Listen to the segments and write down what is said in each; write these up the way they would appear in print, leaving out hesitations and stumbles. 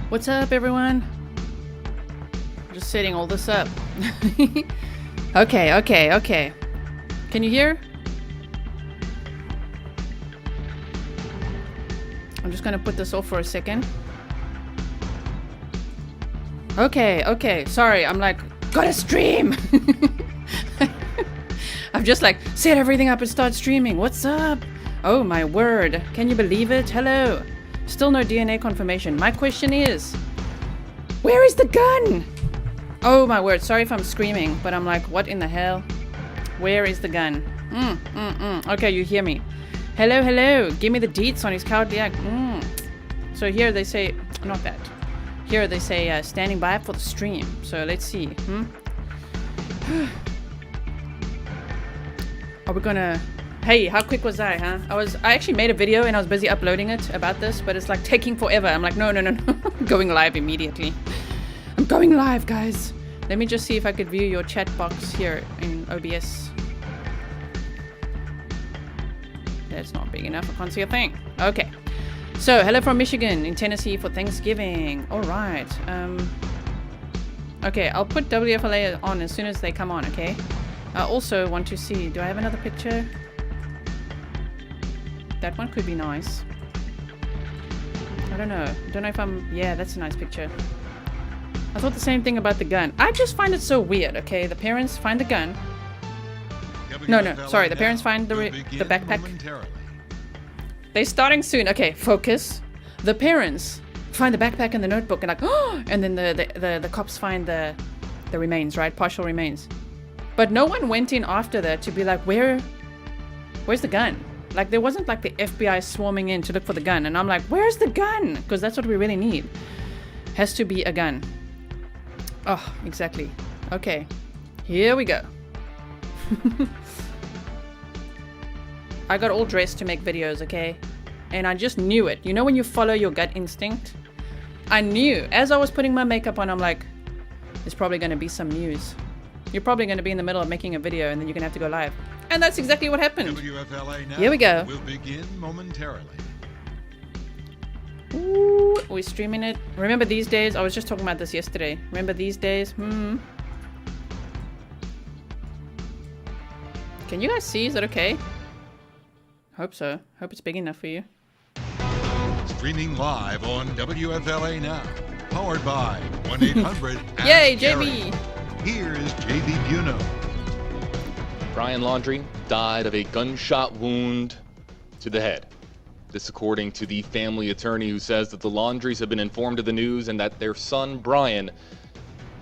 What's up, everyone? I'm just setting all this up. Okay. Can you hear? I'm just gonna put this off for a second. Okay. Sorry, I'm like, gotta stream! I've just like, set everything up and start streaming. What's up? Oh my word. Can you believe it? Hello. Still no DNA confirmation. My question is, where is the gun? Oh my word. Sorry if I'm screaming, but I'm like, what in the hell? Where is the gun? Okay, you hear me. Hello. Give me the deets on his cowardly act. So here they say, not that. Here they say standing by for the stream. So let's see. Are we gonna... Hey, how quick was I, huh? I actually made a video and I was busy uploading it about this, but it's like taking forever. I'm like, no. I'm going live immediately. I'm going live, guys. Let me just see if I could view your chat box here in OBS. That's not big enough. I can't see a thing. Okay. So, hello from Michigan in Tennessee for Thanksgiving. All right. Okay, I'll put WFLA on as soon as they come on, okay? I also want to see, do I have another picture? That one could be nice. I don't know if I'm... Yeah, that's a nice picture. I thought the same thing about the gun. I just find it so weird, okay? The parents find the gun. No, sorry. The parents find the backpack. They're starting soon. Okay, focus. The parents find the backpack and the notebook and like, oh! And then the cops find the remains, right? Partial remains. But no one went in after that to be like, where's the gun? Like, there wasn't like the FBI swarming in to look for the gun. And I'm like, where's the gun? Because that's what we really need. Has to be a gun. Oh, exactly. Okay. Here we go. I got all dressed to make videos, okay? And I just knew it. You know when you follow your gut instinct? I knew. As I was putting my makeup on, I'm like, there's probably going to be some news. You're probably going to be in the middle of making a video and then you're going to have to go live. And that's exactly what happened. WFLA now. Here we go. We'll begin momentarily. Ooh, we're streaming it. Remember these days? I was just talking about this yesterday. Remember these days? Can you guys see? Is that okay? Hope so. Hope it's big enough for you. Streaming live on WFLA now. Powered by 1-800. Yay, JB! Here is JB Buno. Brian Laundrie died of a gunshot wound to the head. This according to the family attorney, who says that the Laundries have been informed of the news and that their son, Brian,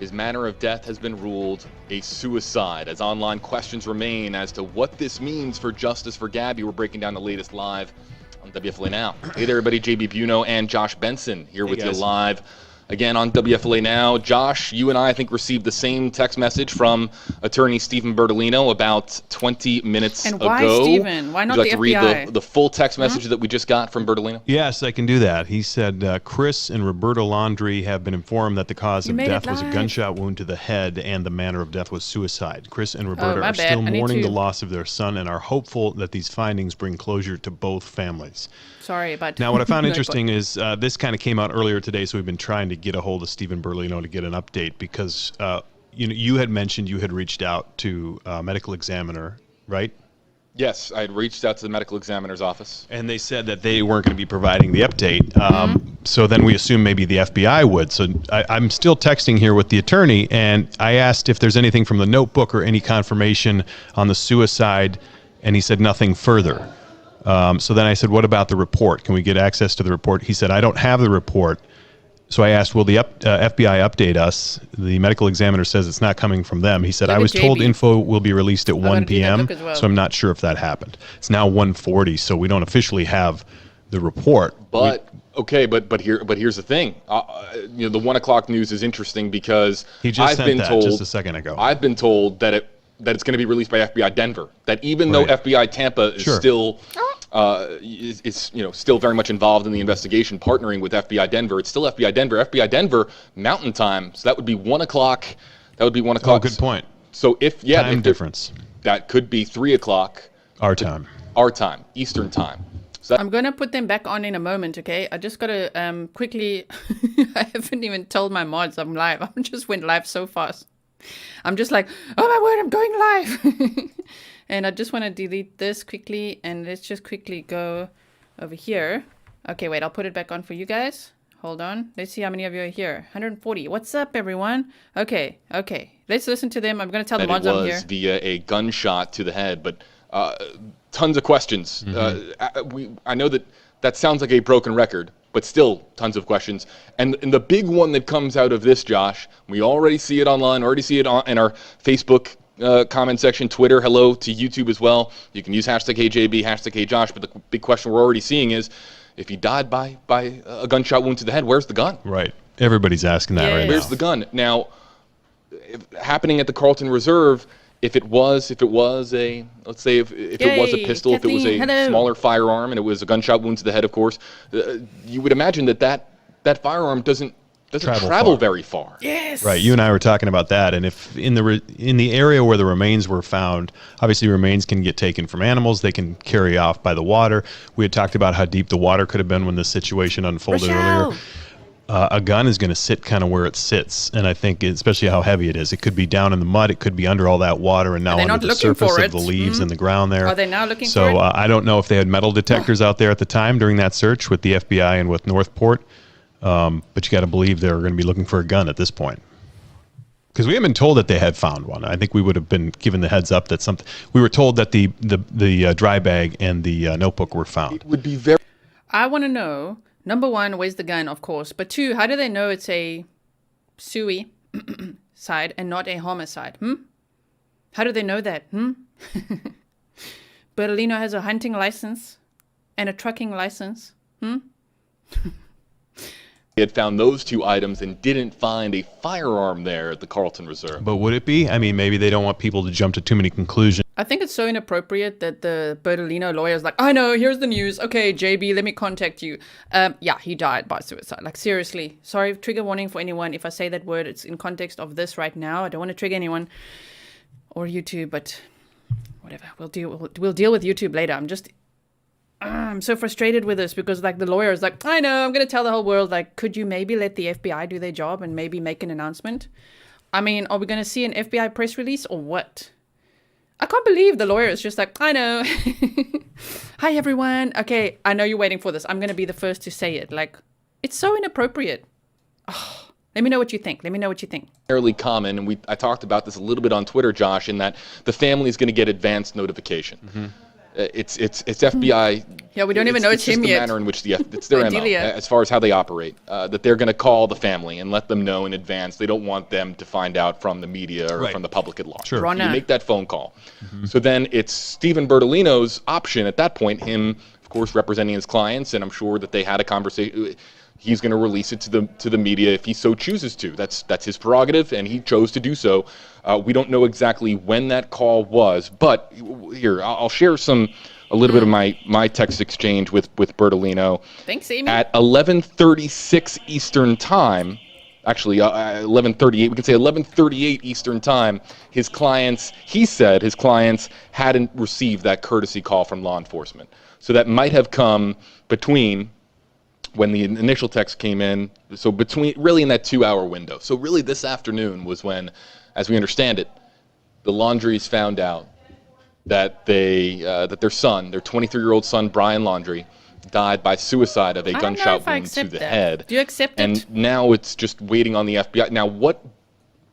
his manner of death has been ruled a suicide. As online questions remain as to what this means for justice for Gabby, we're breaking down the latest live on WFLA Now. Hey there, everybody. JB Buno and Josh Benson here with you live again on WFLA Now. Josh, you and I think, received the same text message from attorney Stephen Bertolino about 20 minutes ago. And why, Stephen? Why not the FBI? Would you like to read the full text message that we just got from Bertolino? Yes, I can do that. He said, Chris and Roberta Laundrie have been informed that the cause of death was a gunshot wound to the head and the manner of death was suicide. Chris and Roberta are still mourning the loss of their son and are hopeful that these findings bring closure to both families. Sorry about... Now, what I found interesting is this kind of came out earlier today, so we've been trying to get a hold of Stephen Bertolino to get an update because you had mentioned you had reached out to a medical examiner, right? Yes, I had reached out to the medical examiner's office. And they said that they weren't going to be providing the update. So then we assumed maybe the FBI would. So I'm still texting here with the attorney, and I asked if there's anything from the notebook or any confirmation on the suicide, and he said nothing further. So then I said, what about the report? Can we get access to the report? He said, I don't have the report. So I asked, will the FBI update us? The medical examiner says it's not coming from them. He said, I was told info will be released at 1 p.m., so I'm not sure if that happened. It's now 1:40, so we don't officially have the report. But here's the thing. The 1 o'clock news is interesting because he just sent that just a second ago. I've been told that it's going to be released by FBI Denver. That even though FBI Tampa is still still very much involved in the investigation, partnering with FBI Denver, it's still FBI Denver. FBI Denver Mountain Time, so that would be 1 o'clock. That would be 1 o'clock. Oh, good point. So if time difference, that could be 3 o'clock our time, Eastern time. So I'm gonna put them back on in a moment, okay? I just gotta quickly. I haven't even told my mods I'm live. I just went live so fast. I'm just like, oh my word, I'm going live. And I just want to delete this quickly, and let's just quickly go over here. Okay, wait, I'll put it back on for you guys. Hold on. Let's see how many of you are here. 140. What's up, everyone? Okay. Let's listen to them. I'm going to tell the mods I'm here. it was via a gunshot to the head, but tons of questions. I know that sounds like a broken record, but still tons of questions. And the big one that comes out of this, Josh, we already see it online, already see it in our Facebook comment section, Twitter, hello to YouTube as well. You can use hashtag HJB, hashtag HJosh, but the big question we're already seeing is, if he died by a gunshot wound to the head, where's the gun? Right. Everybody's asking that right now. Where's the gun? Now, happening at the Carlton Reserve, if it was a, let's say if it was a pistol, Kathleen, if it was a smaller firearm, and it was a gunshot wound to the head, of course, you would imagine that firearm doesn't travel very far. Yes. Right. You and I were talking about that, and if in the area where the remains were found, obviously remains can get taken from animals. They can carry off by the water. We had talked about how deep the water could have been when this situation unfolded earlier. A gun is going to sit kind of where it sits, and I think especially how heavy it is. It could be down in the mud. It could be under all that water, and now under the surface of the leaves and the ground there. Are they now looking for it? So I don't know if they had metal detectors out there at the time during that search with the FBI and with Northport. But you got to believe they're going to be looking for a gun at this point, because we haven't been told that they had found one. I think we would have been given the heads up that something. We were told that the dry bag and the notebook were found. It would be very. I want to know, number one, where's the gun, of course, but two, how do they know it's a suicide and not a homicide? How do they know that? Bertolino has a hunting license and a trucking license. He had found those two items and didn't find a firearm there at the Carlton Reserve. But would it be? I mean, maybe they don't want people to jump to too many conclusions. I think it's so inappropriate that the Bertolino lawyer is like, I know, here's the news. Okay, JB, let me contact you. Yeah, he died by suicide. Like, seriously. Sorry, trigger warning for anyone. If I say that word, it's in context of this right now. I don't want to trigger anyone or YouTube, but whatever. We'll deal with YouTube later. I'm so frustrated with this because, like, the lawyer is like, I know, I'm going to tell the whole world, like, could you maybe let the FBI do their job and maybe make an announcement? I mean, are we going to see an FBI press release or what? I can't believe the lawyer is just like, I know. Hi, everyone. Okay, I know you're waiting for this. I'm going to be the first to say it. Like, it's so inappropriate. Oh, let me know what you think. Fairly common, and I talked about this a little bit on Twitter, Josh, in that the family is going to get advance notification. It's FBI. Yeah, we don't even know it's him yet. yet. The manner in which it's their MO, as far as how they operate. That they're going to call the family and let them know in advance. They don't want them to find out from the media or from the public at large. Sure. So you make that phone call. So then it's Stephen Bertolino's option at that point. Him, of course, representing his clients, and I'm sure that they had a conversation. He's going to release it to the media if he so chooses to. That's his prerogative, and he chose to do so. We don't know exactly when that call was, but here I'll share a little bit of my text exchange with Bertolino. Thanks, Amy. At 11:36 Eastern Time, actually 11:38. We can say 11:38 Eastern Time. He said his clients hadn't received that courtesy call from law enforcement, so that might have come between when the initial text came in, so really in that 2-hour window. So really this afternoon was when, as we understand it, the Laundries found out that that their son, their 23-year-old son, Brian Laundrie, died by suicide of a gunshot wound to the head. Do you accept it? And now it's just waiting on the FBI. Now, what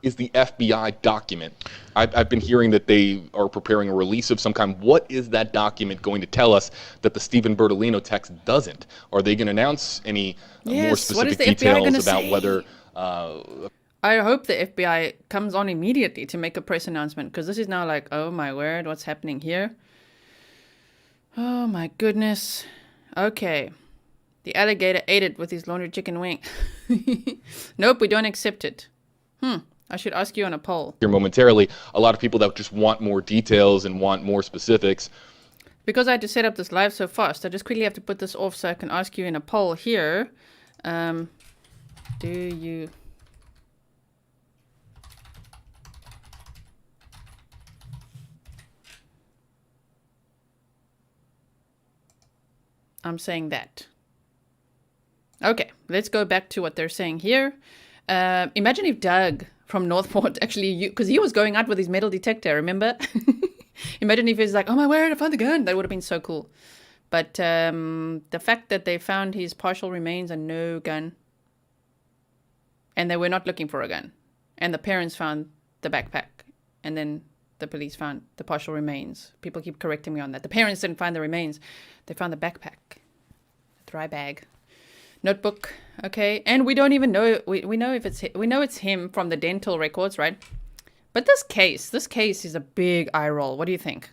is the FBI document? I've been hearing that they are preparing a release of some kind. What is that document going to tell us that the Stephen Bertolino text doesn't? Are they going to announce any more specific details about whether... I hope the FBI comes on immediately to make a press announcement, because this is now like, oh my word, what's happening here? Oh my goodness. Okay. The alligator ate it with his laundry chicken wing. Nope, we don't accept it. I should ask you on a poll. Here momentarily, a lot of people that just want more details and want more specifics. Because I had to set up this live so fast, I just quickly have to put this off so I can ask you in a poll here. Do you... I'm saying that. Okay, let's go back to what they're saying here. Imagine if Doug from Northport actually, because he was going out with his metal detector, remember? Imagine if he's like, oh my word, I found the gun. That would have been so cool. But the fact that they found his partial remains and no gun, and they were not looking for a gun, and the parents found the backpack, and then the police found the partial remains. People keep correcting me on that. The parents didn't find the remains. They found the backpack, a dry bag, notebook. Okay, and we don't even know. We know if it's him from the dental records, right? But this case is a big eye roll. What do you think?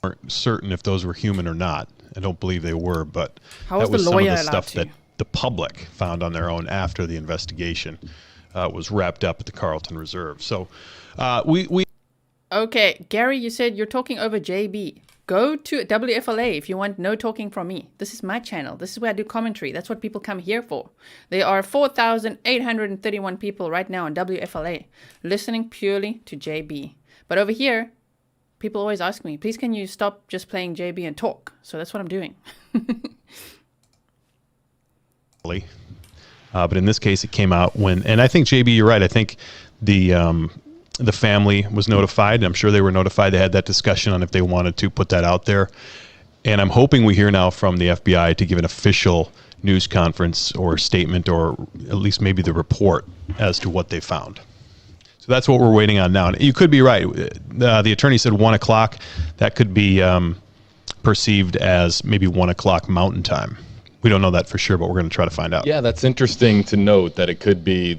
Weren't certain if those were human or not. I don't believe they were, but How that was was the some of lawyer the allowed stuff to? that the public found on their own after the investigation was wrapped up at the Carlton Reserve. So we Okay, Gary, you said you're talking over JB. Go to WFLA if you want no talking from me. This is my channel. This is where I do commentary. That's what people come here for. There are 4,831 people right now on WFLA listening purely to JB. But over here, people always ask me, please can you stop just playing JB and talk? So that's what I'm doing. but in this case, it came out when, and I think JB, you're right. I think the family was notified. I'm sure they were notified. They had that discussion on if they wanted to put that out there. And I'm hoping we hear now from the FBI to give an official news conference or statement, or at least maybe the report as to what they found. So that's what we're waiting on now. And you could be right. The attorney said 1 o'clock. That could be perceived as maybe 1 o'clock Mountain Time. We don't know that for sure, but we're going to try to find out. Yeah, that's interesting to note that it could be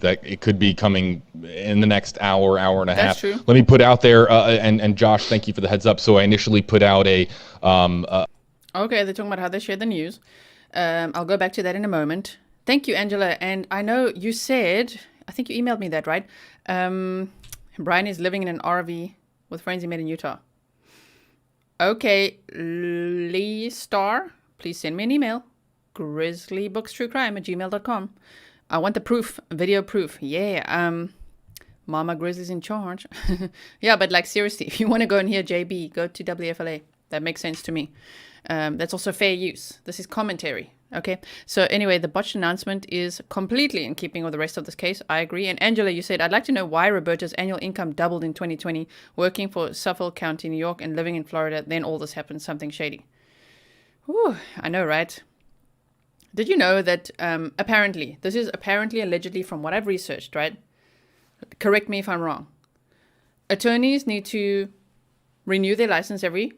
coming in the next hour and a half. That's true. Let me put out there, and Josh, thank you for the heads up. So I initially put out a. Okay, they're talking about how they share the news. I'll go back to that in a moment. Thank you, Angela. And I know you said, I think you emailed me that, right? Brian is living in an RV with friends he met in Utah. Okay, Lee Star, please send me an email. grizzlybookstruecrime@gmail.com. I want the proof, video proof. Yeah, Mama Grizzly's in charge. Yeah, but like seriously, if you want to go and hear JB, go to WFLA. That makes sense to me. That's also fair use. This is commentary. Okay. So anyway, the botched announcement is completely in keeping with the rest of this case. I agree. And Angela, you said, I'd like to know why Roberta's annual income doubled in 2020, working for Suffolk County, New York, and living in Florida. Then all this happened. Something shady. Whew, I know, right? Did you know that apparently, this is apparently allegedly from what I've researched, right? Correct me if I'm wrong. Attorneys need to renew their license every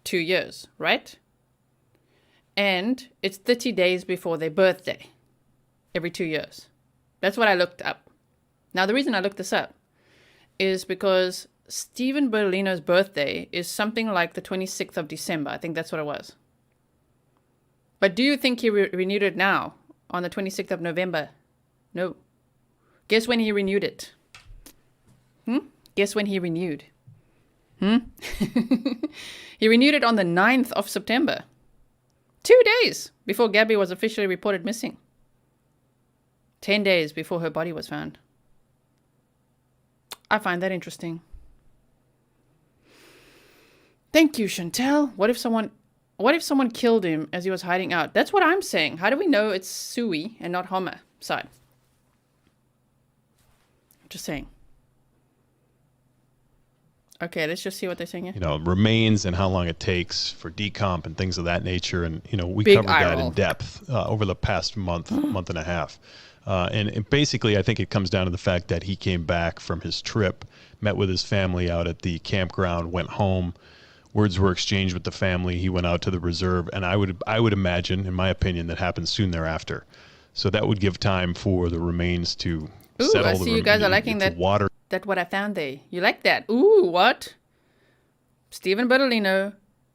2 years, right? And it's 30 days before their birthday, every 2 years. That's what I looked up. Now, the reason I looked this up is because Stephen Bertolino's birthday is something like the 26th of December. I think that's what it was. But do you think he renewed it now on the 26th of November? No. Guess when he renewed it? Guess when he renewed? He renewed it on the 9th of September. 2 days before Gabby was officially reported missing. 10 days before her body was found. I find that interesting. Thank you, Chantel. What if someone killed him as he was hiding out? That's what I'm saying. How do we know it's Sui and not homicide? Just saying. Okay, let's just see what they're saying here. You know, remains and how long it takes for decomp and things of that nature. And, you know, we Big covered eye that roll. in depth over the past month and a half. And basically, I think it comes down to the fact that he came back from his trip, met with his family out at the campground, went home. Words were exchanged with the family. He went out to the reserve. And I would imagine, in my opinion, that happened soon thereafter. So that would give time for the remains to settle. I see you guys are liking that. Water. That's what I found there. You like that? Ooh, what? Stephen Bertolino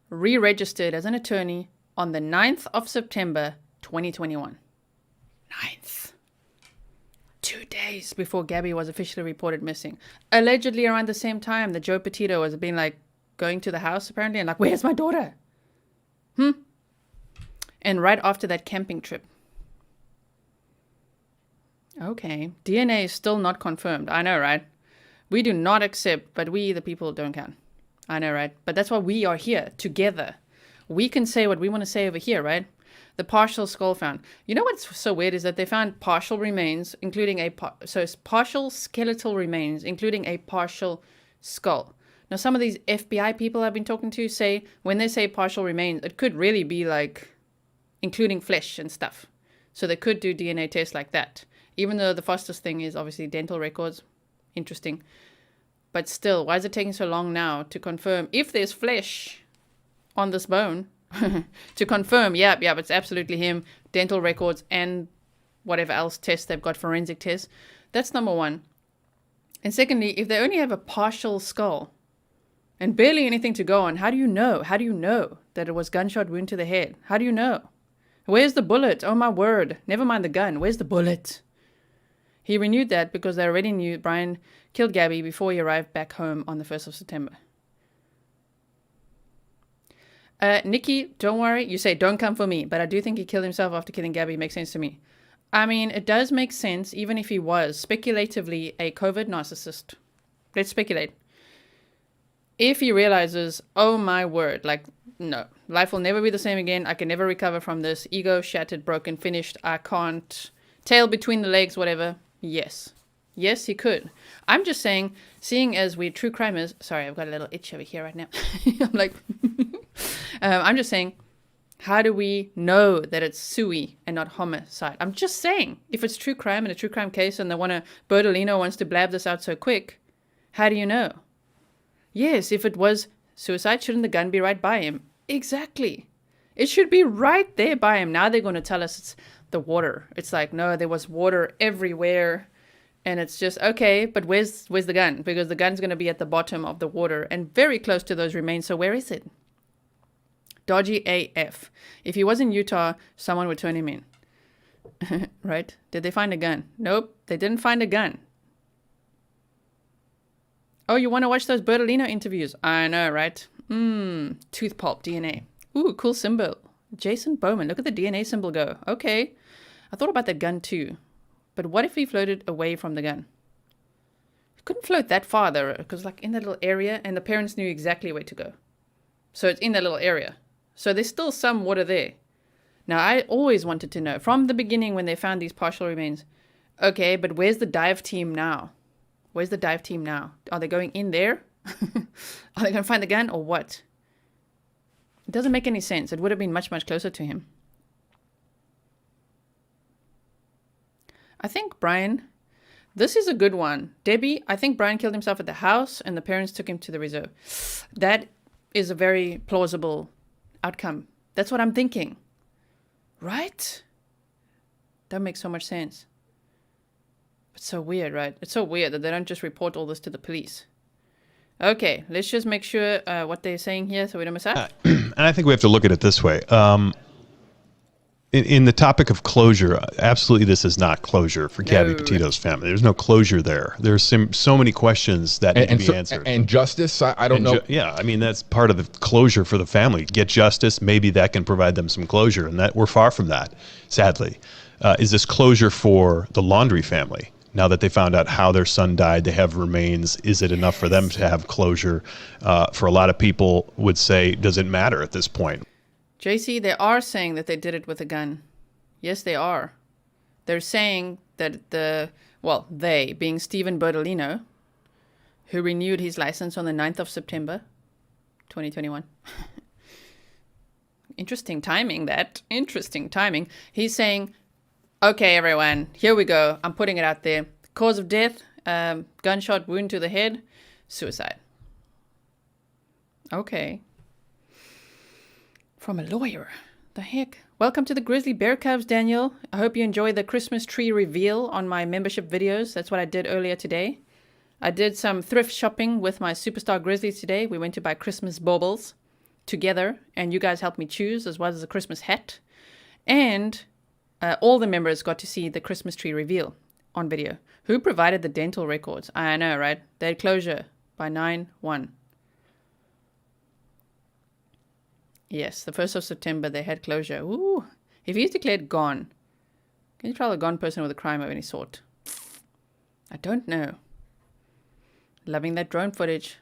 re-registered as an attorney on the 9th of September, 2021. 9th. 2 days before Gabby was officially reported missing. Allegedly around the same time that Joe Petito was being like going to the house apparently and like, where's my daughter? And right after that camping trip. Okay. DNA is still not confirmed. I know, right? We do not accept, but we, the people, don't count. I know, right? But that's why we are here together. we can say what we want to say over here, right? The partial skull found. You know what's so weird is that they found partial remains, including so it's partial skeletal remains, including a partial skull. Now, some of these FBI people I've been talking to say, when they say partial remains, it could really be like including flesh and stuff. So they could do DNA tests like that. Even though the fastest thing is obviously dental records. Interesting. But still, why is it taking so long now to confirm if there's flesh on this bone? To confirm, yeah, it's absolutely him. Dental records and whatever else tests they've got, forensic tests. That's number one. And secondly, if they only have a partial skull and barely anything to go on, how do you know? How do you know that it was gunshot wound to the head? How do you know? Where's the bullet? Oh my word. Never mind the gun. Where's the bullet? He renewed that because they already knew Brian killed Gabby before he arrived back home on the 1st of September. Nikki, don't worry. You say, don't come for me. But I do think he killed himself after killing Gabby. Makes sense to me. I mean, it does make sense, even if he was speculatively a covert narcissist. Let's speculate. If he realizes, oh my word, like, no, life will never be the same again. I can never recover from this. Ego shattered, broken, finished. I can't. Tail between the legs, whatever. Yes. Yes, he could. I'm just saying, seeing as we're true crimers. Sorry, I've got a little itch over here right now. I'm like, I'm just saying, how do we know that it's sui and not homicide? I'm just saying, if it's true crime and a true crime case and Bertolino wants to blab this out so quick, how do you know? Yes, if it was suicide, shouldn't the gun be right by him? Exactly. It should be right there by him. Now they're going to tell us it's the water. It's like, no, there was water everywhere. And it's just, okay, but where's the gun? Because the gun's going to be at the bottom of the water and very close to those remains. So where is it? Dodgy AF. If he was in Utah, someone would turn him in. Right? Did they find a gun? Nope, they didn't find a gun. Oh, you want to watch those Bertolino interviews? I know, right? Tooth pulp DNA. Ooh, cool symbol. Jason Bowman. Look at the DNA symbol go. Okay. I thought about that gun too. But what if he floated away from the gun? He couldn't float that far though, because like in that little area, and the parents knew exactly where to go. So it's in that little area. So there's still some water there. Now, I always wanted to know, from the beginning when they found these partial remains, okay, but where's the dive team now? Where's the dive team now? Are they going in there? Are they going to find the gun or what? It doesn't make any sense. It would have been much, much closer to him. I think Brian, this is a good one. Debbie, I think Brian killed himself at the house and the parents took him to the reserve. That is a very plausible outcome. That's what I'm thinking. Right? That makes so much sense. It's so weird, right? It's so weird that they don't just report all this to the police. Okay, let's just make sure what they're saying here so we don't miss out. And I think we have to look at it this way. In the topic of closure, absolutely this is not closure for Gabby Petito's family. There's no closure there. There's so many questions that need to be answered. And justice, I don't know. Yeah, I mean, that's part of the closure for the family. Get justice, maybe that can provide them some closure, and that we're far from that, sadly. Is this closure for the Laundrie family? Now that they found out how their son died, they have remains. Is it enough for them to have closure? For a lot of people would say, does it matter at this point? JC, they are saying that they did it with a gun. Yes, they are. They're saying that they, being Stephen Bertolino, who renewed his license on the 9th of September, 2021. Interesting timing, that. Interesting timing. He's saying, okay, everyone, here we go. I'm putting it out there. Cause of death, gunshot wound to the head, suicide. Okay. From a lawyer. The heck? Welcome to the Grizzly Bear Cubs, Daniel. I hope you enjoy the Christmas tree reveal on my membership videos. That's what I did earlier today. I did some thrift shopping with my Superstar Grizzlies today. We went to buy Christmas baubles together, and you guys helped me choose, as well as a Christmas hat. And all the members got to see the Christmas tree reveal on video. Who provided the dental records? I know, right? They had closure by 9/1. Yes, the 1st of September, they had closure. Ooh, if he's declared gone, can you trial a gone person with a crime of any sort? I don't know. Loving that drone footage.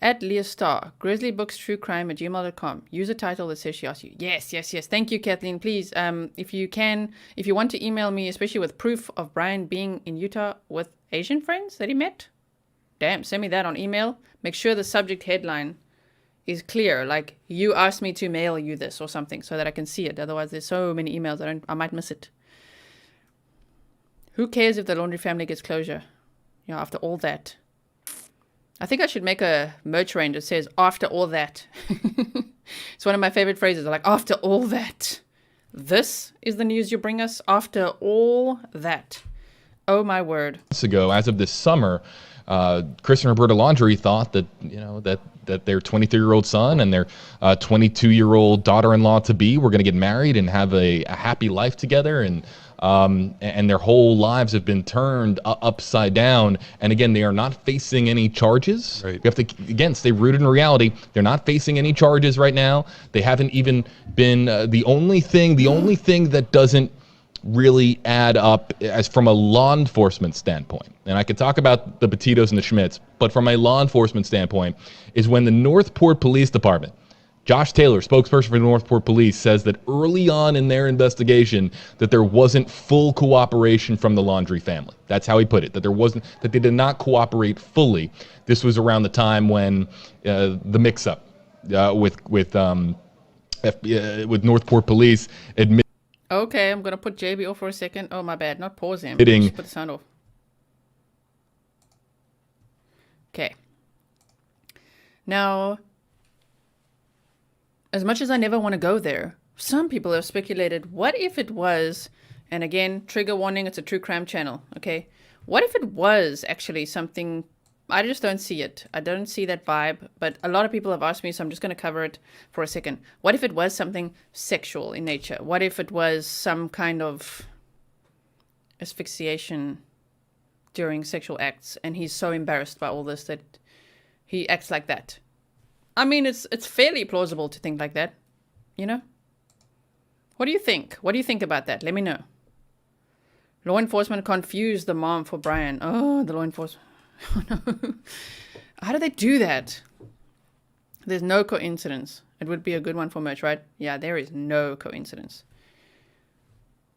At Leah Star, grizzlybooks.truecrime@gmail.com. Use a title that says she asked you. Yes. Thank you, Kathleen. Please, if you want to email me, especially with proof of Brian being in Utah with Asian friends that he met, send me that on email. Make sure the subject headline is clear, like you asked me to mail you this or something, so that I can see it. Otherwise, there's so many emails I might miss it. Who cares if the Laundrie family gets closure? After all that. I think I should make a merch range that says, after all that. It's one of my favorite phrases. Like, after all that. This is the news you bring us? After all that. Oh, my word. Ago, as of this summer, Chris and Roberta Laundrie thought that, that their 23-year-old son and their 22-year-old daughter-in-law-to-be were going to get married and have a happy life together. And their whole lives have been turned upside down. And again, they are not facing any charges. Right. We have to, again, stay rooted in reality. They're not facing any charges right now. They haven't even been, the only thing that doesn't really add up as from a law enforcement standpoint, and I could talk about the Petitos and the Schmidts, but from a law enforcement standpoint, is when the Northport Police Department, Josh Taylor, spokesperson for the Northport Police, says that early on in their investigation that there wasn't full cooperation from the Laundrie family. That's how he put it, that they did not cooperate fully. This was around the time when the mix-up with Northport Police admitted. Okay, I'm going to put JB off for a second. Oh, my bad. Not pause him. Hitting. Just put the sound off. Okay. Now, as much as I never want to go there, some people have speculated, what if it was, and again, trigger warning, it's a true crime channel, okay? What if it was actually something, I just don't see it. I don't see that vibe, but a lot of people have asked me, so I'm just going to cover it for a second. What if it was something sexual in nature? What if it was some kind of asphyxiation during sexual acts, and he's so embarrassed by all this that he acts like that? I mean, it's fairly plausible to think like that, you know? What do you think? What do you think about that? Let me know. Law enforcement confused the mom for Brian. Oh, the law enforcement. Oh, no. How do they do that? There's no coincidence. It would be a good one for merch, right? Yeah, there is no coincidence.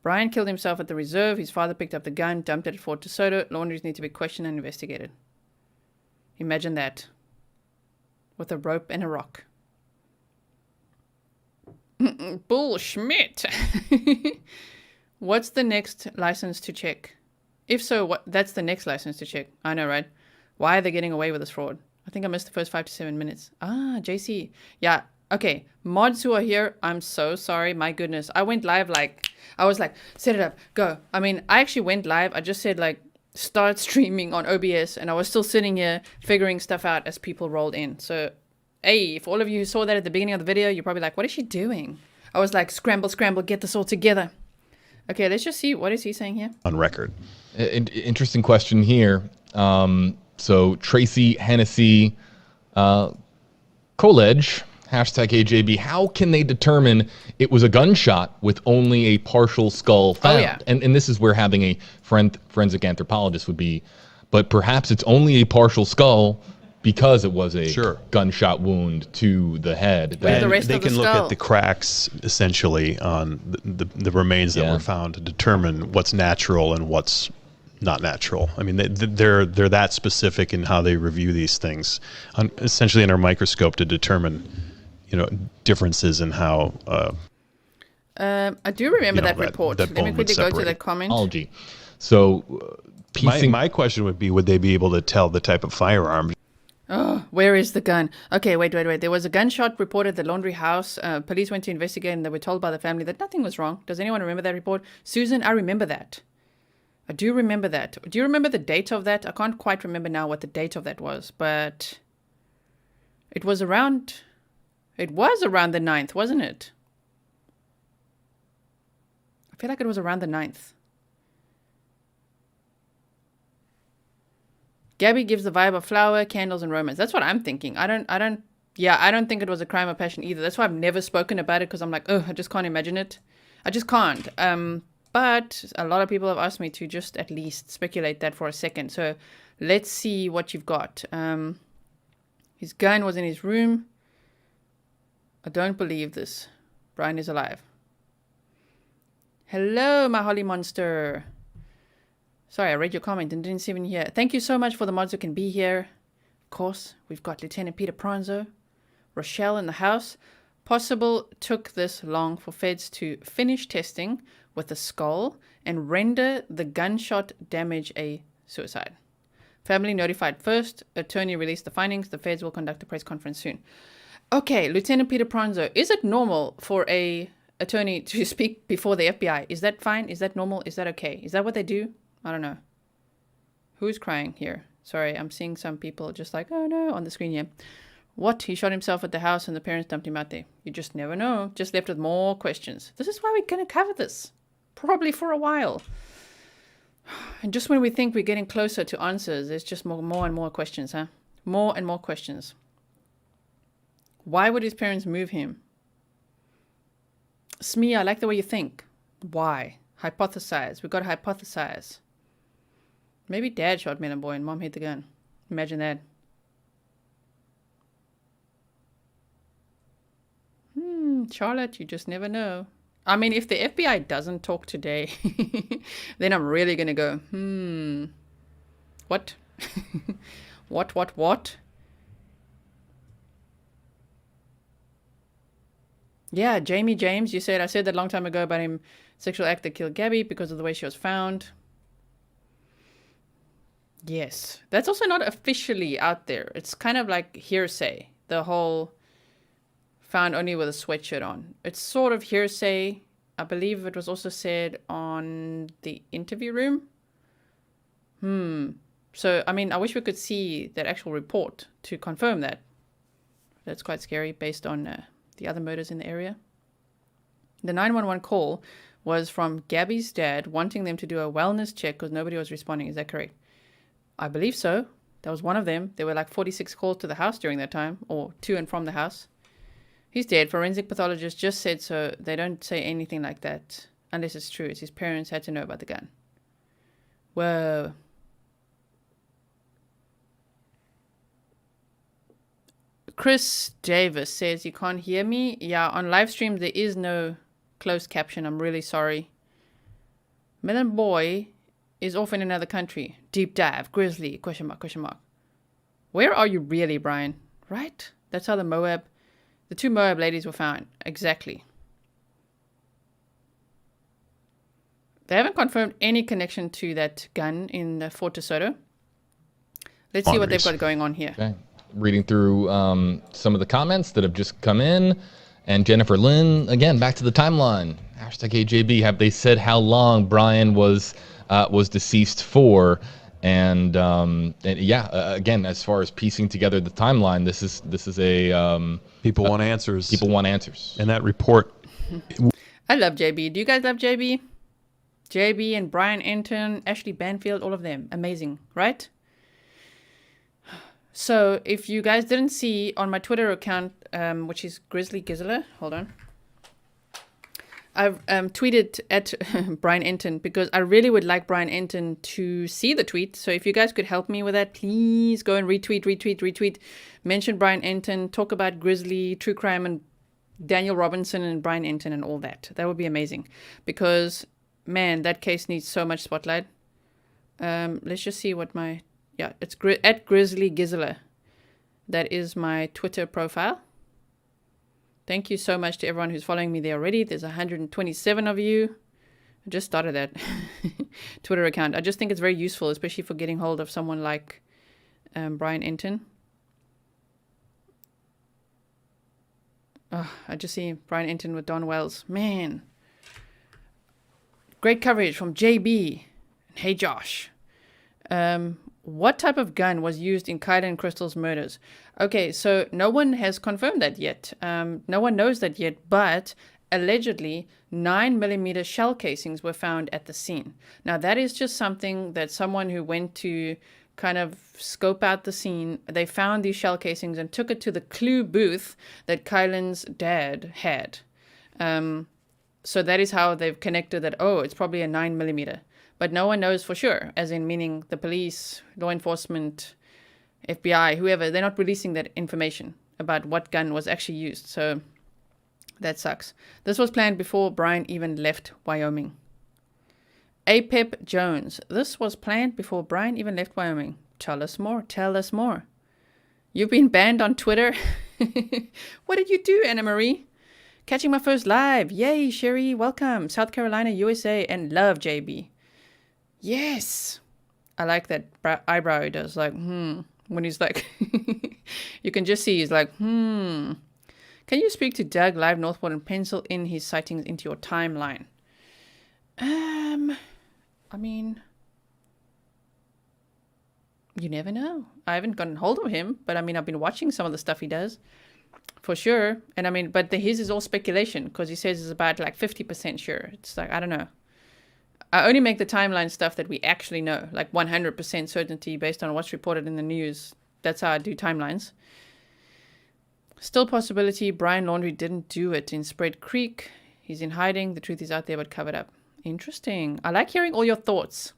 Brian killed himself at the reserve. His father picked up the gun, dumped it at Fort DeSoto. Laundries need to be questioned and investigated. Imagine that. With a rope and a rock. Bull Schmidt. What's the next license to check? If so, that's the next license to check. I know, right? Why are they getting away with this fraud? I think I missed the first 5 to 7 minutes. Ah, JC. Yeah, okay. Mods who are here, I'm so sorry. My goodness. I went live I was like, set it up, go. I mean, I actually went live. I just said start streaming on OBS, and I was still sitting here figuring stuff out as people rolled in. So, hey, if all of you who saw that at the beginning of the video, you're probably like, what is she doing? I was like, scramble, get this all together. Okay, let's just see. What is he saying here? On record. Interesting question here. So Tracy Hennessy Coledge, #AJB, how can they determine it was a gunshot with only a partial skull found? Oh, yeah. And this is where having a forensic anthropologist would be, but perhaps it's only a partial skull because it was a gunshot wound to the head. Where's the rest they of the can look skull? at the cracks, essentially, on the remains that were found to determine what's natural and what's not natural. I mean, they're that specific in how they review these things, essentially under a microscope to determine, differences in how. I do remember that report. that Let me bone would quickly go to separate. that comment. Technology. So My question would be, would they be able to tell the type of firearm? Oh, where is the gun? Okay, wait. There was a gunshot reported at the Laundrie house. Police went to investigate, and they were told by the family that nothing was wrong. Does anyone remember that report? Susan, I remember that. I do remember that. Do you remember the date of that? I can't quite remember now what the date of that was, but it was around the 9th, wasn't it? I feel like it was around the 9th. Gabby gives the vibe of flower, candles, and romance. That's what I'm thinking. I don't think it was a crime of passion either. That's why I've never spoken about it, because I'm like, I just can't imagine it. I just can't. But a lot of people have asked me to just at least speculate that for a second. So let's see what you've got. His gun was in his room. I don't believe this. Brian is alive. Hello, my holly monster. Sorry, I read your comment and didn't see him here. Thank you so much for the mods who can be here. Of course, we've got Lieutenant Peter Pranzo, Rochelle in the house. Possible took this long for feds to finish testing with the skull and render the gunshot damage a suicide. Family notified first. Attorney released the findings. The feds will conduct a press conference soon. Okay, Lieutenant Peter Pranzo, is it normal for a attorney to speak before the FBI? Is that fine? Is that normal? Is that okay? Is that what they do? I don't know. Who's crying here? Sorry, I'm seeing some people just like, oh no, on the screen here. What? He shot himself at the house and the parents dumped him out there. You just never know. Just left with more questions. This is why we're going to cover this. Probably for a while. And just when we think we're getting closer to answers, there's just more and more questions, huh? More and more questions. Why would his parents move him? Smee, I like the way you think. Why? Hypothesize. We've got to hypothesize. Maybe dad shot Melon Boy and mom hit the gun. Imagine that. Charlotte, you just never know. I mean, if the FBI doesn't talk today, then I'm really going to go, what? What? Yeah, Jamie James, you said, I said that a long time ago about him, sexual act that killed Gabby because of the way she was found. Yes, that's also not officially out there. It's kind of like hearsay, the whole found only with a sweatshirt on. It's sort of hearsay. I believe it was also said on the interview room. So, I mean, I wish we could see that actual report to confirm that. That's quite scary based on the other murders in the area. The 911 call was from Gabby's dad wanting them to do a wellness check because nobody was responding. Is that correct? I believe so. That was one of them. There were like 46 calls to the house during that time, or to and from the house. He's dead. Forensic pathologist just said so. They don't say anything like that unless it's true. It's his parents had to know about the gun. Whoa. Chris Davis says, you can't hear me? Yeah, on live stream there is no closed caption. I'm really sorry. Melon Boy is off in another country. Deep dive. Grizzly. Question mark. Where are you really, Brian? Right? That's how the two Moab ladies were found. Exactly. They haven't confirmed any connection to that gun in Fort DeSoto. Let's see what they've got going on here. Okay. Reading through some of the comments that have just come in. And Jennifer Lynn, again, back to the timeline. #AJB, have they said how long Brian was deceased for? And yeah, again, as far as piecing together the timeline, this is a People want answers. People want answers. And that report. I love JB. Do you guys love JB? JB and Brian Enton, Ashley Banfield, all of them. Amazing, right? So if you guys didn't see on my Twitter account, which is Grizzly Gisela, hold on. I've tweeted at Brian Enton because I really would like Brian Enton to see the tweet. So if you guys could help me with that, please go and retweet. Mention Brian Enton, talk about Grizzly, True Crime, and Daniel Robinson and Brian Enton and all that. That would be amazing because, man, that case needs so much spotlight. Let's just see what it's at Grizzly Gisela. That is my Twitter profile. Thank you so much to everyone who's following me there already. There's 127 of you. I just started that Twitter account. I just think it's very useful, especially for getting hold of someone like Brian Enton. Oh, I just see Brian Enton with Don Wells. Man. Great coverage from JB. Hey, Josh. What type of gun was used in Kyla and Crystal's murders? Okay, so no one has confirmed that yet. No one knows that yet, but allegedly 9mm shell casings were found at the scene. Now, that is just something that someone who went to kind of scope out the scene, they found these shell casings and took it to the clue booth that Kylan's dad had. So that is how they've connected that, it's probably a 9mm. But no one knows for sure, as in meaning the police, law enforcement FBI, whoever, they're not releasing that information about what gun was actually used. So that sucks. This was planned before Brian even left Wyoming. Apep Jones. This was planned before Brian even left Wyoming. Tell us more. Tell us more. You've been banned on Twitter. What did you do, Anna Marie? Catching my first live. Yay, Sherry. Welcome. South Carolina, USA. And love, JB. Yes. I like that eyebrow he does. Like, when he's like, you can just see he's like, Can you speak to Doug live Northport and pencil in his sightings into your timeline? I mean, you never know. I haven't gotten hold of him, but I mean, I've been watching some of the stuff he does, for sure. And I mean, but his is all speculation, because he says it's about like 50% sure. It's like, I don't know. I only make the timeline stuff that we actually know, like 100% certainty based on what's reported in the news. That's how I do timelines. Still possibility Brian Laundrie didn't do it in Spread Creek. He's in hiding. The truth is out there, but covered up. Interesting. I like hearing all your thoughts.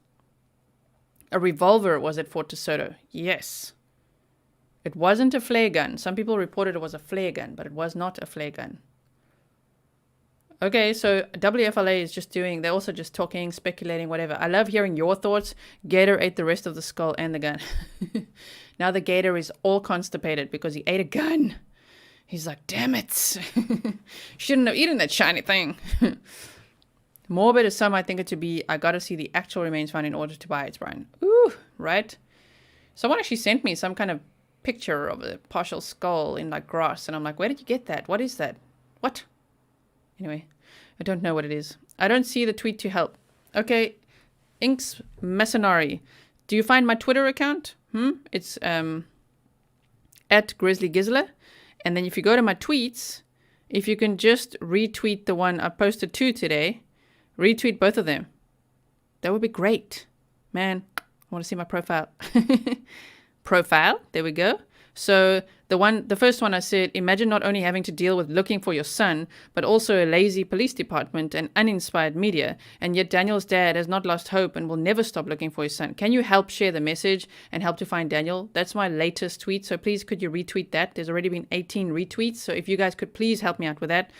A revolver was at Fort DeSoto. Yes. It wasn't a flare gun. Some people reported it was a flare gun, but it was not a flare gun. Okay, so WFLA is just doing, they're also just talking, speculating, whatever. I love hearing your thoughts. Gator ate the rest of the skull and the gun. Now the gator is all constipated because he ate a gun. He's like, damn it. Shouldn't have eaten that shiny thing. Morbid as some might think it to be, I gotta see the actual remains found in order to buy it, Brian. Ooh, right? Someone actually sent me some kind of picture of a partial skull in like grass, and I'm like, where did you get that? What is that? What? Anyway, I don't know what it is. I don't see the tweet to help. Okay, Inks Masonari. Do you find my Twitter account? It's at Grizzly Gisela. And then if you go to my tweets, if you can just retweet the one I posted to today, retweet both of them. That would be great. Man, I want to see my profile. Profile, there we go. So the first one I said, imagine not only having to deal with looking for your son, but also a lazy police department and uninspired media. And yet Daniel's dad has not lost hope and will never stop looking for his son. Can you help share the message and help to find Daniel? That's my latest tweet. So please, could you retweet that? There's already been 18 retweets. So if you guys could please help me out with that.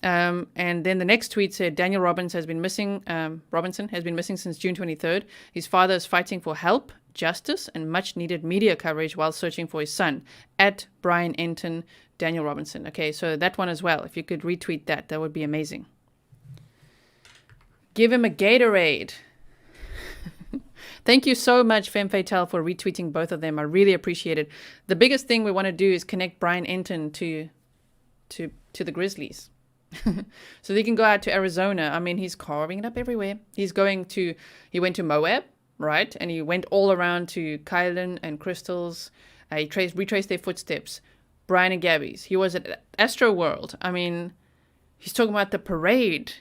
And then the next tweet said, Daniel Robinson has been missing since June 23rd. His father is fighting for help, justice, and much needed media coverage while searching for his son. At Brian Enton, Daniel Robinson. Okay, so that one as well. If you could retweet that, that would be amazing. Give him a Gatorade. Thank you so much, Femme Fatale, for retweeting both of them. I really appreciate it. The biggest thing we want to do is connect Brian Enton to the Grizzlies. So they can go out to Arizona. I mean, he's carving it up everywhere. He went to Moab, right? And he went all around to Kylan and Crystal's. He retraced their footsteps. Brian and Gabby's. He was at Astro World. I mean, he's talking about the parade.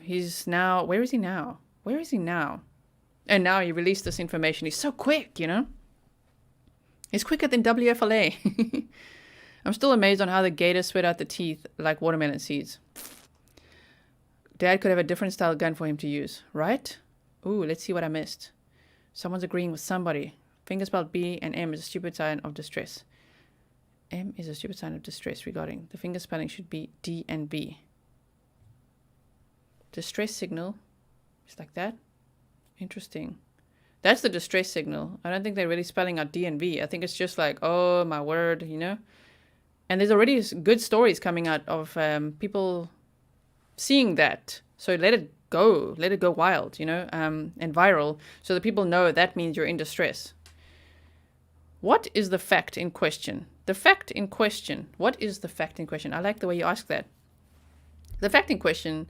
He's now, where is he now? And now he released this information. He's so quick, you know? He's quicker than WFLA. I'm still amazed on how the gator sweat out the teeth like watermelon seeds. Dad could have a different style gun for him to use, right? Ooh, let's see what I missed. Someone's agreeing with somebody. Finger spelled B and M is a stupid sign of distress. M is a stupid sign of distress regarding. The finger spelling should be D and B. Distress signal. It's like that. Interesting. That's the distress signal. I don't think they're really spelling out D and B. I think it's just like, oh my word, you know? And there's already good stories coming out of people seeing that. So let it go wild, you know, and viral, so that people know that means you're in distress. What is the fact in question? The fact in question. What is the fact in question? I like the way you ask that. The fact in question,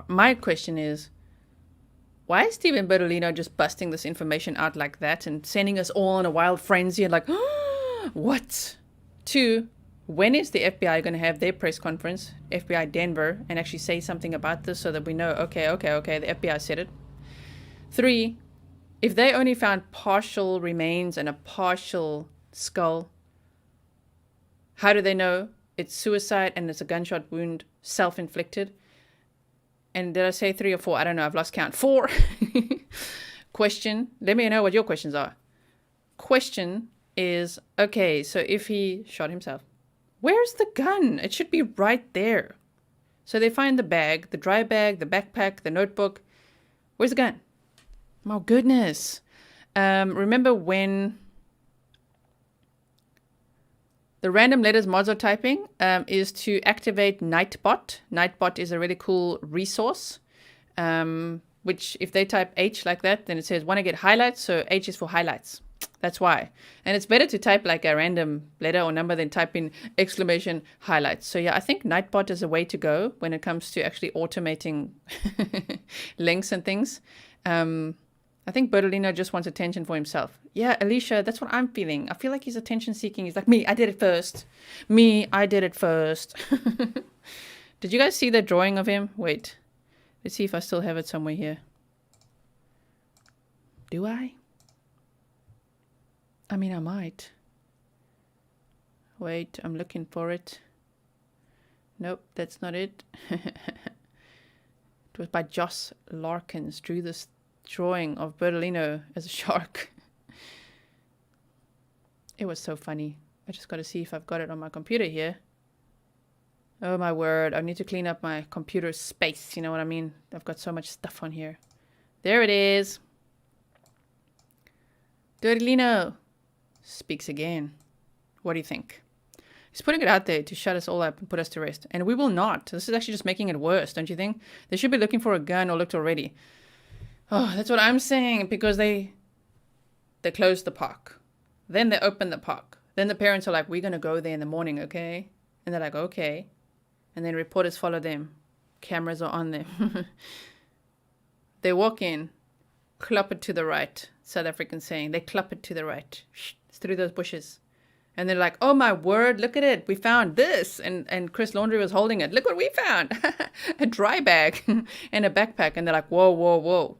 my question is, why is Stephen Bertolino just busting this information out like that and sending us all in a wild frenzy and like, what? 2, when is the FBI going to have their press conference, FBI Denver, and actually say something about this so that we know, okay, the FBI said it. 3, if they only found partial remains and a partial skull, how do they know it's suicide and it's a gunshot wound, self-inflicted? And did I say 3 or 4? I don't know. I've lost count. 4. Question. Let me know what your questions are. Question. is, okay, so if he shot himself, where's the gun? It should be right there. So they find the bag, the dry bag, the backpack, the notebook. Where's the gun? Oh, goodness. Remember when the random letters mods are typing is to activate Nightbot. Nightbot is a really cool resource, which if they type H like that, then it says, want to get highlights? So H is for highlights. That's why. And it's better to type like a random letter or number than type in exclamation highlights. So yeah, I think Nightbot is a way to go when it comes to actually automating links and things. I think Bertolino just wants attention for himself. Yeah, Alicia, that's what I'm feeling. I feel like he's attention seeking. He's like, me, I did it first. Me, I did it first. Did you guys see the drawing of him? Wait, let's see if I still have it somewhere here. Do I? I mean, I might. Wait, I'm looking for it. Nope, that's not it. It was by Joss Larkins. Drew this drawing of Bertolino as a shark. It was so funny. I just got to see if I've got it on my computer here. Oh my word, I need to clean up my computer space. You know what I mean? I've got so much stuff on here. There it is. Bertolino speaks again. What do you think? He's putting it out there to shut us all up and put us to rest. And we will not. This is actually just making it worse, don't you think? They should be looking for a gun or looked already. Oh, that's what I'm saying. Because they closed the park. Then they opened the park. Then the parents are like, we're going to go there in the morning, okay? And they're like, okay. And then reporters follow them. Cameras are on them. They walk in. Clop it to the right. South African saying. They clop it to the right. It's through those bushes. And they're like, oh my word, look at it. We found this. And Chris Laundrie was holding it. Look what we found. A dry bag and a backpack. And they're like, whoa, whoa, whoa.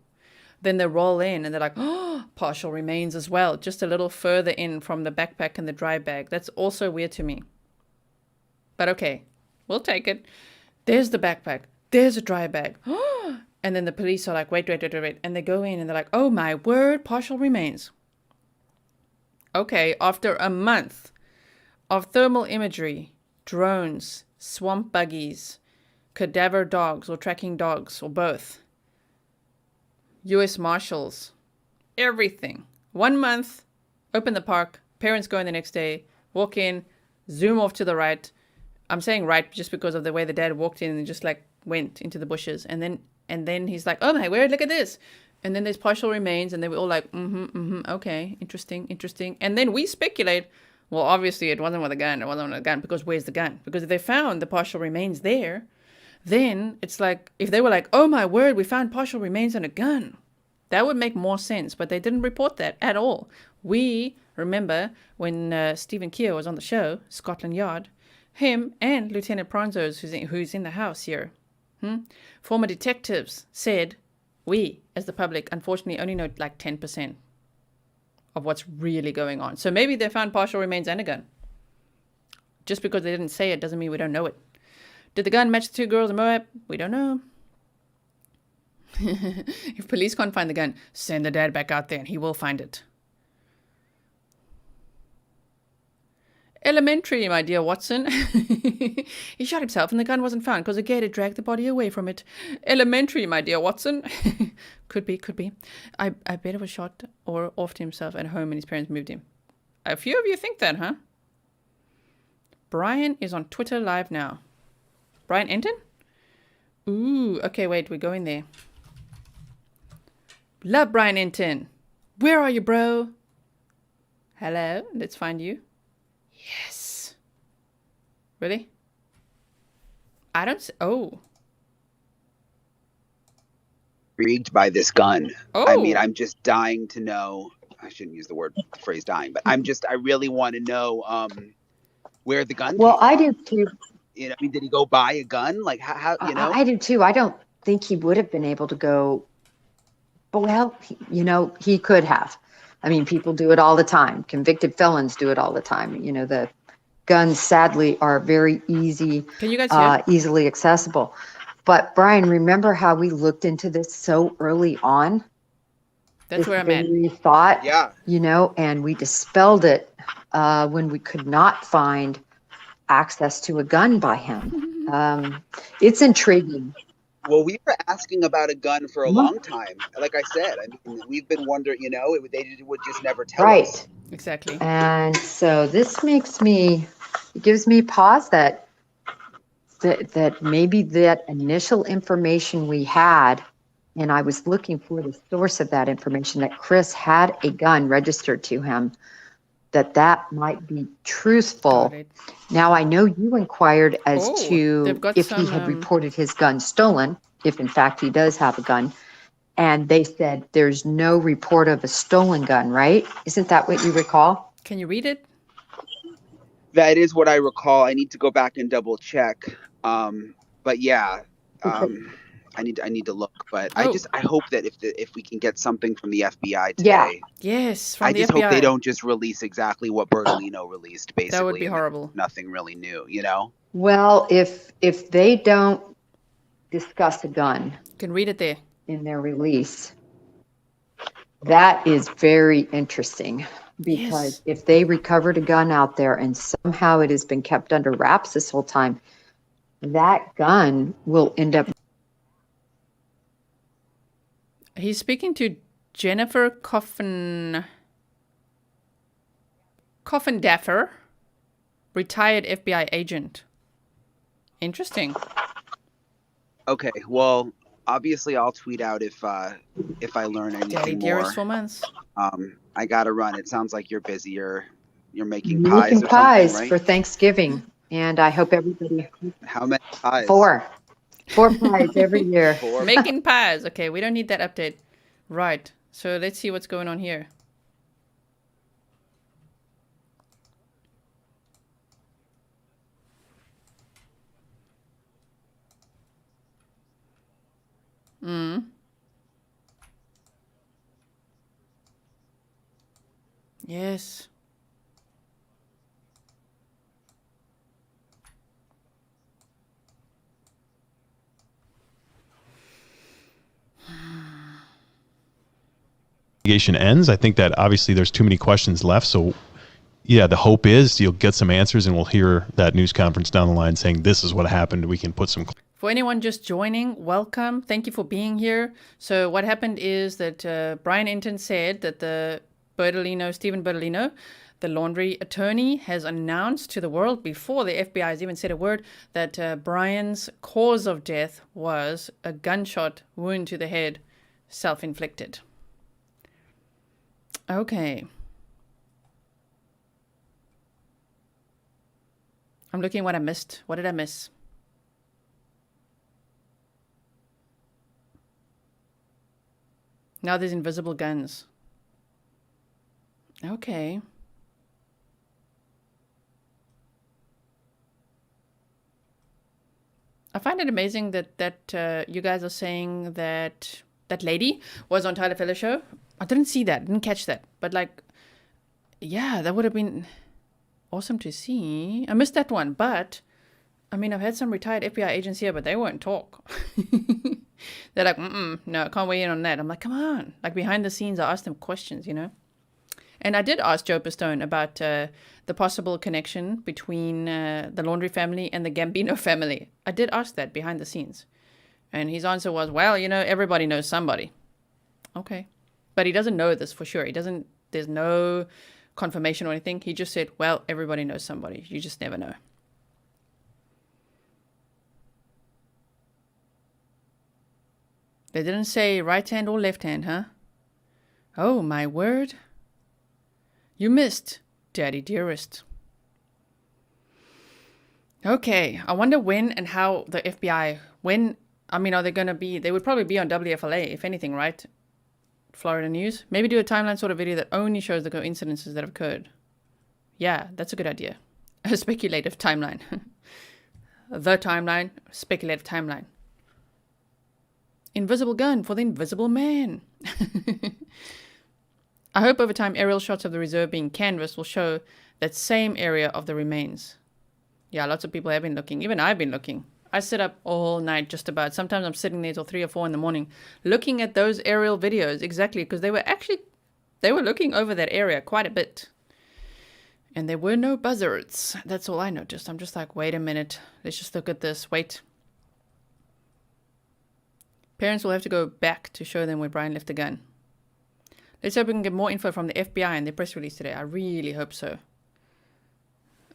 Then they roll in and they're like, oh, partial remains as well. Just a little further in from the backpack and the dry bag. That's also weird to me. But okay, we'll take it. There's the backpack. There's a dry bag. And then the police are like, wait. And they go in and they're like, oh my word, partial remains. Okay, after a month of thermal imagery, drones, swamp buggies, cadaver dogs or tracking dogs or both, U.S. Marshals, everything. 1 month, open the park, parents go in the next day, walk in, zoom off to the right. I'm saying right just because of the way the dad walked in and just like went into the bushes. And then he's like, oh my word, look at this. And then there's partial remains, and they were all like, okay, interesting. And then we speculate, well, obviously it wasn't with a gun, because where's the gun? Because if they found the partial remains there, then it's like, if they were like, oh my word, we found partial remains and a gun, that would make more sense. But they didn't report that at all. We remember when Stephen Keogh was on the show, Scotland Yard, him and Lieutenant Pranzo's, who's in the house here, former detectives said, we, as the public, unfortunately only know like 10% of what's really going on. So maybe they found partial remains and a gun. Just because they didn't say it doesn't mean we don't know it. Did the gun match the two girls in Moab? We don't know. If police can't find the gun, send the dad back out there and he will find it. Elementary, my dear Watson. He shot himself and the gun wasn't found because a gator dragged the body away from it. Elementary, my dear Watson. Could be. I bet it was shot or offed himself at home and his parents moved him. A few of you think that, huh? Brian is on Twitter live now. Brian Enton? Ooh, okay, wait, we're going there. Love Brian Enton. Where are you, bro? Hello, let's find you. Yes. Really? I don't see. Oh. Intrigued by this gun. Oh. I mean, I'm just dying to know. I shouldn't use the phrase dying, but I really want to know where the gun Well, came I from. do too. You know, I mean, did he go buy a gun? Like how you know? I do too. I don't think he would have been able to go. Well, he could have. I mean, people do it all the time. Convicted felons do it all the time. You know, the guns, sadly, are very easy, Can you guys hear? easily accessible. But Brian, remember how we looked into this so early on? That's where I'm at. very thought, Yeah. and we dispelled it when we could not find access to a gun by him. It's intriguing. Well, we were asking about a gun for a long time. Like I said, I mean, we've been wondering, they would just never tell Right. us. Exactly. And so this gives me pause that maybe that initial information we had, and I was looking for the source of that information, that Chris had a gun registered to him, that might be truthful. Got it. Now, I know you inquired as to they've got if he some, had reported his gun stolen, if in fact he does have a gun. And they said there's no report of a stolen gun, right? Isn't that what you recall? Can you read it? That is what I recall. I need to go back and double check. But yeah, I need to look. But Oh. I hope that if we can get something from the FBI Yeah. today, Yes, from I the just FBI. hope they don't just release exactly what Bertolino released. Basically, That would be and horrible. Nothing really new, Well, if they don't discuss a gun You can read it there. in their release, that is very interesting, because if they recovered a gun out there and somehow it has been kept under wraps this whole time, that gun will end up. He's speaking to Jennifer Coffindaffer, retired FBI agent. Interesting. Okay, well, obviously I'll tweet out if I learn Daddy anything more. dearest 4 months. I gotta run. It sounds like you're busy. You're making pies. Making or pies something, for right? Thanksgiving, and I hope everybody How many pies? 4 pies every year. 4. Making pies. Okay, we don't need that update. Right. So let's see what's going on here. Yes. Investigation ends. I think that obviously there's too many questions left. So, yeah, the hope is you'll get some answers, and we'll hear that news conference down the line saying this is what happened. We can put some. For anyone just joining, welcome. Thank you for being here. So what happened is that Brian Enton said that Stephen Bertolino, the Laundrie attorney, has announced to the world before the FBI has even said a word that Brian's cause of death was a gunshot wound to the head, self-inflicted. Okay. I'm looking what I missed. What did I miss? Now there's invisible guns. Okay. I find it amazing that you guys are saying that that lady was on Tyler Fellows' show. I didn't see that. Didn't catch that. But like, yeah, that would have been awesome to see. I missed that one. But, I mean, I've had some retired FBI agents here, but they won't talk. They're like, no, I can't weigh in on that. I'm like, come on. Like, behind the scenes, I asked them questions, And I did ask Joe Pistone about the possible connection between the Laundrie family and the Gambino family. I did ask that behind the scenes. And his answer was, well, everybody knows somebody. Okay. But he doesn't know this for sure. There's no confirmation or anything. He just said, well, everybody knows somebody. You just never know. They didn't say right hand or left hand, huh? Oh, my word. You missed, Daddy dearest. Okay, I wonder when and how the FBI, are they going to be, they would probably be on WFLA, if anything, right? Florida News. Maybe do a timeline sort of video that only shows the coincidences that have occurred. Yeah, that's a good idea. A speculative timeline. The timeline, speculative timeline. Invisible gun for the invisible man. I hope over time aerial shots of the reserve being canvassed will show that same area of the remains. Yeah, lots of people have been looking. Even I've been looking. I sit up all night just about. Sometimes I'm sitting there till 3 or 4 in the morning looking at those aerial videos. Exactly, because they were looking over that area quite a bit. And there were no buzzards. That's all I noticed. I'm just like, wait a minute. Let's just look at this. Wait. Parents will have to go back to show them where Brian left the gun. Let's hope we can get more info from the FBI in their press release today. I really hope so.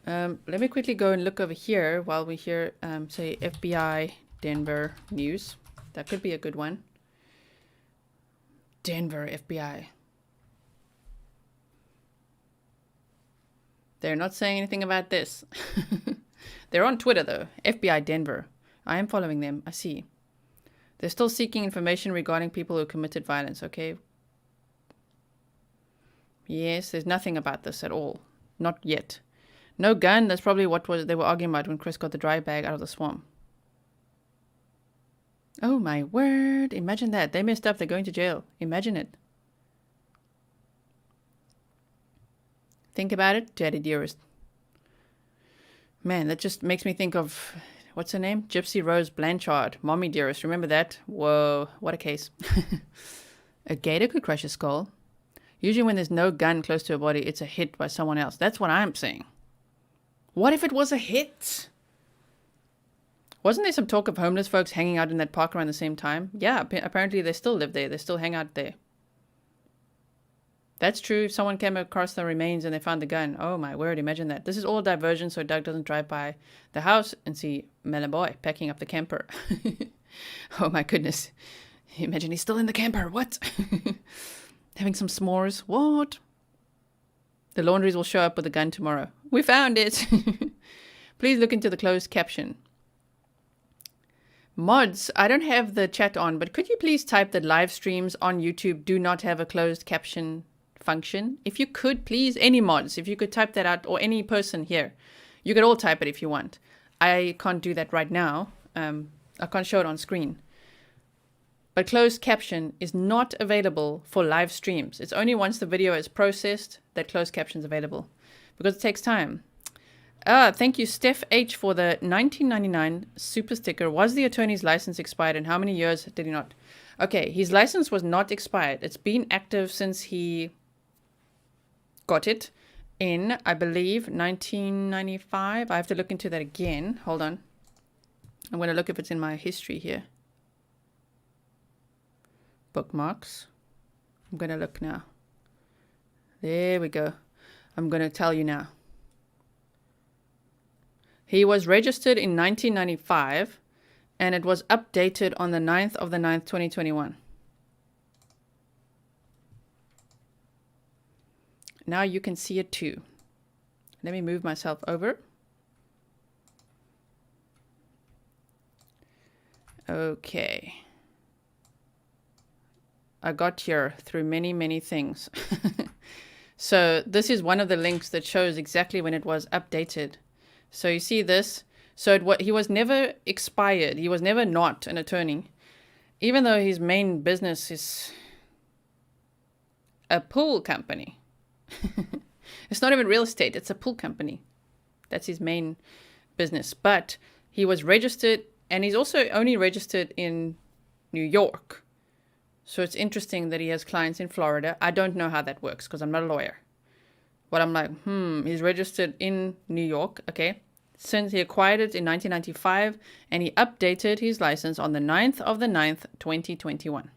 Let me quickly go and look over here while we hear, say, FBI Denver news. That could be a good one. Denver FBI. They're not saying anything about this. They're on Twitter, though. FBI Denver. I am following them. I see. They're still seeking information regarding people who committed violence, okay? Yes, there's nothing about this at all. Not yet. No gun. That's probably what they were arguing about when Chris got the dry bag out of the swamp. Oh, my word. Imagine that. They messed up. They're going to jail. Imagine it. Think about it, Daddy dearest. Man, that just makes me think of, what's her name? Gypsy Rose Blanchard. Mommy dearest. Remember that? Whoa, what a case. A gator could crush a skull. Usually when there's no gun close to a body, it's a hit by someone else. That's what I'm saying. What if it was a hit? Wasn't there some talk of homeless folks hanging out in that park around the same time? Yeah, apparently they still live there. They still hang out there. That's true. If someone came across the remains and they found the gun. Oh my word, imagine that. This is all diversion so Doug doesn't drive by the house and see Melon Boy packing up the camper. Oh my goodness. Imagine he's still in the camper. What? Having some s'mores. What? The laundries will show up with a gun tomorrow. We found it. Please look into the closed caption. Mods, I don't have the chat on, but could you please type that live streams on YouTube do not have a closed caption function? If you could, please, any mods, if you could type that out, or any person here. You could all type it if you want. I can't do that right now. I can't show it on screen. But closed caption is not available for live streams. It's only once the video is processed that closed caption is available, because it takes time. Thank you, Steph H, for the 1999 super sticker. Was the attorney's license expired, and how many years did he not? Okay, his license was not expired. It's been active since he got it in, I believe, 1995. I have to look into that again. Hold on. I'm going to look if it's in my history here. Bookmarks. I'm going to look now. There we go. I'm going to tell you now. He was registered in 1995, and it was updated on the 9th of the 9th, 2021. Now you can see it too. Let me move myself over. Okay. I got here through many, many things. So this is one of the links that shows exactly when it was updated. So you see this. So he was never expired. He was never not an attorney. Even though his main business is a pool company. It's not even real estate. It's a pool company. That's his main business. But he was registered, and he's also only registered in New York. So it's interesting that he has clients in Florida. I don't know how that works because I'm not a lawyer. But I'm like, he's registered in New York, okay? Since he acquired it in 1995, and he updated his license on the 9th of the 9th, 2021.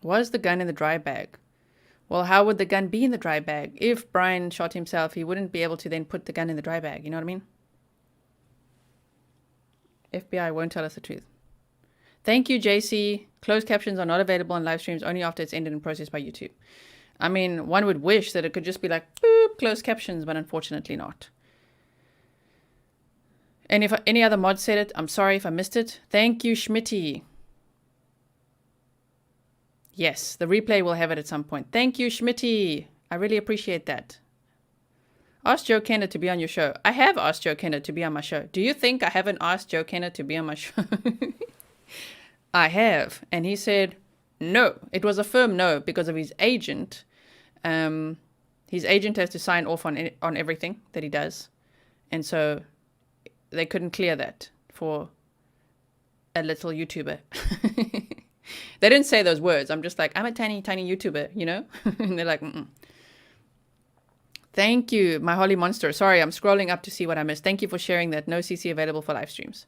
Was the gun in the dry bag? Well, how would the gun be in the dry bag? If Brian shot himself, he wouldn't be able to then put the gun in the dry bag. You know what I mean? FBI won't tell us the truth. Thank you, JC. Closed captions are not available on live streams, only after it's ended and processed by YouTube. I mean, one would wish that it could just be like, boop, closed captions, but unfortunately not. And if any other mod said it, I'm sorry if I missed it. Thank you, Schmitty. Yes, the replay will have it at some point. Thank you, Schmitty. I really appreciate that. Ask Joe Kenner to be on your show. I have asked Joe Kenner to be on my show. Do you think I haven't asked Joe Kenner to be on my show? I have. And he said no. It was a firm no because of his agent. His agent has to sign off on everything that he does. And so they couldn't clear that for a little YouTuber. They didn't say those words. I'm just like, I'm a tiny, tiny YouTuber, you know? And they're like, mm-mm. Thank you, my holy monster. Sorry, I'm scrolling up to see what I missed. Thank you for sharing that. No CC available for live streams.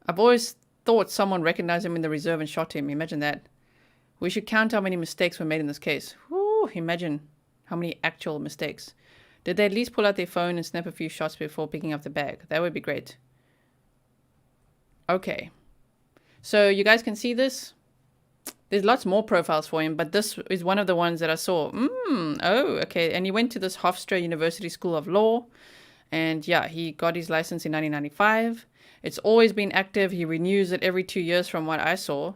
I've always thought someone recognized him in the reserve and shot him. Imagine that. We should count how many mistakes were made in this case. Whew, imagine how many actual mistakes. Did they at least pull out their phone and snap a few shots before picking up the bag? That would be great. Okay. So you guys can see this. There's lots more profiles for him, but this is one of the ones that I saw. Oh, okay. And he went to this Hofstra University School of Law. And yeah, he got his license in 1995. It's always been active. He renews it every 2 years from what I saw.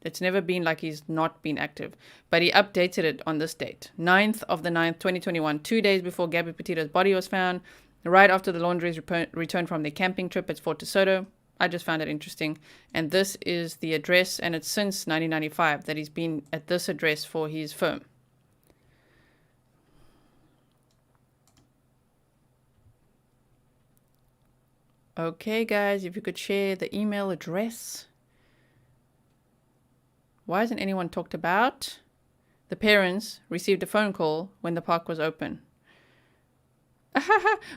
It's never been like he's not been active. But he updated it on this date. 9th of the 9th, 2021. 2 days before Gabby Petito's body was found. Right after the Laundries returned from their camping trip at Fort DeSoto. I just found it interesting. And this is the address. And it's since 1995 that he's been at this address for his firm. Okay, guys, if you could share the email address. Why hasn't anyone talked about? The parents received a phone call when the park was open.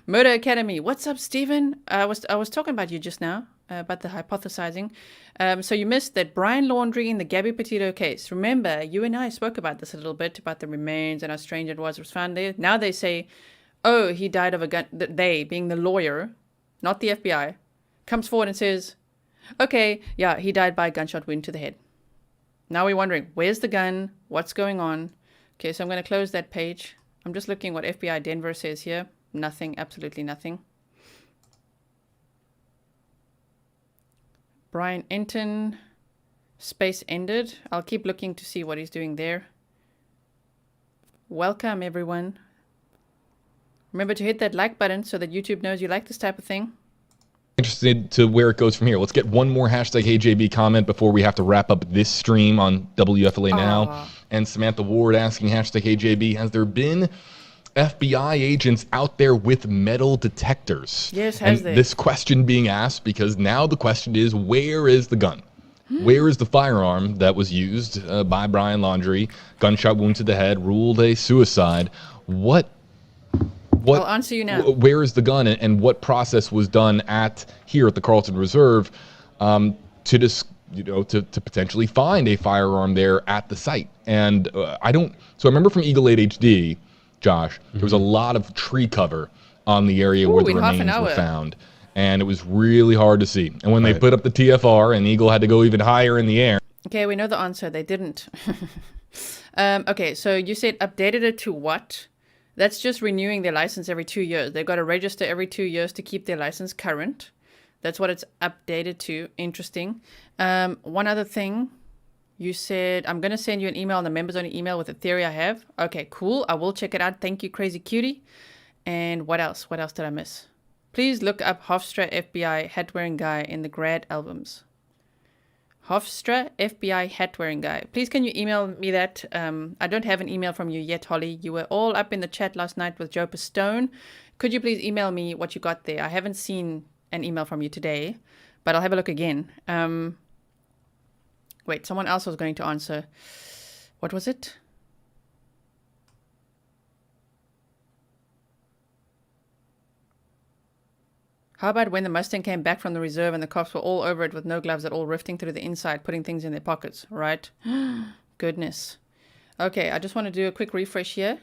Murder Academy. What's up, Stephen? I was talking about you just now, about the hypothesizing. So you missed that Brian Laundrie in the Gabby Petito case. Remember, you and I spoke about this a little bit, about the remains and how strange it was found there. Now they say, oh, he died of a gun. They, being the lawyer, not the FBI, comes forward and says, okay, yeah, he died by a gunshot wound to the head. Now we're wondering, where's the gun? What's going on? Okay, so I'm going to close that page. I'm just looking what FBI Denver says here. Nothing, absolutely nothing. Brian Enton, space ended. I'll keep looking to see what he's doing there. Welcome, everyone. Remember to hit that like button so that YouTube knows you like this type of thing. Interested to where it goes from here. Let's get one more hashtag HJB comment before we have to wrap up this stream on WFLA Now. And Samantha Ward asking hashtag HJB, has there been FBI agents out there with metal detectors? Yes, has there? This question being asked because now the question is, where is the gun? Where is the firearm that was used by Brian Laundrie? Gunshot wound to the head, ruled a suicide. I'll answer you now. Where is the gun, and what process was done here at the Carlton Reserve to potentially find a firearm there at the site? And So I remember from Eagle 8 HD, Josh, there was a lot of tree cover on the area where the remains were found, and it was really hard to see. And when they put up the TFR, and Eagle had to go even higher in the air. Okay, we know the answer. They didn't. Okay, so you said updated it to what? That's just renewing their license every 2 years. They've got to register every 2 years to keep their license current. That's what it's updated to. Interesting. One other thing. You said, I'm going to send you an email on the members only email with a theory I have. Okay, cool. I will check it out. Thank you, Crazy Cutie. And what else? What else did I miss? Please look up Hofstra FBI hat-wearing guy in the grad albums. Hofstra FBI hat-wearing guy. Please can you email me that? I don't have an email from you yet, Holly. You were all up in the chat last night with Joe Pistone. Could you please email me what you got there? I haven't seen an email from you today, but I'll have a look again. Wait, someone else was going to answer. What was it? How about when the Mustang came back from the reserve and the cops were all over it with no gloves at all, rifting through the inside, putting things in their pockets, right? Goodness. Okay, I just want to do a quick refresh here.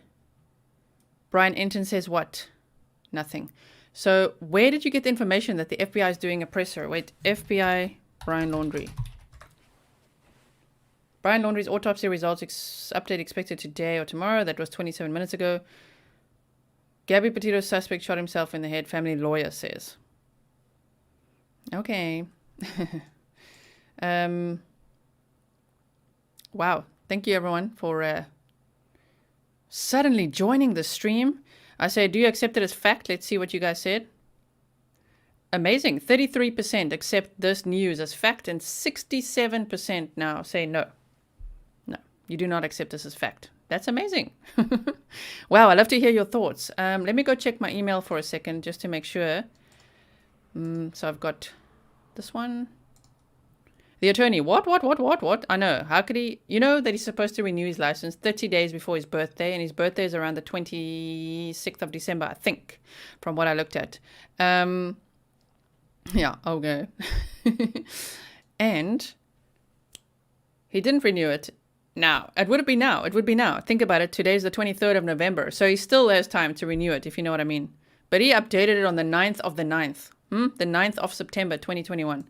Brian Enton says what? Nothing. So where did you get the information that the FBI is doing a presser? Wait, FBI, Brian Laundrie. Brian Laundrie's autopsy results update expected today or tomorrow. That was 27 minutes ago. Gabby Petito's suspect shot himself in the head, family lawyer says. Okay. Wow. Thank you, everyone, for suddenly joining the stream. I say, do you accept it as fact? Let's see what you guys said. Amazing. 33% accept this news as fact, and 67% now say no. No, you do not accept this as fact. That's amazing. Wow, I'd love to hear your thoughts. Let me go check my email for a second just to make sure. So I've got this one. The attorney, what? I know. How could he? You know that he's supposed to renew his license 30 days before his birthday, and his birthday is around the 26th of December, I think, from what I looked at. Yeah, okay. And he didn't renew it now. It would be now. It would be now. Think about it. Today's the 23rd of November, so he still has time to renew it, if you know what I mean. But he updated it on the 9th of the 9th. The 9th of September, 2021.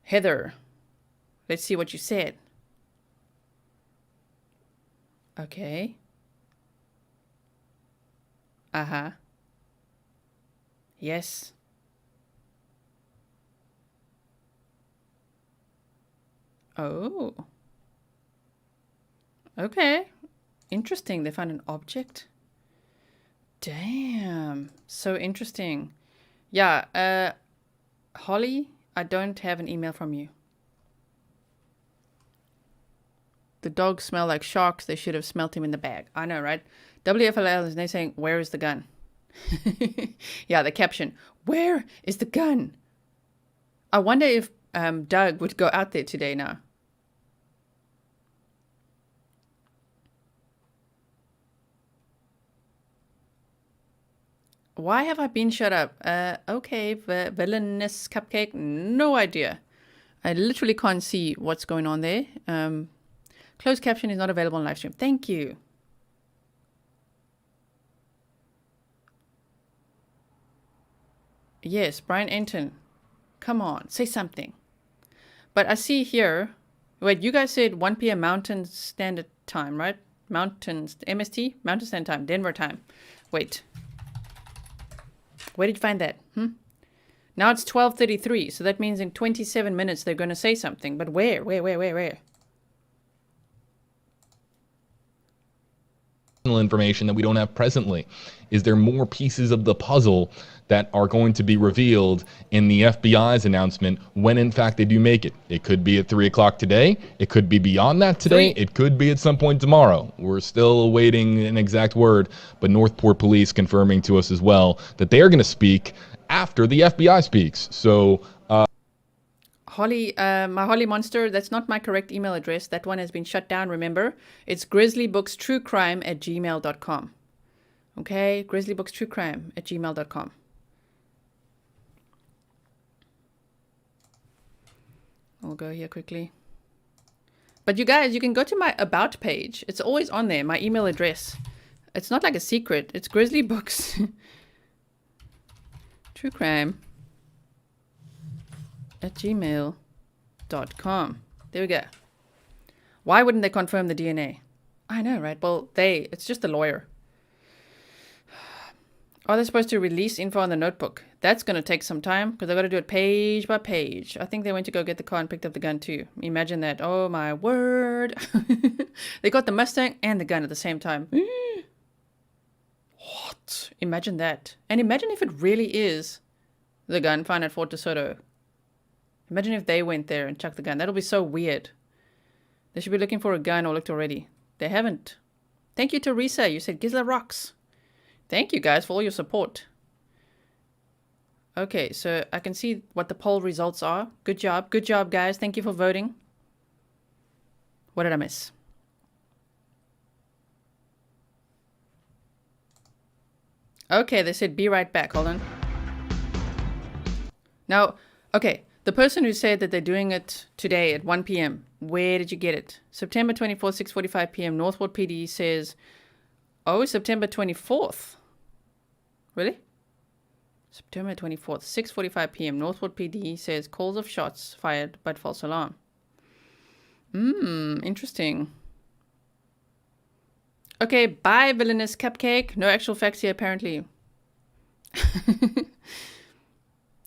Heather. Let's see what you said. Okay. Uh-huh. Yes. Oh. Okay. Interesting. They found an object. Damn. So interesting. Yeah. Holly, I don't have an email from you. The dogs smell like sharks. They should have smelt him in the bag. I know, right? WFLL is now saying, where is the gun? Yeah, the caption, where is the gun? I wonder if Doug would go out there today now. Why have I been shut up? Okay, villainous cupcake. No idea. I literally can't see what's going on there. Closed caption is not available on live stream. Thank you. Yes, Brian Enton. Come on, say something. But I see here. Wait, you guys said 1 p.m. Mountain Standard Time, right? MST? Mountain Standard Time, Denver time. Wait. Where did you find that? Now it's 12:33, so that means in 27 minutes they're going to say something. But where? Where? Information that we don't have presently. Is there more pieces of the puzzle that are going to be revealed in the FBI's announcement when in fact they do make it? It could be at 3 o'clock today. It could be beyond that today. It could be at some point tomorrow. We're still awaiting an exact word, but Northport Police confirming to us as well that they are going to speak after the FBI speaks. So Holly, my Holly Monster, that's not my correct email address. That one has been shut down, remember? It's grizzlybookstruecrime@gmail.com. Okay, grizzlybookstruecrime@gmail.com. I'll go here quickly. But you guys, you can go to my About page. It's always on there, my email address. It's not like a secret. It's Grizzly Books. True Crime @gmail.com. There we go. Why wouldn't they confirm the DNA? I know, right? Well, it's just the lawyer. Are they supposed to release info on the notebook? That's going to take some time because they've got to do it page by page. I think they went to go get the car and picked up the gun too. Imagine that. Oh my word. They got the Mustang and the gun at the same time. What? Imagine that. And imagine if it really is the gun found at Fort DeSoto. Imagine if they went there and chucked the gun. That'll be so weird. They should be looking for a gun or looked already. They haven't. Thank you, Teresa. You said Gisela rocks. Thank you, guys, for all your support. Okay, so I can see what the poll results are. Good job. Good job, guys. Thank you for voting. What did I miss? Okay, they said be right back. Hold on. Now, okay. The person who said that they're doing it today at 1 p.m., where did you get it? September 24th, 6:45 p.m. Northport PD says, oh, September 24th. Really? September 24th, 6:45 p.m. Northport PD says calls of shots fired but false alarm. Interesting. Okay, bye, villainous cupcake. No actual facts here, apparently.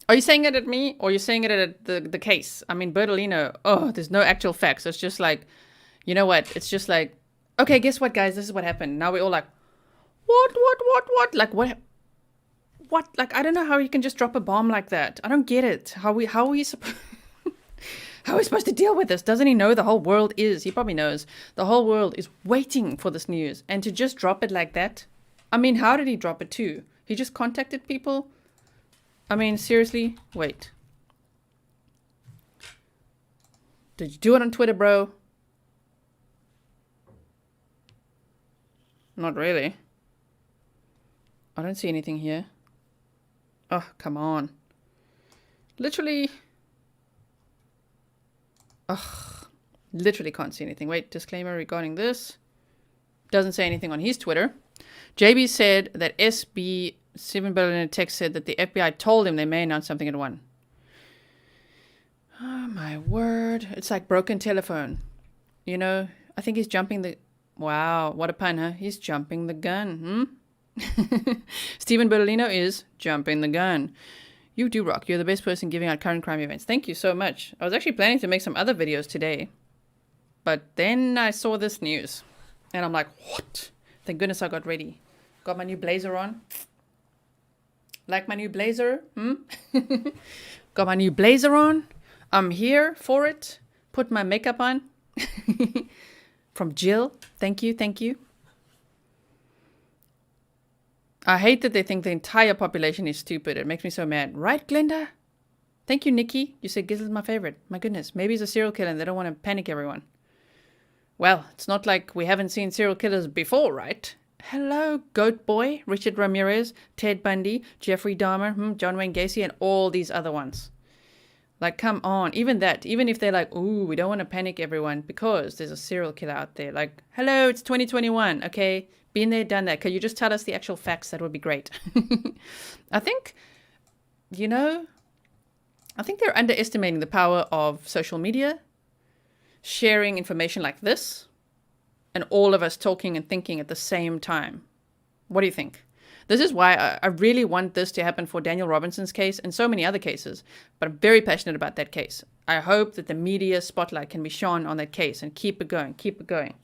Are you saying it at me or are you saying it at the case? I mean, Bertolino, there's no actual facts. It's just like, you know what? It's just like, okay, guess what, guys? This is what happened. Now we're all like, what? Like, what? Like, I don't know how you can just drop a bomb like that. I don't get it. How are we supposed How are we supposed to deal with this? Doesn't he know the whole world is? He probably knows. The whole world is waiting for this news. And to just drop it like that? I mean, how did he drop it too? He just contacted people? I mean, seriously? Wait. Did you do it on Twitter, bro? Not really. I don't see anything here. Oh, come on. Literally. Ugh. Literally can't see anything. Wait, disclaimer regarding this. Doesn't say anything on his Twitter. JB said that SB 7 billion in a text said that the FBI told him they may announce something at 1. Oh my word. It's like broken telephone. You know, I think he's jumping the... Wow, what a pun, huh? He's jumping the gun, Stephen Bertolino is jumping the gun. You do rock. You're the best person giving out current crime events. Thank you so much. I was actually planning to make some other videos today. But then I saw this news. And I'm like, what? Thank goodness I got ready. Got my new blazer on. Like my new blazer? Got my new blazer on. I'm here for it. Put my makeup on. From Jill. Thank you, thank you. I hate that they think the entire population is stupid. It makes me so mad. Right, Glenda? Thank you, Nikki. You said Gisla's my favorite. My goodness. Maybe he's a serial killer and they don't want to panic everyone. Well, it's not like we haven't seen serial killers before, right? Hello, Goat Boy, Richard Ramirez, Ted Bundy, Jeffrey Dahmer, John Wayne Gacy, and all these other ones. Like, come on. Even that. Even if they're like, ooh, we don't want to panic everyone because there's a serial killer out there. Like, hello, it's 2021, okay? Been there, done that. Could you just tell us the actual facts? That would be great. I think, you know, I think they're underestimating the power of social media, sharing information like this, and all of us talking and thinking at the same time. What do you think? This is why I really want this to happen for Daniel Robinson's case and so many other cases, but I'm very passionate about that case. I hope that the media spotlight can be shone on that case and keep it going, keep it going.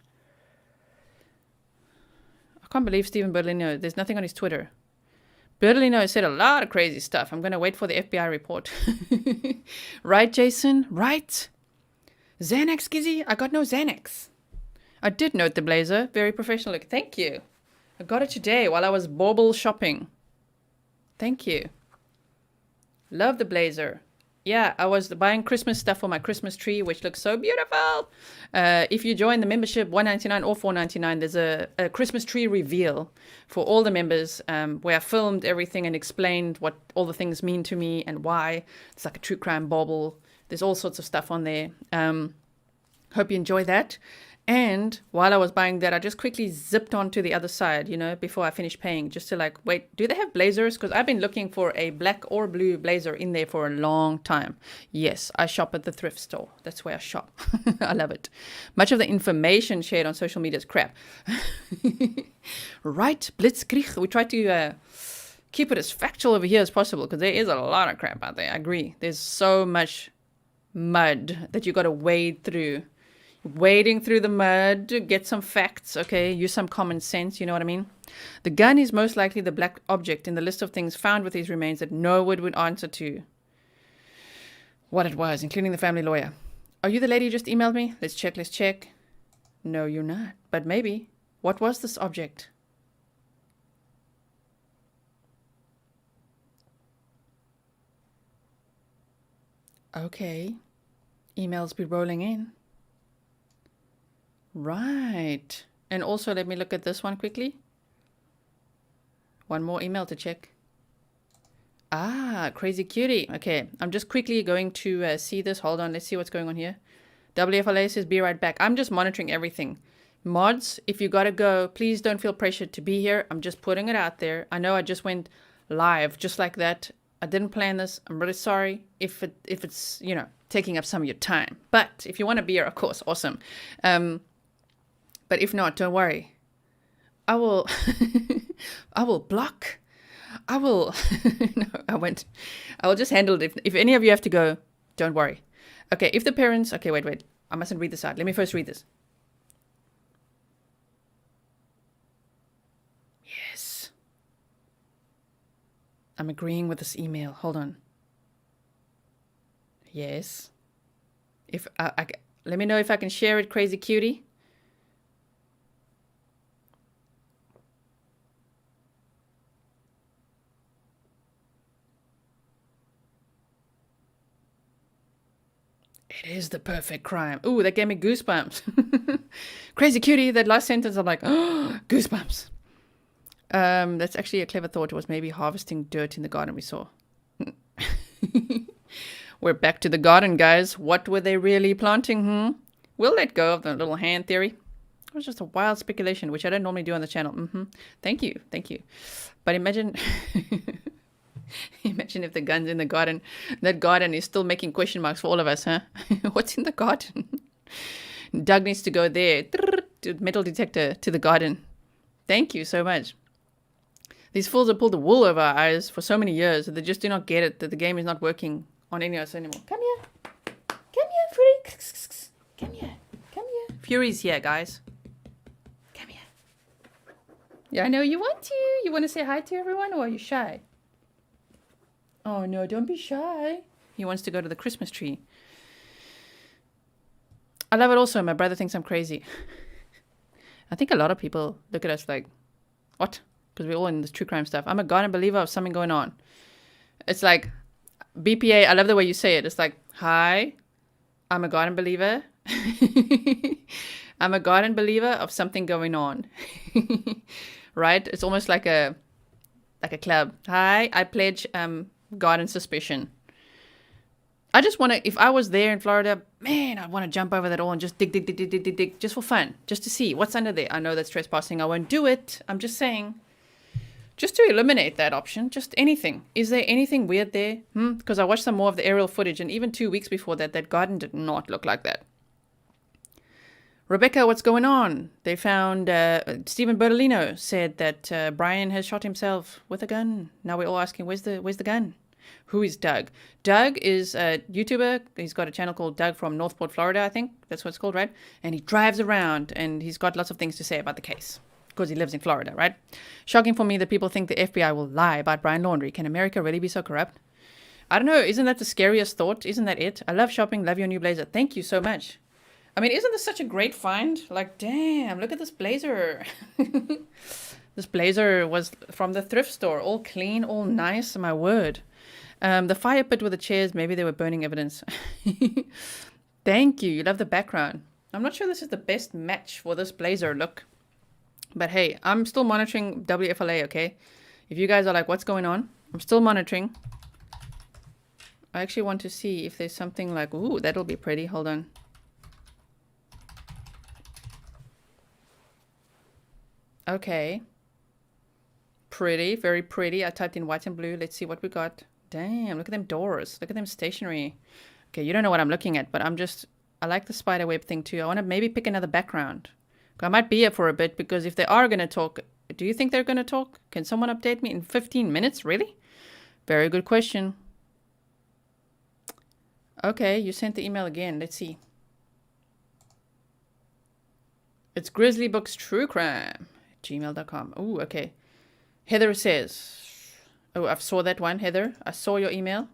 I can't believe Stephen Bertolino, there's nothing on his Twitter. Bertolino said a lot of crazy stuff. I'm going to wait for the FBI report. Right, Jason? Right? Xanax, Gizzy? I got no Xanax. I did note the blazer. Very professional look. Thank you. I got it today while I was bauble shopping. Thank you. Love the blazer. Yeah, I was buying Christmas stuff for my Christmas tree, which looks so beautiful. If you join the membership, $1.99 or $4.99, there's a Christmas tree reveal for all the members where I filmed everything and explained what all the things mean to me and why. It's like a true crime bauble. There's all sorts of stuff on there. Hope you enjoy that. And while I was buying that, I just quickly zipped onto the other side, you know, before I finished paying, just to like, wait, do they have blazers? Because I've been looking for a black or blue blazer in there for a long time. Yes, I shop at the thrift store. That's where I shop. I love it. Much of the information shared on social media is crap. Right, Blitzkrieg. We try to keep it as factual over here as possible because there is a lot of crap out there. I agree. There's so much mud that you got to wade through. Wading through the mud, get some facts, okay? Use some common sense, you know what I mean? The gun is most likely the black object in the list of things found with his remains that no one would answer to what it was, including the family lawyer. Are you the lady who just emailed me? Let's check, let's check. No, you're not. But maybe. What was this object? Okay. Emails be rolling in. Right. And also, let me look at this one quickly. One more email to check. Ah, crazy cutie. Okay, I'm just quickly going to see this. Hold on, let's see what's going on here. WFLA says, be right back. I'm just monitoring everything. Mods, if you gotta go, please don't feel pressured to be here. I'm just putting it out there. I know I just went live just like that. I didn't plan this. I'm really sorry if it's, you know, taking up some of your time. But if you want to be here, of course, awesome. But if not, don't worry. I will I will block. I will no, I won't. I will just handle it. If any of you have to go, don't worry. Okay, if the parents okay, wait. I mustn't read this out. Let me first read this. Yes. I'm agreeing with this email. Hold on. Yes. If let me know if I can share it, crazy cutie. It is the perfect crime. Ooh, that gave me goosebumps. Crazy cutie, that last sentence, I'm like, oh, goosebumps. That's actually a clever thought. It was maybe harvesting dirt in the garden we saw. We're back to the garden, guys. What were they really planting? We'll let go of the little hand theory. It was just a wild speculation, which I don't normally do on the channel. Thank you. But imagine... Imagine if the gun's in the garden. That garden is still making question marks for all of us, huh? What's in the garden? Doug needs to go there. Metal detector to the garden. Thank you so much. These fools have pulled the wool over our eyes for so many years that they just do not get it, that the game is not working on any of us anymore. Come here. Come here, Fury. Come here. Come here. Fury's here, guys. Come here. Yeah, I know you want to. You want to say hi to everyone, or are you shy? Oh, no, don't be shy. He wants to go to the Christmas tree. I love it also. My brother thinks I'm crazy. I think a lot of people look at us like, what? Because we're all in this true crime stuff. I'm a God and believer of something going on. It's like, BPA, I love the way you say it. It's like, hi, I'm a God and believer. I'm a God and believer of something going on. Right? It's almost like a club. Hi, I pledge God and suspicion. I just want to, if I was there in Florida, man, I want to jump over that all and just dig, just for fun, just to see what's under there. I know that's trespassing. I won't do it. I'm just saying, just to eliminate that option, just anything. Is there anything weird there? Because I watched some more of the aerial footage, and even 2 weeks before that, that garden did not look like that. Rebecca, what's going on? They found, Stephen Bertolino said that Brian has shot himself with a gun. Now we're all asking, where's the gun? Who is Doug? Doug is a YouTuber. He's got a channel called Doug from Northport, Florida, I think. That's what it's called, right? And he drives around, and he's got lots of things to say about the case. Because he lives in Florida, right? Shocking for me that people think the FBI will lie about Brian Laundrie. Can America really be so corrupt? I don't know. Isn't that the scariest thought? Isn't that it? I love shopping. Love your new blazer. Thank you so much. I mean, isn't this such a great find? Like, damn, look at this blazer. This blazer was from the thrift store. All clean, all nice, my word. The fire pit with the chairs, maybe they were burning evidence. Thank you. You love the background. I'm not sure this is the best match for this blazer look. But hey, I'm still monitoring WFLA, okay? If you guys are like, what's going on? I'm still monitoring. I actually want to see if there's something like, ooh, that'll be pretty. Hold on. Okay. Pretty, very pretty. I typed in white and blue. Let's see what we got. Damn, look at them doors. Look at them stationery. Okay, you don't know what I'm looking at, but I like the spider web thing too. I want to maybe pick another background. I might be here for a bit, because if they are going to talk, do you think they're going to talk? Can someone update me in 15 minutes? Really? Very good question. Okay, you sent the email again. Let's see. It's Grizzly Books True Crime. gmail.com. Ooh, okay. Heather says, oh, I saw that one, Heather. I saw your email.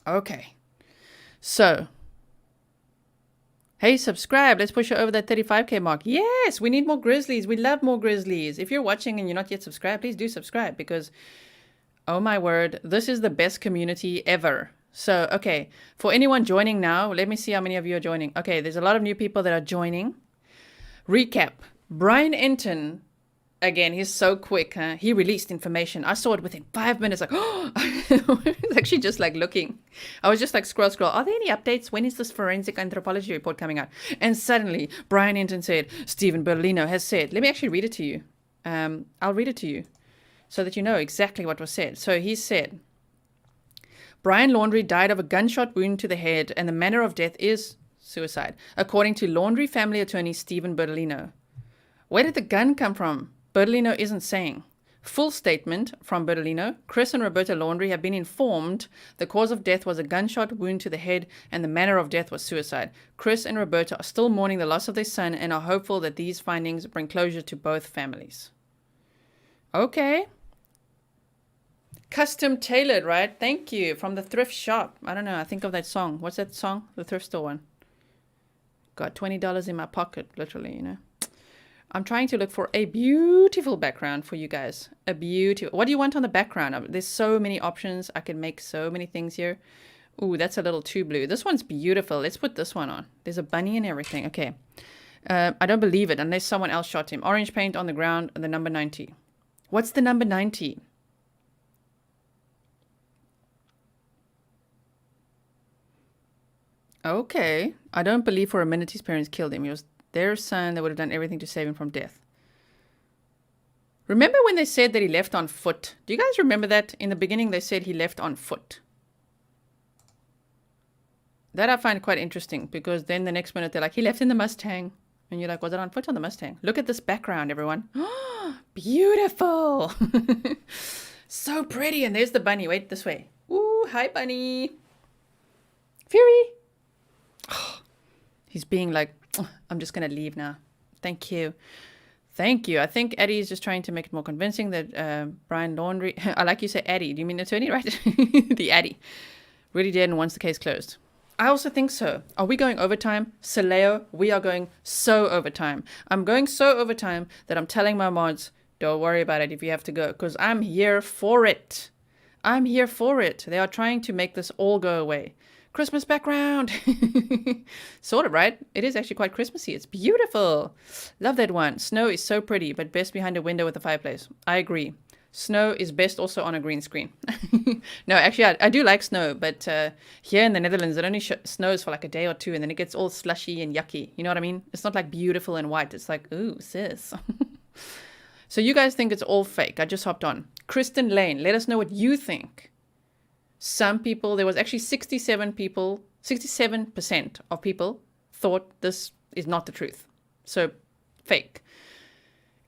Okay. So, hey, subscribe. Let's push it over that 35K mark. Yes, we need more Grizzlies. We love more Grizzlies. If you're watching and you're not yet subscribed, please do subscribe, because, oh my word, this is the best community ever. So, okay, for anyone joining now, let me see how many of you are joining. Okay, there's a lot of new people that are joining. Recap. Brian Enton, again, he's so quick, huh? He released information. I saw it within 5 minutes. Like, oh, it's actually just like looking. I was just like, scroll. Are there any updates? When is this forensic anthropology report coming out? And suddenly, Brian Enton said, Stephen Bertolino has said, let me actually read it to you. I'll read it to you so that you know exactly what was said. So he said, Brian Laundrie died of a gunshot wound to the head, and the manner of death is suicide, according to Laundrie family attorney Stephen Bertolino. Where did the gun come from? Bertolino isn't saying. Full statement from Bertolino. Chris and Roberta Laundrie have been informed the cause of death was a gunshot wound to the head, and the manner of death was suicide. Chris and Roberta are still mourning the loss of their son and are hopeful that these findings bring closure to both families. Okay. Custom tailored, right? Thank you. From the thrift shop. I don't know. I think of that song. What's that song? The thrift store one. Got $20 in my pocket, literally, you know. I'm trying to look for a beautiful background for you guys. A beautiful. What do you want on the background? There's so many options. I can make so many things here. Ooh, that's a little too blue. This one's beautiful. Let's put this one on. There's a bunny and everything. Okay. I don't believe it unless someone else shot him. Orange paint on the ground and the number 90. What's the number 90? Okay. I don't believe for a minute his parents killed him. He was their son. They would have done everything to save him from death. Remember when they said that he left on foot? Do you guys remember that? In the beginning, they said he left on foot. That I find quite interesting because then the next minute they're like, he left in the Mustang. And you're like, was it on foot on the Mustang? Look at this background, everyone. Beautiful. So pretty. And there's the bunny. Wait, this way. Ooh, hi, bunny. Fury. Oh, he's being like, oh, I'm just going to leave now. Thank you. Thank you. I think Eddie is just trying to make it more convincing that Brian Laundrie, I like you say Eddie. Do you mean attorney, right? The Eddie. Really dead and wants the case closed. I also think so. Are we going overtime? Saleo, we are going so overtime. I'm going so overtime that I'm telling my mods, don't worry about it if you have to go, because I'm here for it. I'm here for it. They are trying to make this all go away. Christmas background. Sort of, right? It is actually quite Christmassy. It's beautiful. Love that one. Snow is so pretty, but best behind a window with a fireplace. I agree. Snow is best also on a green screen. No, actually, I do like snow, but here in the Netherlands, it only snows for like a day or two, and then it gets all slushy and yucky. You know what I mean? It's not like beautiful and white. It's like, ooh, sis. So you guys think it's all fake. I just hopped on. Kristen Lane, let us know what you think. Some people, there was actually 67% of people thought this is not the truth. So, fake.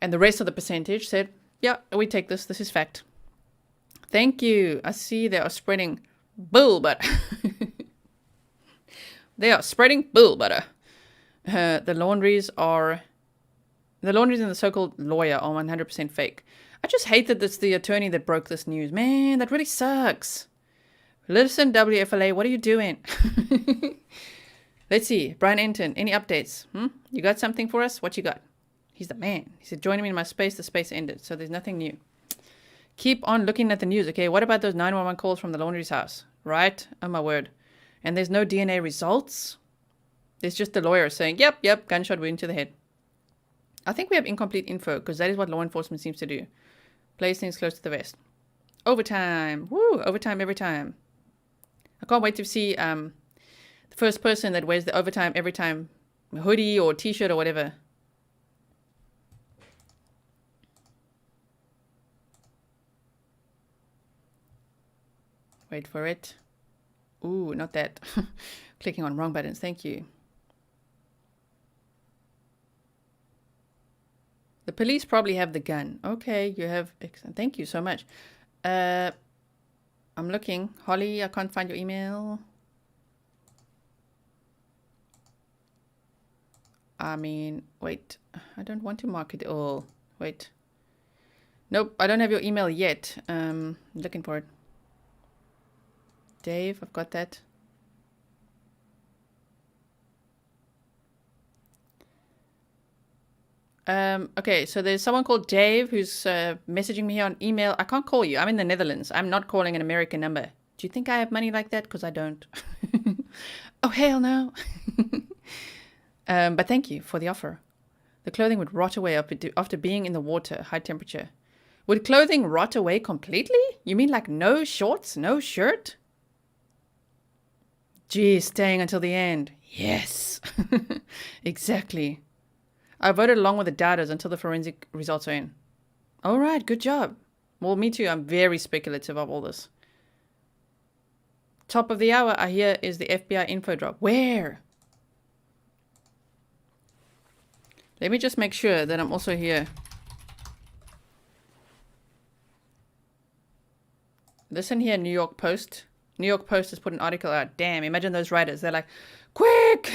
And the rest of the percentage said, yeah, we take this. This is fact. Thank you. I see they are spreading bull butter. They are spreading bull butter. The laundries and the so-called lawyer are 100% fake. I just hate that it's the attorney that broke this news. Man, that really sucks. Listen, WFLA, what are you doing? Let's see. Brian Enton, any updates? You got something for us? What you got? He's the man. He said, joining me in my space. The space ended. So there's nothing new. Keep on looking at the news. Okay, what about those 911 calls from the laundry's house? Right? Oh, my word. And there's no DNA results? There's just the lawyer saying, yep, gunshot wound to the head. I think we have incomplete info because that is what law enforcement seems to do. Place things close to the vest. Overtime. Woo, overtime every time. I can't wait to see the first person that wears the overtime every time hoodie or t-shirt or whatever. Wait for it. Ooh, not that. Clicking on wrong buttons. Thank you. The police probably have the gun. Okay, you have... Excellent. Thank you so much. I'm looking. Holly, I can't find your email. I mean, wait. I don't want to mark it all. Wait. Nope, I don't have your email yet. Looking for it. Dave, I've got that. Okay, so there's someone called Dave who's messaging me here on email. I can't call you. I'm in the Netherlands. I'm not calling an American number. Do you think I have money like that? Because I don't. Oh, hell no. But thank you for the offer. The clothing would rot away after being in the water, high temperature. Would clothing rot away completely? You mean like no shorts, no shirt? Gee, staying until the end. Yes. Exactly. I voted along with the doubters until the forensic results are in. All right, good job. Well, me too. I'm very speculative of all this. Top of the hour, I hear, is the FBI info drop. Where? Let me just make sure that I'm also here. Listen here, New York Post. New York Post has put an article out. Damn, imagine those writers. They're like, quick!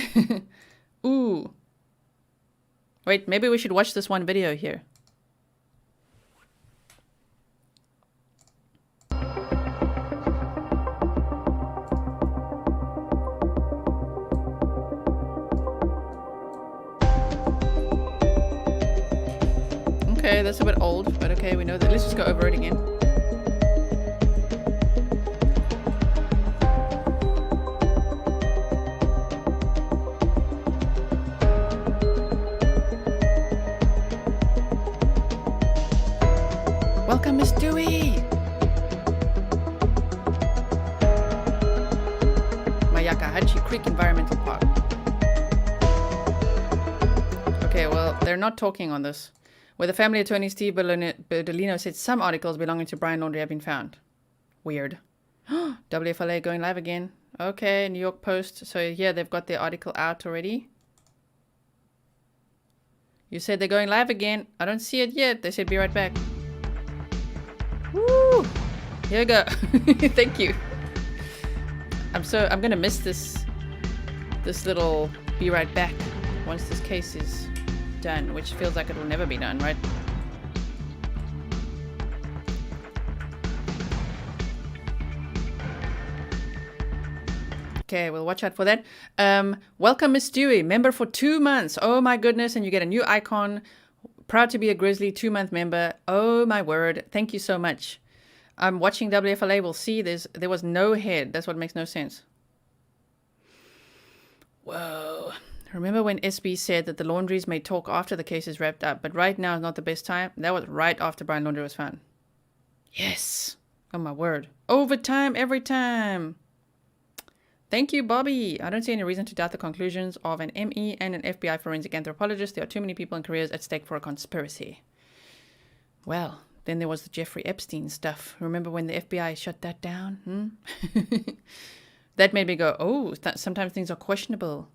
Ooh. Wait, maybe we should watch this one video here. Okay, that's a bit old, but okay, we know that. Let's just go over it again. Welcome, Miss Dewey! Mayakahachi Creek Environmental Park. Okay, well, they're not talking on this. Where the family attorney Steve Berdolino said some articles belonging to Brian Laundrie have been found. Weird. WFLA going live again. Okay, New York Post. So yeah, they've got their article out already. You said they're going live again. I don't see it yet. They said be right back. Woo! Here we go. Thank you. I'm gonna miss this little be right back once this case is done, which feels like it will never be done, right? Okay, we'll watch out for that. Welcome, Miss Dewey, member for 2 months. Oh my goodness, and you get a new icon. Proud to be a Grizzly 2-month member. Oh my word, thank you so much. I'm watching WFLA. We'll see there was no head. That's what makes no sense. Whoa. Remember when SB said that the Laundries may talk after the case is wrapped up, but right now is not the best time? That was right after Brian Laundrie was found. Yes. Oh my word. Overtime every time. Thank you, Bobby. I don't see any reason to doubt the conclusions of an ME and an FBI forensic anthropologist. There are too many people and careers at stake for a conspiracy. Well, then there was the Jeffrey Epstein stuff. Remember when the FBI shut that down? That made me go, oh, sometimes things are questionable.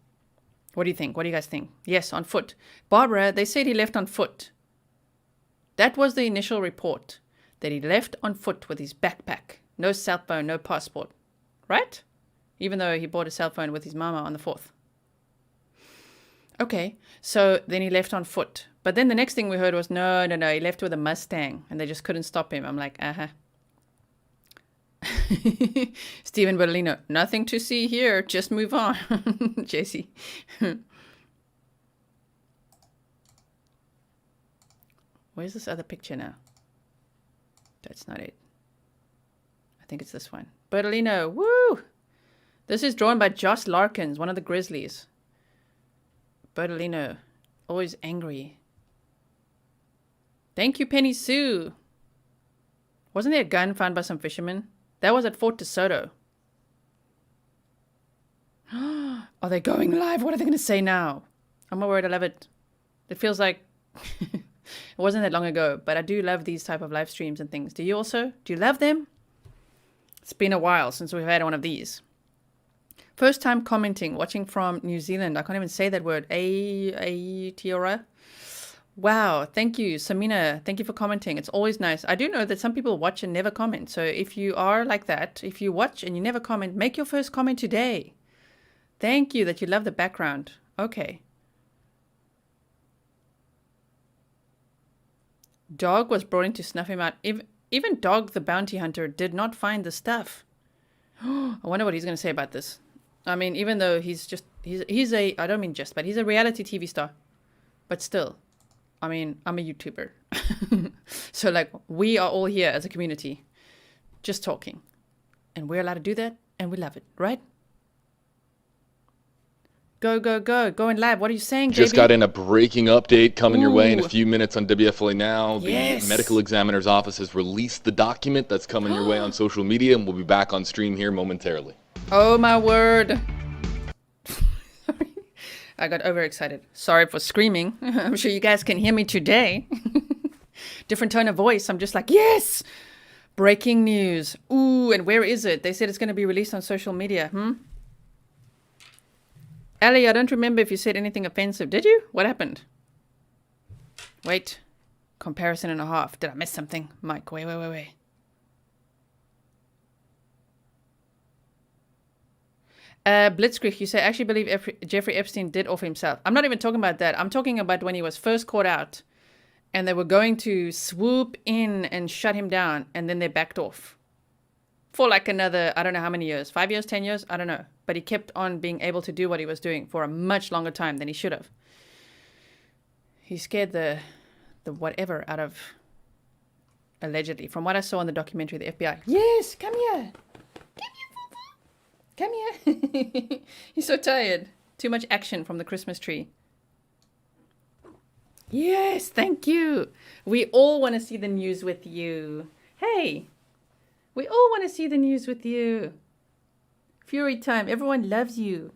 What do you think? What do you guys think? Yes, on foot. Barbara, they said he left on foot. That was the initial report, that he left on foot with his backpack. No cell phone, no passport. Right? Even though he bought a cell phone with his mama on the 4th. Okay, so then he left on foot. But then the next thing we heard was, no, he left with a Mustang. And they just couldn't stop him. I'm like, uh-huh. Stephen Berlino, nothing to see here. Just move on. JC. Where's this other picture now? That's not it. I think it's this one. Berlino, woo! This is drawn by Josh Larkins, one of the Grizzlies. Bertolino, always angry. Thank you, Penny Sue. Wasn't there a gun found by some fishermen? That was at Fort DeSoto. Are they going live? What are they going to say now? I'm not worried. I love it. It feels like it wasn't that long ago, but I do love these type of live streams and things. Do you also? Do you love them? It's been a while since we've had one of these. First time commenting, watching from New Zealand. I can't even say that word. Aotearoa. Wow, thank you, Samina. Thank you for commenting. It's always nice. I do know that some people watch and never comment. So if you are like that, if you watch and you never comment, make your first comment today. Thank you that you love the background. Okay. Dog was brought in to snuff him out. Even Dog the bounty hunter did not find the stuff. I wonder what he's going to say about this. I mean, even though he's a, I don't mean just, but he's a reality TV star. But still, I mean, I'm a YouTuber. So like, we are all here as a community, just talking. And we're allowed to do that, and we love it, right? Go, go, go. Go in live. What are you saying, Just JB? got in a breaking update coming your way in a few minutes on WFLA Now. Yes. The medical examiner's office has released the document that's coming your way on social media, and we'll be back on stream here momentarily. Oh, my word. I got overexcited. Sorry for screaming. I'm sure you guys can hear me today. Different tone of voice. I'm just like, yes! Breaking news. Ooh, and where is it? They said it's going to be released on social media. Ali, I don't remember if you said anything offensive. Did you? What happened? Wait. Comparison and a half. Did I miss something? Mike, wait. Blitzkrieg, you say, I actually believe Jeffrey Epstein did offer himself. I'm not even talking about that. I'm talking about when he was first caught out and they were going to swoop in and shut him down, and then they backed off for like another, I don't know how many years, 5 years, 10 years, I don't know. But he kept on being able to do what he was doing for a much longer time than he should have. He scared the the whatever out of, allegedly, from what I saw in the documentary, the FBI. Yes, come here. Come here. He's so tired. Too much action from the Christmas tree. Yes, thank you. We all want to see the news with you. Hey, we all want to see the news with you. Fury time. Everyone loves you.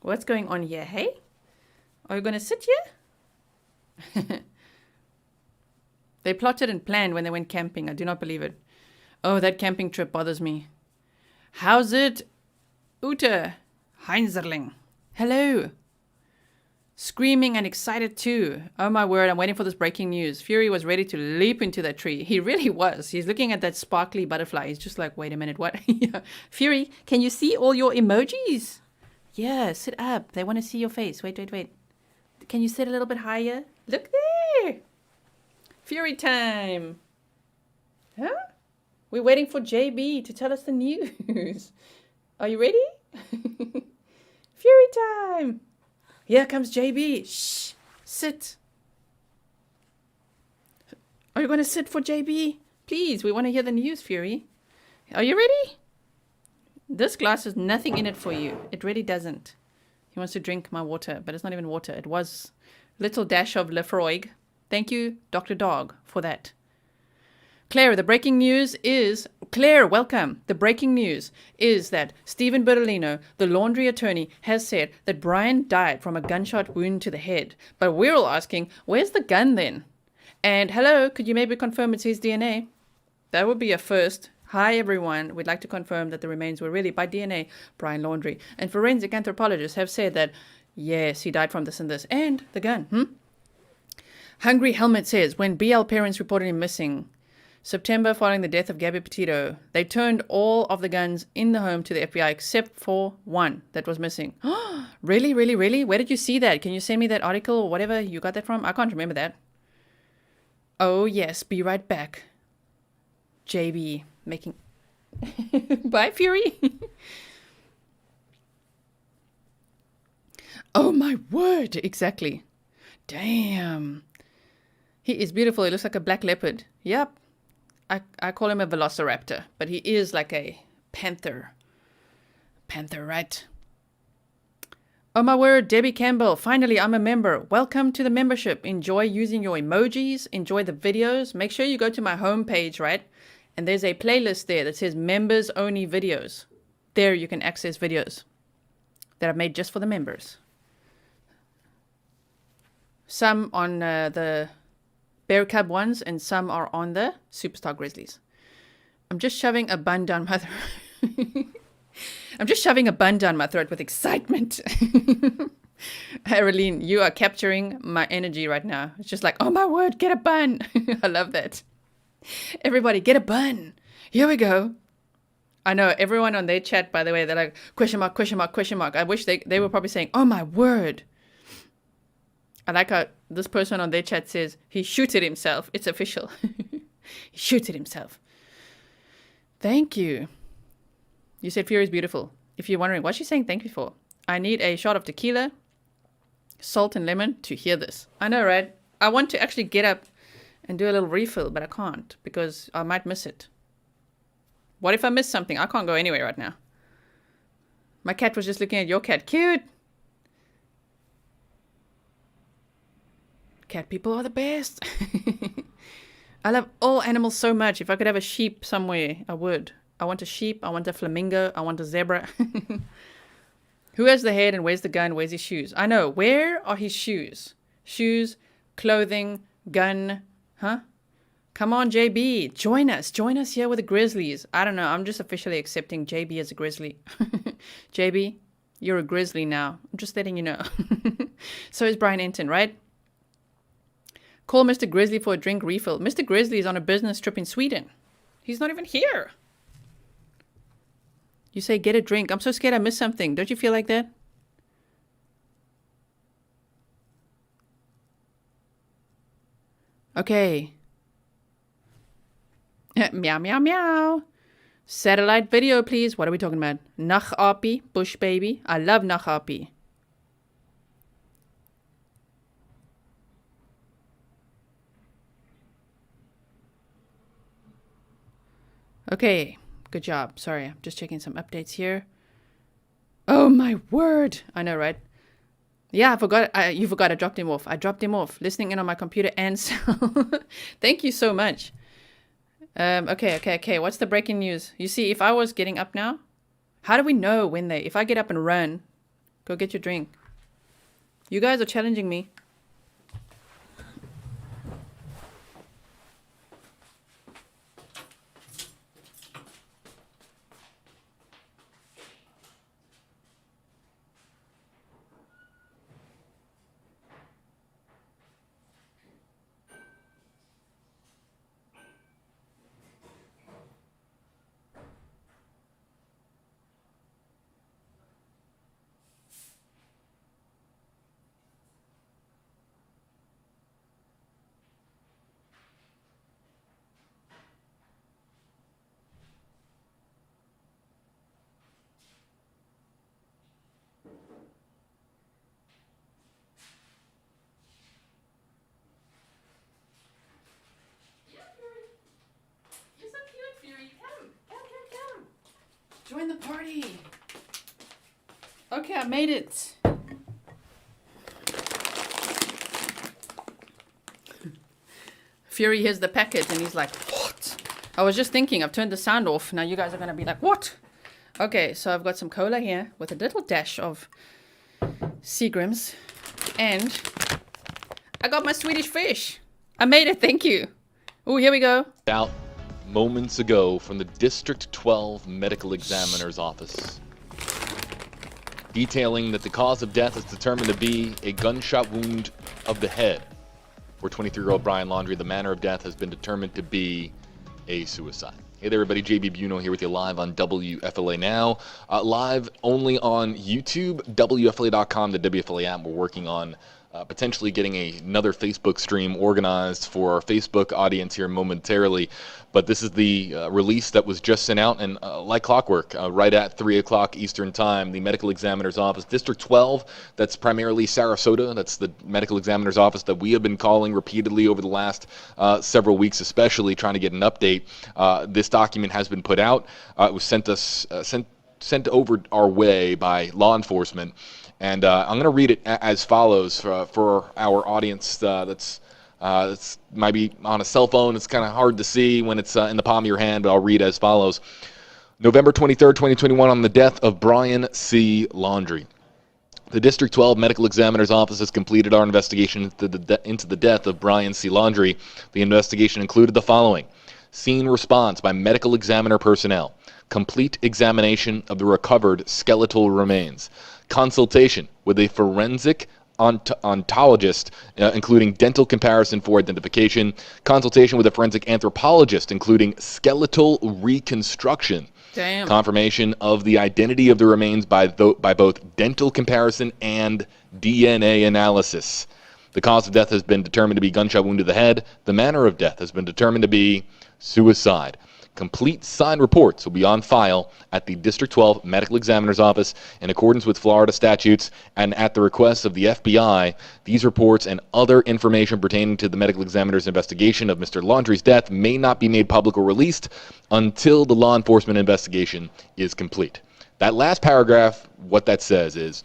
What's going on here, hey? Are you going to sit here? They plotted and planned when they went camping. I do not believe it. Oh, that camping trip bothers me. How's it? Ute Heinzerling. Hello. Screaming and excited too. Oh my word, I'm waiting for this breaking news. Fury was ready to leap into that tree. He really was. He's looking at that sparkly butterfly. He's just like, wait a minute, what? Fury, can you see all your emojis? Yeah, sit up. They want to see your face. Wait. Can you sit a little bit higher? Look there. Fury time. Huh? We're waiting for JB to tell us the news. Are you ready? Fury time. Here comes JB. Shh. Sit. Are you going to sit for JB? Please, we want to hear the news, Fury. Are you ready? This glass has nothing in it for you. It really doesn't. He wants to drink my water, but it's not even water. It was a little dash of Lefroy. Thank you, Dr. Dog, for that. Claire, the breaking news is... Claire, welcome. The breaking news is that Stephen Bertolino, the laundry attorney, has said that Brian died from a gunshot wound to the head. But we're all asking, where's the gun then? And hello, could you maybe confirm it's his DNA? That would be a first. Hi, everyone. We'd like to confirm that the remains were really, by DNA, Brian Laundrie. And forensic anthropologists have said that, yes, he died from this and this. And the gun, Hungry Helmet says, when BL parents reported him missing, September following the death of Gabby Petito, they turned all of the guns in the home to the FBI except for one that was missing. Really, really, really? Where did you see that? Can you send me that article or whatever you got that from? I can't remember that. Oh, yes. Be right back. JB making... Bye, Fury. Oh, my word. Exactly. Damn. He is beautiful. He looks like a black leopard. Yep. I call him a velociraptor, but he is like a panther. Panther, right? Oh my word, Debbie Campbell. Finally, I'm a member. Welcome to the membership. Enjoy using your emojis. Enjoy the videos. Make sure you go to my homepage, right? And there's a playlist there that says members only videos. There you can access videos that I've made just for the members. Some on the Bear Cub ones, and some are on the Superstar Grizzlies. I'm just shoving a bun down my throat. I'm just shoving a bun down my throat with excitement. Arlene, you are capturing my energy right now. It's just like, oh my word, get a bun. I love that. Everybody, get a bun. Here we go. I know everyone on their chat, by the way, they're like, question mark, question mark, question mark. I wish they were probably saying, oh my word. I like how this person on their chat says, he shooted himself. It's official. He shooted himself. Thank you. You said Fury is beautiful. If you're wondering, what's she saying thank you for? I need a shot of tequila, salt and lemon to hear this. I know, right? I want to actually get up and do a little refill, but I can't because I might miss it. What if I miss something? I can't go anywhere right now. My cat was just looking at your cat. Cute. Cat people are the best. I love all animals so much. If I could have a sheep somewhere, I would. I want a sheep. I want a flamingo. I want a zebra. Who has the head and where's the gun? Where's his shoes? I know. Where are his shoes? Shoes, clothing, gun. Huh? Come on, JB. Join us. Join us here with the Grizzlies. I don't know. I'm just officially accepting JB as a Grizzly. JB, you're a Grizzly now. I'm just letting you know. So is Brian Enton, right? Call Mr. Grizzly for a drink refill. Mr. Grizzly is on a business trip in Sweden. He's not even here. You say get a drink. I'm so scared I missed something. Don't you feel like that? Okay. Meow, meow, meow. Satellite video, please. What are we talking about? Nachapi, bush baby. I love Nachapi. Okay, good job. Sorry, I'm just checking some updates here. Oh my word! I know, right? Yeah, I forgot. You forgot I dropped him off. I dropped him off, listening in on my computer and cell. Thank you so much. Okay. What's the breaking news? You see, if I was getting up now, how do we know when they... If I get up and run, go get your drink. You guys are challenging me. Join the party. Okay, I made it. Fury hears the packet and he's like, what? I was just thinking, I've turned the sound off. Now you guys are going to be like, what? Okay, so I've got some cola here with a little dash of Seagram's. And I got my Swedish fish. I made it, thank you. Oh, here we go. Out moments ago from the District 12 Medical Examiner's Office, detailing that the cause of death is determined to be a gunshot wound of the head. For 23-year-old Brian Laundrie, the manner of death has been determined to be a suicide. Hey there, everybody. JB Buno here with you live on WFLA Now. Live only on YouTube, WFLA.com, the WFLA app. We're working on potentially getting another Facebook stream organized for our Facebook audience here momentarily. But this is the release that was just sent out, and like clockwork, right at 3 o'clock Eastern Time, the Medical Examiner's Office, District 12, that's primarily Sarasota. That's the Medical Examiner's Office that we have been calling repeatedly over the last several weeks, especially trying to get an update. This document has been put out. It was sent over our way by law enforcement. And I'm going to read it as follows for our audience that's might be on a cell phone. It's kind of hard to see when it's in the palm of your hand, but I'll read as follows. November 23rd, 2021, on the death of Brian C. Laundrie. The District 12 Medical Examiner's Office has completed our investigation into the death of Brian C. Laundrie. The investigation included the following: scene response by medical examiner personnel, complete examination of the recovered skeletal remains, consultation with a forensic ontologist, including dental comparison for identification, consultation with a forensic anthropologist, including skeletal reconstruction, Damn. confirmation of the identity of the remains by both dental comparison and DNA analysis. The cause of death has been determined to be gunshot wound to the head. The manner of death has been determined to be suicide. Complete signed reports will be on file at the District 12 Medical Examiner's Office in accordance with Florida statutes, and at the request of the FBI, these reports and other information pertaining to the medical examiner's investigation of Mr. Laundrie's death may not be made public or released until the law enforcement investigation is complete. That last paragraph, what that says is,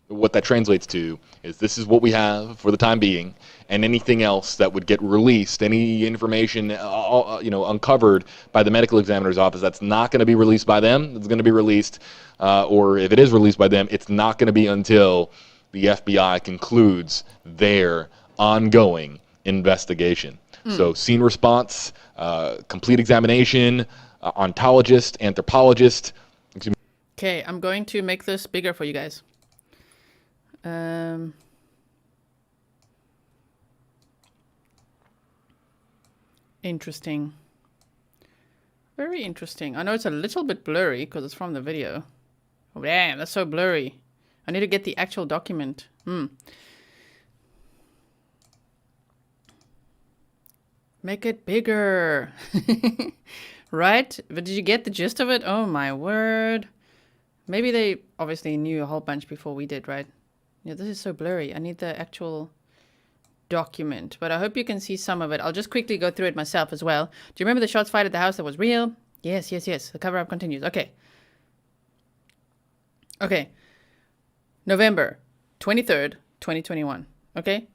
what that translates to is, this is what we have for the time being, and anything else that would get released, any information uncovered by the medical examiner's office, that's not going to be released by them. It's going to be released, or if it is released by them, it's not going to be until the FBI concludes their ongoing investigation. So scene response, complete examination, ontologist, anthropologist. Okay, I'm going to make this bigger for you guys. Interesting. Very interesting. I know it's a little bit blurry because it's from the video. Oh, damn, that's so blurry. I need to get the actual document. Make it bigger. Right? But did you get the gist of it? Oh my word. Maybe they obviously knew a whole bunch before we did, right? Yeah, this is so blurry. I need the actual document, but I hope you can see some of it. I'll just quickly go through it myself as well. Do you remember the shots fired at the house that was real? Yes. The cover-up continues. Okay. November 23rd, 2021. Okay.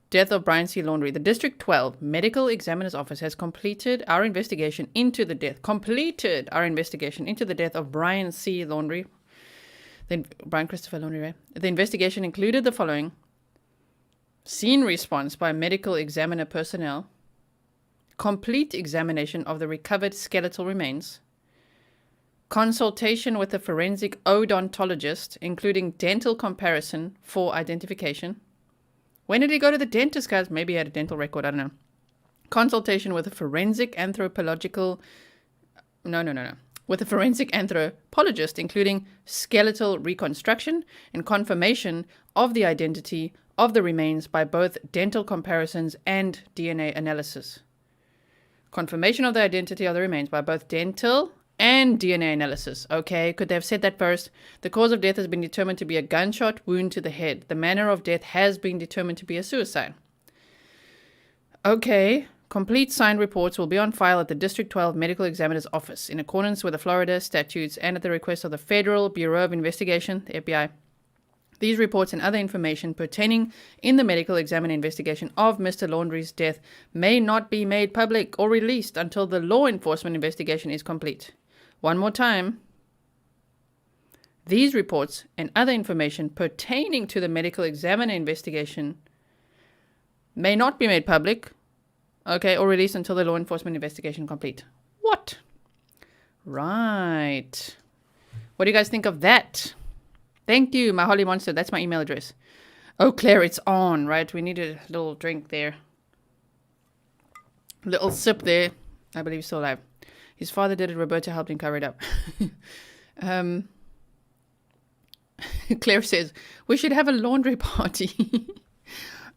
Death of Brian C. Laundrie. The District 12 Medical Examiner's Office has completed our investigation into the death of Brian C. Laundrie. Brian Christopher Laundrie, right? The investigation included the following: scene response by medical examiner personnel, complete examination of the recovered skeletal remains, consultation with a forensic odontologist, including dental comparison for identification. When did he go to the dentist, guys? Maybe he had a dental record, I don't know. Consultation with a forensic anthropologist, including skeletal reconstruction and confirmation of the identity of the remains by both dental comparisons and DNA analysis. Confirmation of the identity of the remains by both dental and DNA analysis. Okay, could they have said that first? The cause of death has been determined to be a gunshot wound to the head. The manner of death has been determined to be a suicide. Okay, complete signed reports will be on file at the District 12 Medical Examiner's Office in accordance with the Florida statutes and at the request of the Federal Bureau of Investigation, the FBI. These reports and other information pertaining in the medical examiner investigation of Mr. Laundrie's death may not be made public or released until the law enforcement investigation is complete. One more time. These reports and other information pertaining to the medical examiner investigation may not be made public, okay, or released until the law enforcement investigation complete. What? Right. What do you guys think of that? Thank you, my holy monster. That's my email address. Oh, Claire, it's on, right? We need a little drink there. Little sip there. I believe he's still alive. His father did it. Roberta helped him cover it up. Claire says, we should have a laundry party.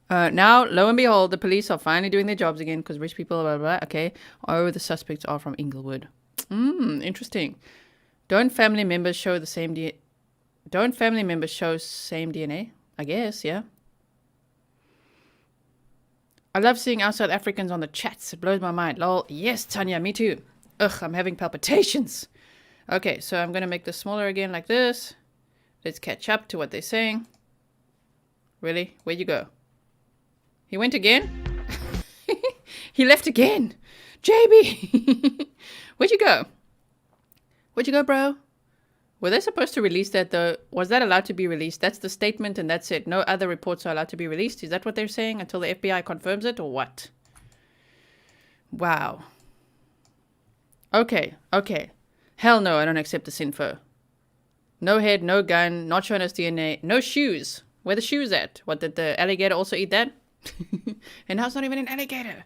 Now, lo and behold, the police are finally doing their jobs again because rich people, blah, blah, blah. Okay. Oh, the suspects are from Inglewood. Interesting. Don't family members show same DNA? I guess, yeah. I love seeing our South Africans on the chats. It blows my mind. Lol. Yes, Tanya, me too. Ugh, I'm having palpitations. Okay, so I'm going to make this smaller again like this. Let's catch up to what they're saying. Really? Where'd you go? He went again? He left again. JB! Where'd you go? Where'd you go, bro? Were they supposed to release that, though? Was that allowed to be released? That's the statement and that's it. No other reports are allowed to be released. Is that what they're saying until the FBI confirms it or what? Wow. Okay. Hell no, I don't accept this info. No head, no gun, not showing us DNA, no shoes. Where the shoes at? What, did the alligator also eat that? And now it's not even an alligator.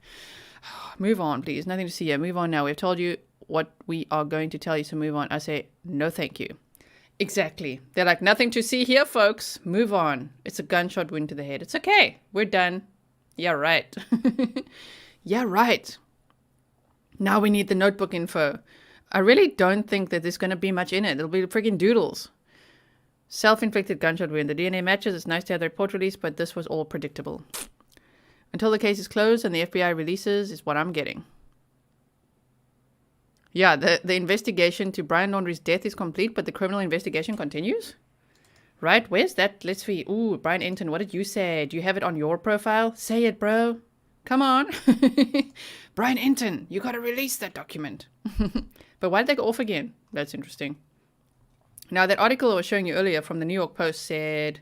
Move on, please. Nothing to see here. Move on now. We've told you what we are going to tell you, so move on. I say, no thank you. Exactly. They're like, nothing to see here, folks. Move on. It's a gunshot wound to the head. It's okay. We're done. Yeah, right. Yeah, right. Now we need the notebook info. I really don't think that there's going to be much in it. It'll be freaking doodles. Self-inflicted gunshot wound. The DNA matches. It's nice to have the report released, but this was all predictable. Until the case is closed and the FBI releases is what I'm getting. Yeah, the investigation to Brian Laundrie's death is complete, but the criminal investigation continues? Right? Where's that? Let's see. Ooh, Brian Enton, what did you say? Do you have it on your profile? Say it, bro. Come on. Brian Enton, you got to release that document. But why did they go off again? That's interesting. Now, that article I was showing you earlier from the New York Post said,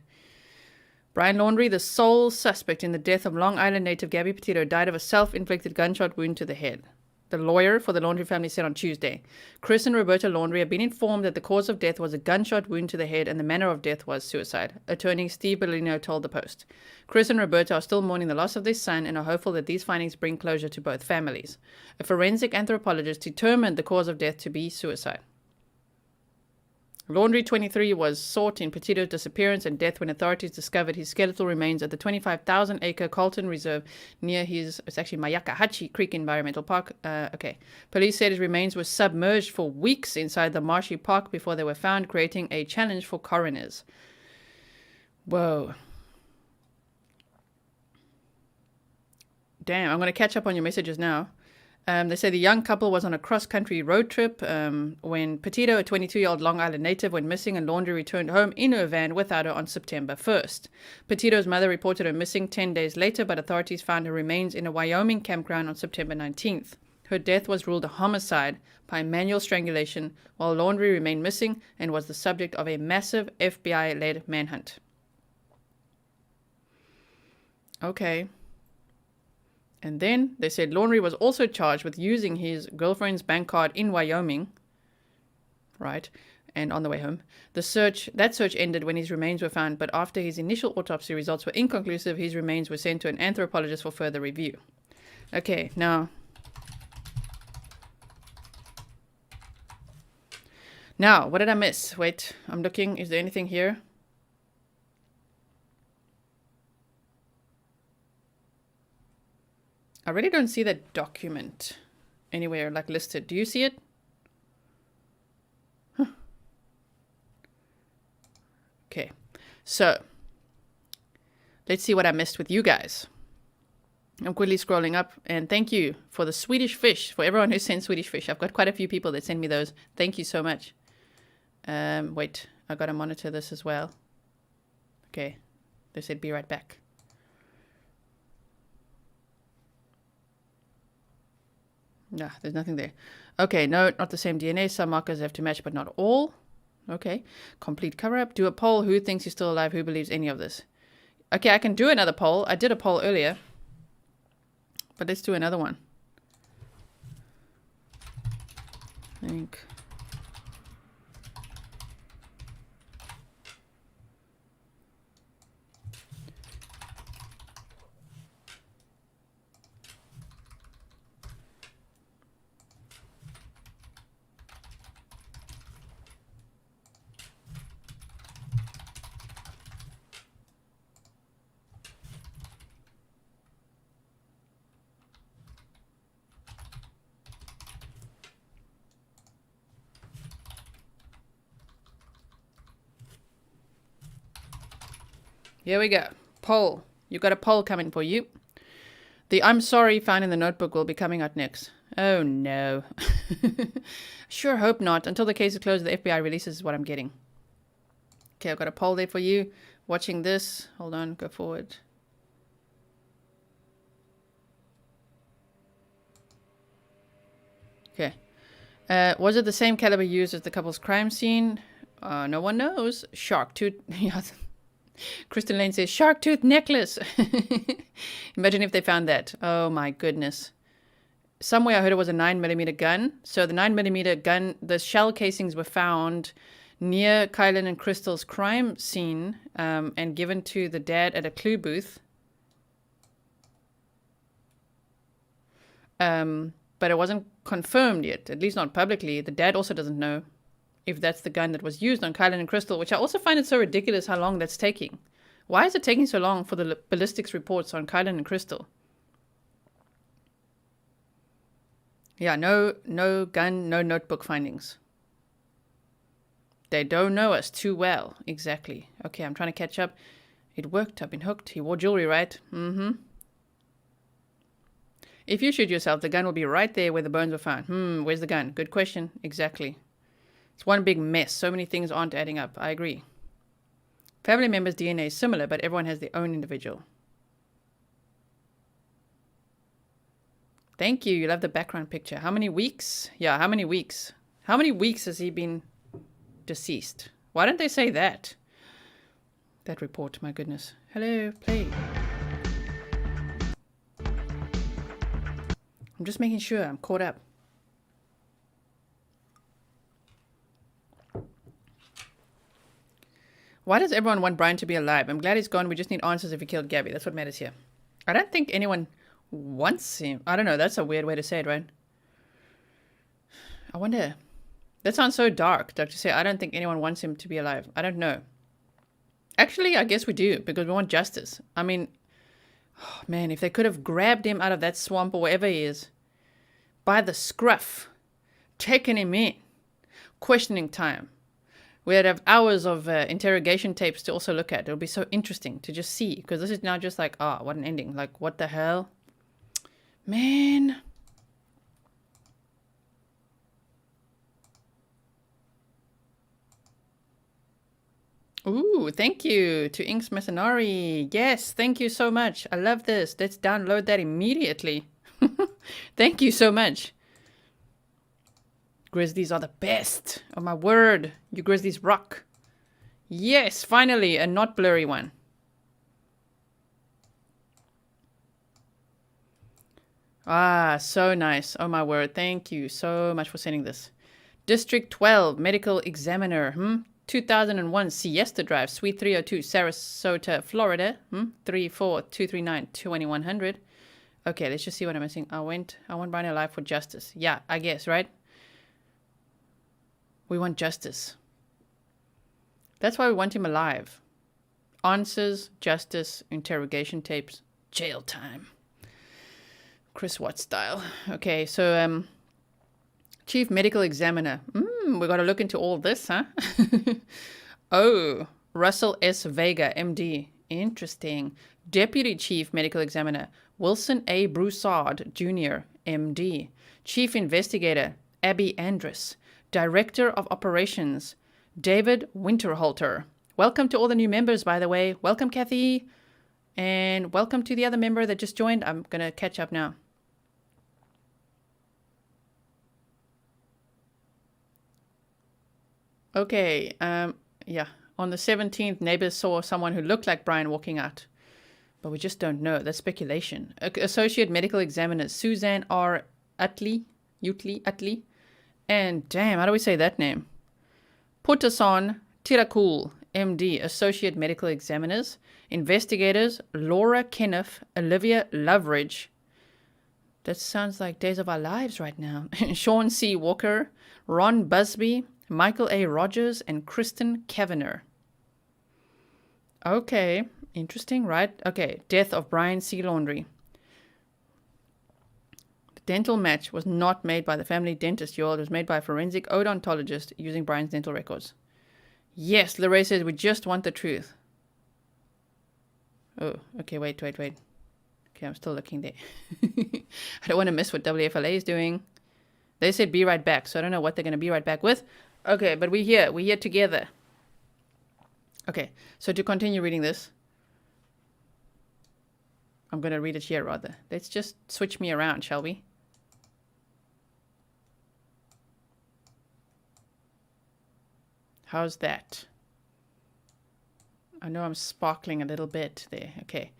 Brian Laundrie, the sole suspect in the death of Long Island native Gabby Petito, died of a self-inflicted gunshot wound to the head. The lawyer for the Laundrie family said on Tuesday, Chris and Roberta Laundrie have been informed that the cause of death was a gunshot wound to the head and the manner of death was suicide. Attorney Steve Bellino told the Post. Chris and Roberta are still mourning the loss of their son and are hopeful that these findings bring closure to both families. A forensic anthropologist determined the cause of death to be suicide. Laundrie, 23, was sought in Petito's disappearance and death when authorities discovered his skeletal remains at the 25,000-acre Carlton Reserve near it's actually Mayakahatchee Creek Environmental Park. Police said his remains were submerged for weeks inside the marshy park before they were found, creating a challenge for coroners. Whoa. Damn, I'm going to catch up on your messages now. They say the young couple was on a cross-country road trip when Petito, a 22-year-old Long Island native, went missing, and Laundrie returned home in her van without her on September 1st. Petito's mother reported her missing 10 days later, but authorities found her remains in a Wyoming campground on September 19th. Her death was ruled a homicide by manual strangulation, while Laundrie remained missing and was the subject of a massive FBI-led manhunt. Okay. And then they said Laundrie was also charged with using his girlfriend's bank card in Wyoming. Right. And on the way home. That search ended when his remains were found, but after his initial autopsy results were inconclusive, his remains were sent to an anthropologist for further review. Okay, now... Now, what did I miss? Wait, I'm looking. Is there anything here? I really don't see that document anywhere, like, listed. Do you see it? Huh. Okay, so let's see what I missed with you guys. I'm quickly scrolling up, and thank you for the Swedish fish, for everyone who sent Swedish fish. I've got quite a few people that send me those. Thank you so much. Wait, I gotta monitor this as well. Okay, they said be right back. No, there's nothing there. Okay, no, not the same DNA. Some markers have to match, but not all. Okay, complete cover-up. Do a poll. Who thinks he's still alive? Who believes any of this? Okay, I can do another poll. I did a poll earlier. But let's do another one. I think... Here we go. Poll. You got a poll coming for you. The I'm sorry found in the notebook will be coming out next. Oh no. Sure hope not. Until the case is closed, the FBI releases what I'm getting. Okay, I've got a poll there for you. Watching this. Hold on, go forward. Okay. Was it the same caliber used as the couple's crime scene? No one knows. Shark tooth. Kristen Lane says, shark tooth necklace. Imagine if they found that. Oh my goodness. Somewhere I heard it was a 9mm gun. So the 9mm gun, the shell casings were found near Kylan and Crystal's crime scene and given to the dad at a clue booth. But it wasn't confirmed yet, at least not publicly. The dad also doesn't know if that's the gun that was used on Kylan and Crystal, which I also find it so ridiculous how long that's taking. Why is it taking so long for the ballistics reports on Kylan and Crystal? Yeah, no gun, no notebook findings. They don't know us too well. Exactly. Okay, I'm trying to catch up. It worked. I've been hooked. He wore jewelry, right? Mm-hmm. If you shoot yourself, the gun will be right there where the bones were found. Where's the gun? Good question. Exactly. It's one big mess. So many things aren't adding up. I agree. Family members' DNA is similar, but everyone has their own individual. Thank you. You love the background picture. How many weeks? Yeah, how many weeks? How many weeks has he been deceased? Why don't they say that? That report, my goodness. Hello, play. I'm just making sure I'm caught up. Why does everyone want Brian to be alive? I'm glad he's gone. We just need answers if he killed Gabby. That's what matters here. I don't think anyone wants him. I don't know. That's a weird way to say it, right? I wonder. That sounds so dark, Dr. Say. I don't think anyone wants him to be alive. I don't know. Actually, I guess we do, because we want justice. I mean, oh, man, if they could have grabbed him out of that swamp or wherever he is, by the scruff, taken him in, questioning time. We'd have hours of interrogation tapes to also look at. It'll be so interesting to just see, because this is now just like, what an ending. Like, what the hell? Man. Ooh, thank you to Inks Mercenary. Yes, thank you so much. I love this. Let's download that immediately. Thank you so much. Grizzlies are the best. Oh my word. You Grizzlies rock. Yes, finally, a not blurry one. Ah, so nice. Oh my word. Thank you so much for sending this. District 12, Medical Examiner. 2001 Siesta Drive, Suite 302, Sarasota, Florida. 34239-2100. Okay, let's just see what I'm missing. I want Brian alive for justice. Yeah, I guess, right? We want justice. That's why we want him alive. Answers, justice, interrogation tapes, jail time. Chris Watt style. Okay, so Chief Medical Examiner. We got to look into all this, huh? Oh, Russell S. Vega, MD. Interesting. Deputy Chief Medical Examiner Wilson A. Broussard, Jr., MD. Chief Investigator Abby Andrus. Director of Operations David Winterhalter. Welcome to all the new members, by the way. Welcome, Kathy. And welcome to the other member that just joined. I'm going to catch up now. Okay, yeah. On the 17th, neighbors saw someone who looked like Brian walking out. But we just don't know. That's speculation. Associate Medical Examiner Suzanne R. Utley. And damn, how do we say that name? Putason Tirakul, MD. Associate Medical Examiners. Investigators Laura Kenneth, Olivia Loveridge. That sounds like Days of Our Lives right now. Sean C. Walker, Ron Busby, Michael A. Rogers, and Kristen Kavanagh. Okay, interesting, right? Okay, death of Brian C. Laundrie. The dental match was not made by the family dentist, y'all. It was made by a forensic odontologist using Brian's dental records. Yes, Lorraine says we just want the truth. Oh, okay, wait. Okay, I'm still looking there. I don't want to miss what WFLA is doing. They said be right back, so I don't know what they're going to be right back with. Okay, but we're here together. Okay, so to continue reading this, I'm going to read it here rather. Let's just switch me around, shall we? How's that? I know I'm sparkling a little bit there. Okay.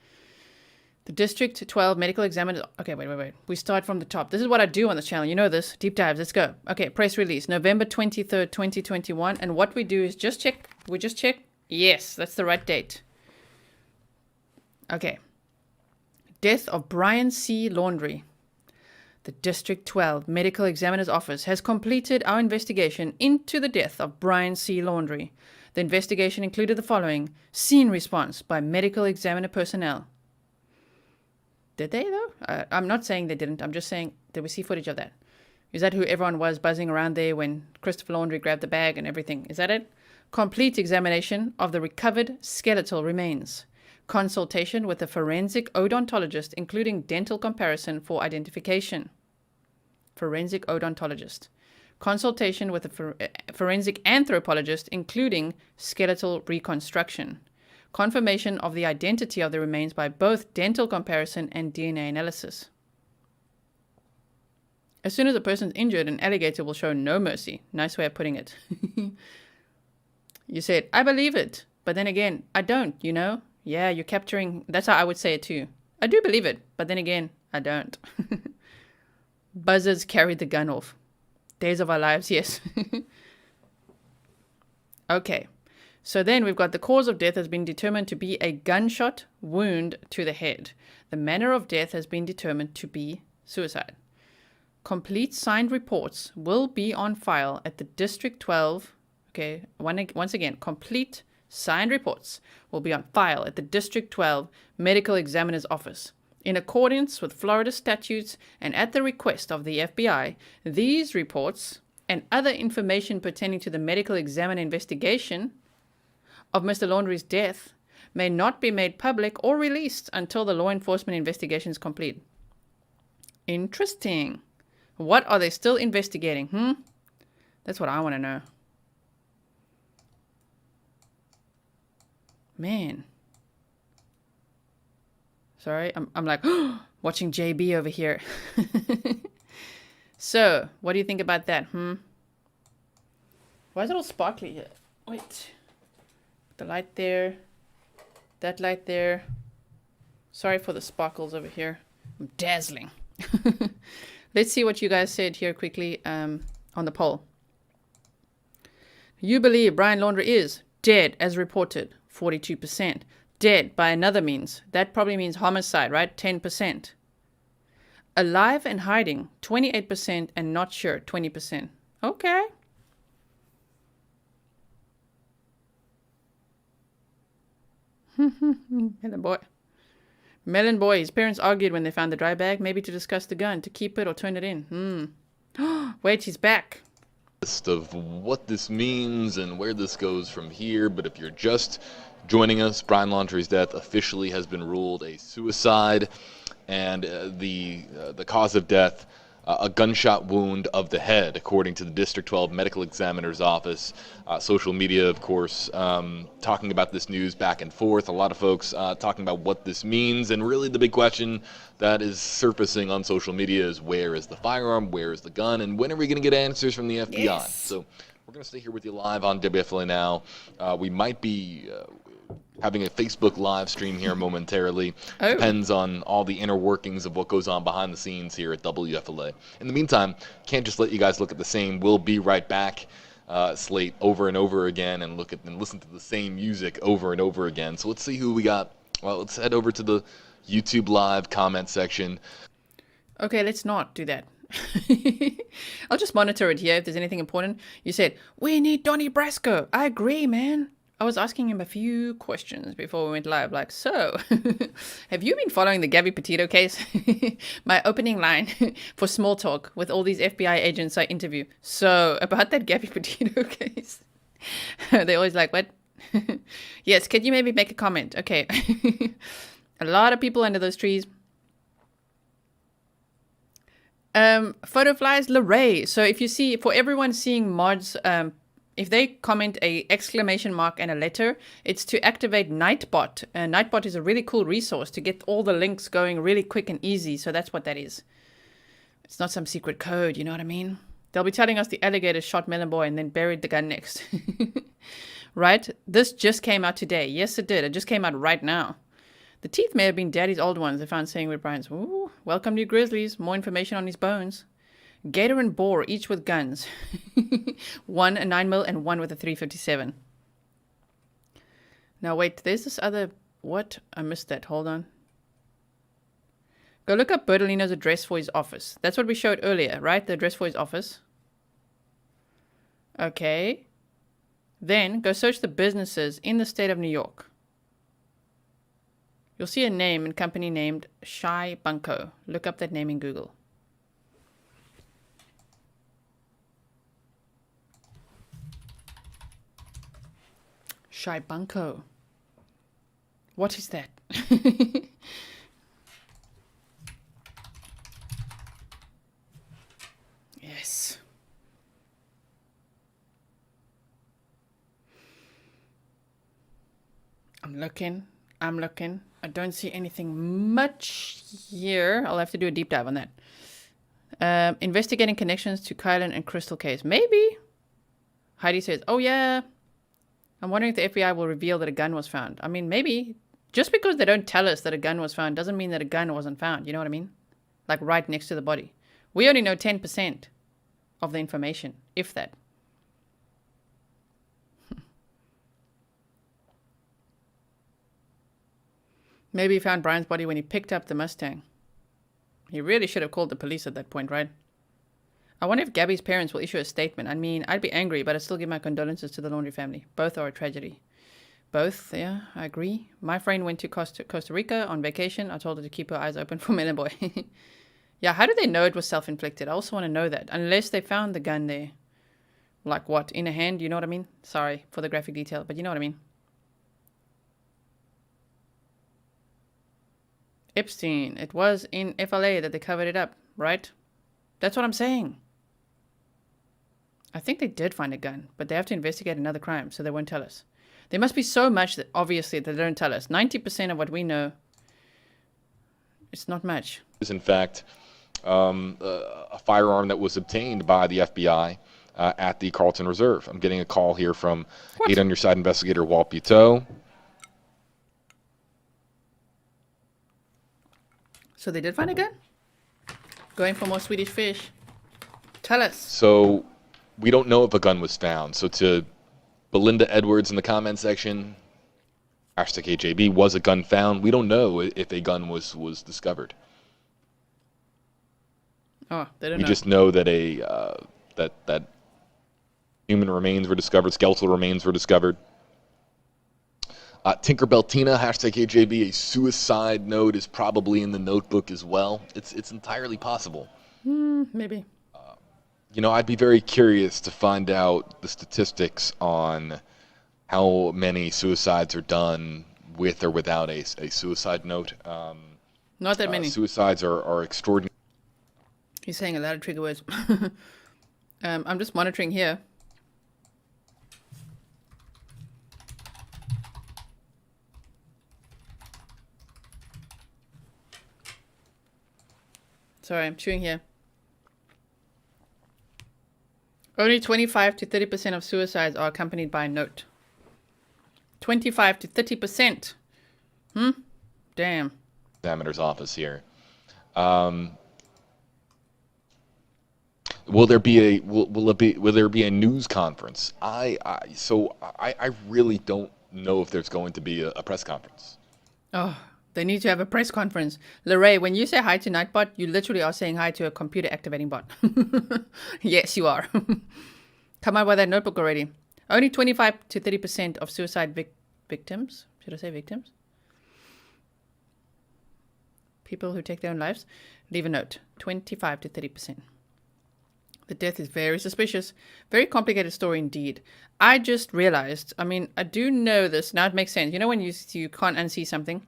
The District 12 Medical Examiner. Okay, wait. We start from the top. This is what I do on this channel. You know this. Deep dives. Let's go. Okay, press release. November 23rd, 2021. And what we do is just check. We just check. Yes, that's the right date. Okay. Death of Brian C. Laundrie. The District 12 Medical Examiner's Office has completed our investigation into the death of Brian C. Laundrie. The investigation included the following. Scene response by medical examiner personnel. Did they, though? I'm not saying they didn't. I'm just saying, did we see footage of that? Is that who everyone was buzzing around there when Christopher Laundrie grabbed the bag and everything? Is that it? Complete examination of the recovered skeletal remains. Consultation with a forensic odontologist, including dental comparison for identification. Forensic odontologist. Consultation with a forensic anthropologist, including skeletal reconstruction. Confirmation of the identity of the remains by both dental comparison and DNA analysis. As soon as a person's injured, an alligator will show no mercy. Nice way of putting it. You said, I believe it. But then again, I don't, you know? Yeah, you're capturing... That's how I would say it too. I do believe it. But then again, I don't. Buzzards carried the gun off. Days of Our Lives, yes. Okay. So then we've got the cause of death has been determined to be a gunshot wound to the head. The manner of death has been determined to be suicide. Complete signed reports will be on file at the District 12. Okay, once again, complete signed reports will be on file at the District 12 Medical Examiner's Office. In accordance with Florida statutes and at the request of the FBI, these reports and other information pertaining to the medical examiner investigation of Mr. Laundrie's death may not be made public or released until the law enforcement investigation is complete. Interesting. What are they still investigating? That's what I want to know. Man. Sorry, I'm like watching JB over here. So, what do you think about that? Why is it all sparkly here? Wait. The light there. That light there. Sorry for the sparkles over here. I'm dazzling. Let's see what you guys said here quickly on the poll. You believe Brian Laundrie is dead as reported, 42%. Dead by another means. That probably means homicide, right? 10%. Alive and hiding, 28%, and not sure, 20%. Okay. Melon boy. Melon boy. His parents argued when they found the dry bag, maybe to discuss the gun, to keep it or turn it in. Wait, he's back. List of what this means and where this goes from here, but if you're just joining us, Brian Laundrie's death officially has been ruled a suicide, and the cause of death, a gunshot wound of the head, according to the District 12 Medical Examiner's Office. Social media, of course, talking about this news back and forth. A lot of folks talking about what this means, and really the big question that is surfacing on social media is, where is the firearm, where is the gun, and when are we going to get answers from the FBI? Yes. So we're going to stay here with you live on WFLA Now. We might be having a Facebook live stream here momentarily. Oh. Depends on all the inner workings of what goes on behind the scenes here at WFLA. In the meantime, can't just let you guys look at the same We'll Be Right Back slate over and over again and listen to the same music over and over again. So let's see who we got. Well, let's head over to the YouTube live comment section. Okay, let's not do that. I'll just monitor it here if there's anything important. You said, we need Donnie Brasco. I agree, man. I was asking him a few questions before we went live, like, so, have you been following the Gabby Petito case? My opening line for small talk with all these FBI agents I interview. So, about that Gabby Petito case. They're always like, what? Yes, could you maybe make a comment? Okay. A lot of people under those trees. Photo flies Lorray. So if you see, for everyone seeing mods, if they comment a exclamation mark and a letter, it's to activate Nightbot. Nightbot is a really cool resource to get all the links going really quick and easy. So that's what that is. It's not some secret code, you know what I mean? They'll be telling us the alligator shot Melon Boy and then buried the gun next. Right? This just came out today. Yes, it did. It just came out right now. The teeth may have been Daddy's old ones, they found saying with Brian's. Ooh, welcome to Grizzlies. More information on his bones. Gator and boar, each with guns. One a 9mm and one with a 357. Now wait, there's this other... What? I missed that. Hold on. Go look up Bertolino's address for his office. That's what we showed earlier, right? The address for his office. Okay. Then go search the businesses in the state of New York. You'll see a name and company named Shy Bunko. Look up that name in Google. Shy Bunko. What is that? Yes. I'm looking. I don't see anything much here. I'll have to do a deep dive on that. Investigating connections to Kylan and Crystal case. Maybe. Heidi says, oh yeah. I'm wondering if the FBI will reveal that a gun was found. I mean, maybe. Just because they don't tell us that a gun was found doesn't mean that a gun wasn't found. You know what I mean? Like right next to the body. We only know 10% of the information, if that. Maybe he found Brian's body when he picked up the Mustang. He really should have called the police at that point, right? I wonder if Gabby's parents will issue a statement. I mean, I'd be angry, but I'd still give my condolences to the Laundrie family. Both are a tragedy. Both, yeah, I agree. My friend went to Costa Rica on vacation. I told her to keep her eyes open for Melon Boy. Yeah, how do they know it was self-inflicted? I also want to know that. Unless they found the gun there. Like what? In a hand? You know what I mean? Sorry for the graphic detail, but you know what I mean. Epstein. It was in FLA that they covered it up, right? That's what I'm saying. I think they did find a gun, but they have to investigate another crime, so they won't tell us. There must be so much that obviously they don't tell us. 90% of what we know, it's not much. Is in fact a firearm that was obtained by the FBI at the Carlton Reserve. I'm getting a call here from 8 on your side investigator Walt Buteau. So they did find a gun? Going for more Swedish fish. Tell us. So we don't know if a gun was found. So to Belinda Edwards in the comment section, #KJB, was a gun found? We don't know if a gun was discovered. Oh, they don't We know. just know that that human remains were discovered, skeletal remains were discovered. Tinkerbell Tina, #KJB, a suicide note is probably in the notebook as well. It's entirely possible. Maybe. You know, I'd be very curious to find out the statistics on how many suicides are done with or without a suicide note. Not that many. Suicides are extraordinary. He's saying a lot of trigger words. I'm just monitoring here. Sorry, I'm chewing here. Only 25 to 30% of suicides are accompanied by a note. 25 to 30%. Damn. Examiner's office here. Will there be a news conference? I really don't know if there's going to be a press conference. Oh, they need to have a press conference. Lorraine, when you say hi to Nightbot, you literally are saying hi to a computer activating bot. Yes, you are. Come out with that notebook already. Only 25 to 30% of suicide victims. Should I say victims? People who take their own lives. Leave a note. 25 to 30%. The death is very suspicious. Very complicated story indeed. I just realized, I mean, I do know this. Now it makes sense. You know when you can't unsee something?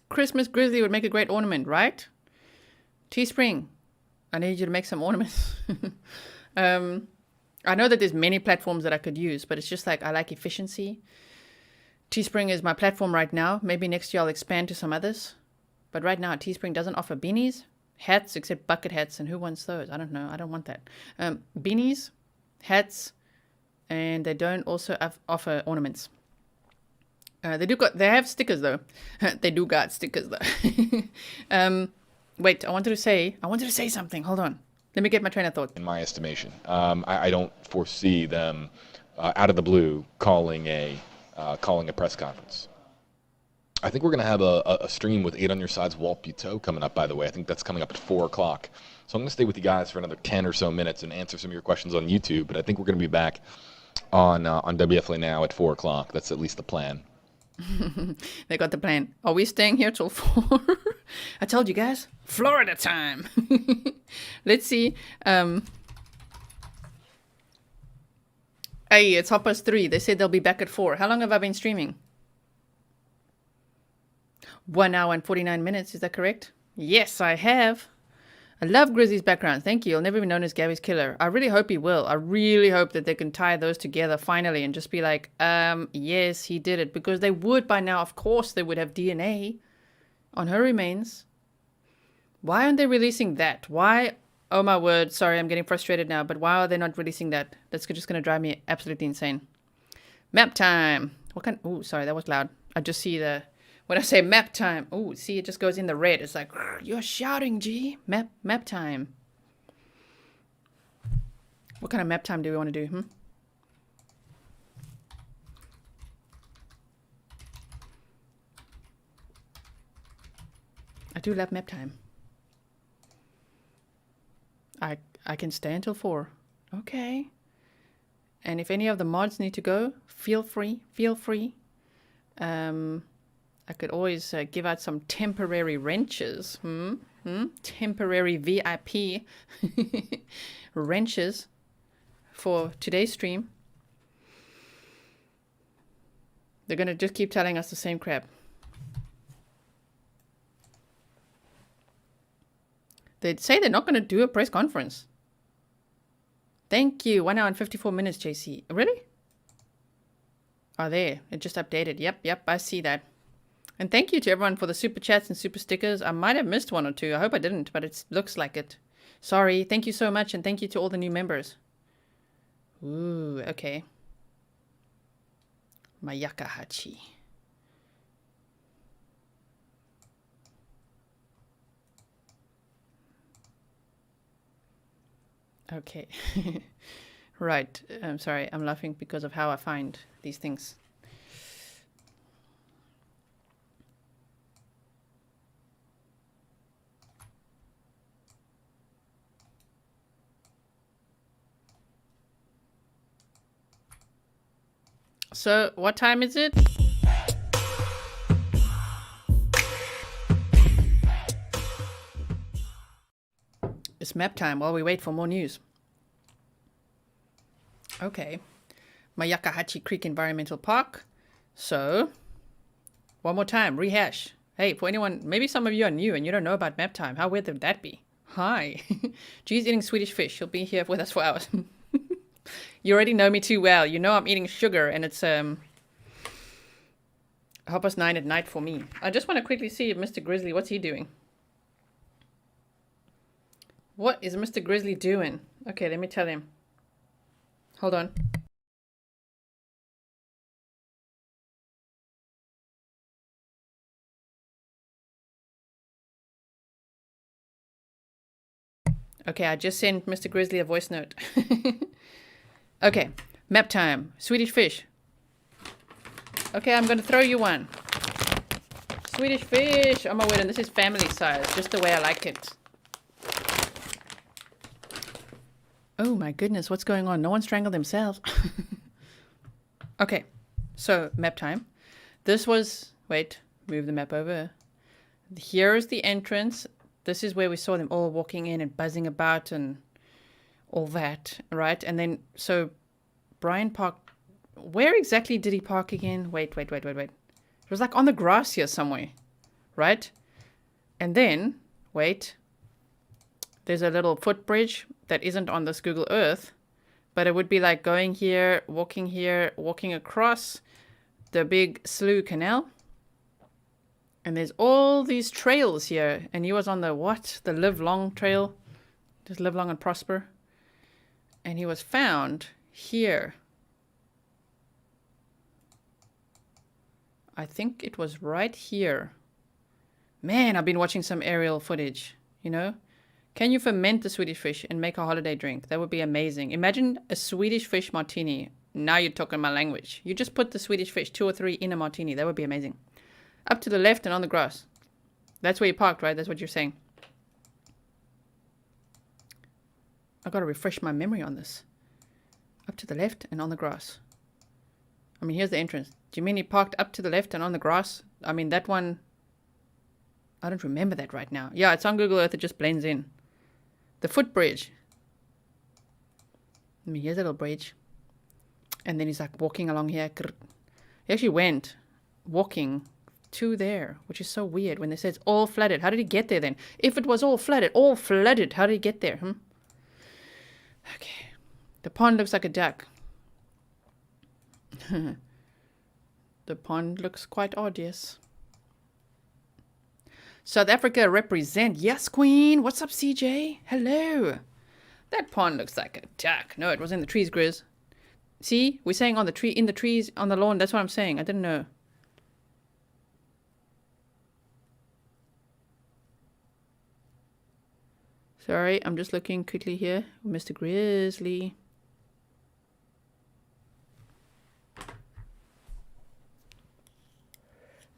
Christmas Grizzly would make a great ornament, right? Teespring, I need you to make some ornaments. I know that there's many platforms that I could use, but it's just like I like efficiency. Teespring is my platform right now. Maybe next year I'll expand to some others. But right now, Teespring doesn't offer beanies, hats, except bucket hats. And who wants those? I don't know. I don't want that. Beanies, hats, and they don't also offer ornaments. They have stickers though. They do got stickers though. Wait, I wanted to say something. Hold on. Let me get my train of thought. In my estimation, I don't foresee them out of the blue calling a press conference. I think we're going to have a stream with 8 on your side's Walt Buteau coming up, by the way. I think that's coming up at 4 o'clock. So I'm going to stay with you guys for another 10 or so minutes and answer some of your questions on YouTube. But I think we're going to be back on WFLA Now at 4 o'clock. That's at least the plan. They got the plan. Are we staying here till 4? I told you guys, Florida time. Let's see. Hey, it's 3:30. They said they'll be back at 4. How long have I been streaming? 1 hour and 49 minutes. Is that correct? Yes, I have. I love Grizzly's background. Thank you. He'll never be known as Gabby's killer. I really hope he will. I really hope that they can tie those together finally and just be like, yes, he did it. Because they would by now, of course, they would have DNA on her remains. Why aren't they releasing that? Why? Oh my word. Sorry, I'm getting frustrated now. But why are they not releasing that? That's just going to drive me absolutely insane. Map time. What kind? Oh, sorry, that was loud. I just see the... When I say map time, oh, see, it just goes in the red. It's like, you're shouting, G. Map time. What kind of map time do we want to do, I do love map time. I can stay until 4. Okay. And if any of the mods need to go, feel free. I could always give out some temporary wrenches. Temporary VIP wrenches for today's stream. They're going to just keep telling us the same crap. They say they're not going to do a press conference. Thank you. 1 hour and 54 minutes, JC. Really? are there. It just updated. Yep, I see that. And thank you to everyone for the super chats and super stickers. I might have missed one or two. I hope I didn't, but it looks like it. Sorry. Thank you so much, and thank you to all the new members. Ooh, okay. Mayakahachi. Okay. Right. I'm sorry. I'm laughing because of how I find these things. So, what time is it? It's map time while we wait for more news. Okay. Mayakahachi Creek Environmental Park. So, one more time, rehash. Hey, for anyone, maybe some of you are new and you don't know about map time. How weird would that be? Hi. G's eating Swedish fish. She'll be here with us for hours. You already know me too well. You know I'm eating sugar and it's 9:30 at night for me. I just want to quickly see if Mr. Grizzly, what's he doing? What is Mr. Grizzly doing? Okay, let me tell him. Hold on. Okay, I just sent Mr. Grizzly a voice note. Okay, map time. Swedish fish. Okay, I'm gonna throw you one. Swedish fish. Oh my word, and this is family size, just the way I like it. Oh my goodness, what's going on? No one strangled themselves. Okay, so map time. This was, wait, move the map over. Here's the entrance. This is where we saw them all walking in and buzzing about and all that, right? And then, so Brian parked, where exactly did he park again? Wait. It was like on the grass here somewhere, right? And then, wait, there's a little footbridge that isn't on this Google Earth, but it would be like going here, walking across the big Slough Canal. And there's all these trails here. And he was on the what? The Live Long Trail. Just live long and prosper. And he was found here. I think it was right here. Man, I've been watching some aerial footage, you know? Can you ferment the Swedish fish and make a holiday drink? That would be amazing. Imagine a Swedish fish martini. Now you're talking my language. You just put the Swedish fish, 2 or 3, in a martini. That would be amazing. Up to the left and on the grass. That's where you parked, right? That's what you're saying. I've got to refresh my memory on this. Up to the left and on the grass. I mean, here's the entrance. Do you mean he parked up to the left and on the grass? I mean, that one... I don't remember that right now. Yeah, it's on Google Earth. It just blends in. The footbridge. I mean, here's a little bridge. And then he's like walking along here. He actually went walking to there, which is so weird when they say it's all flooded. How did he get there then? If it was all flooded, how did he get there? Okay. The pond looks like a duck. The pond looks quite odd, yes. South Africa represent. Yes, Queen. What's up, CJ? Hello. That pond looks like a duck. No, it was in the trees, Grizz. See? We're saying on the tree, in the trees, on the lawn. That's what I'm saying. I didn't know. Sorry, I'm just looking quickly here. Mr. Grizzly.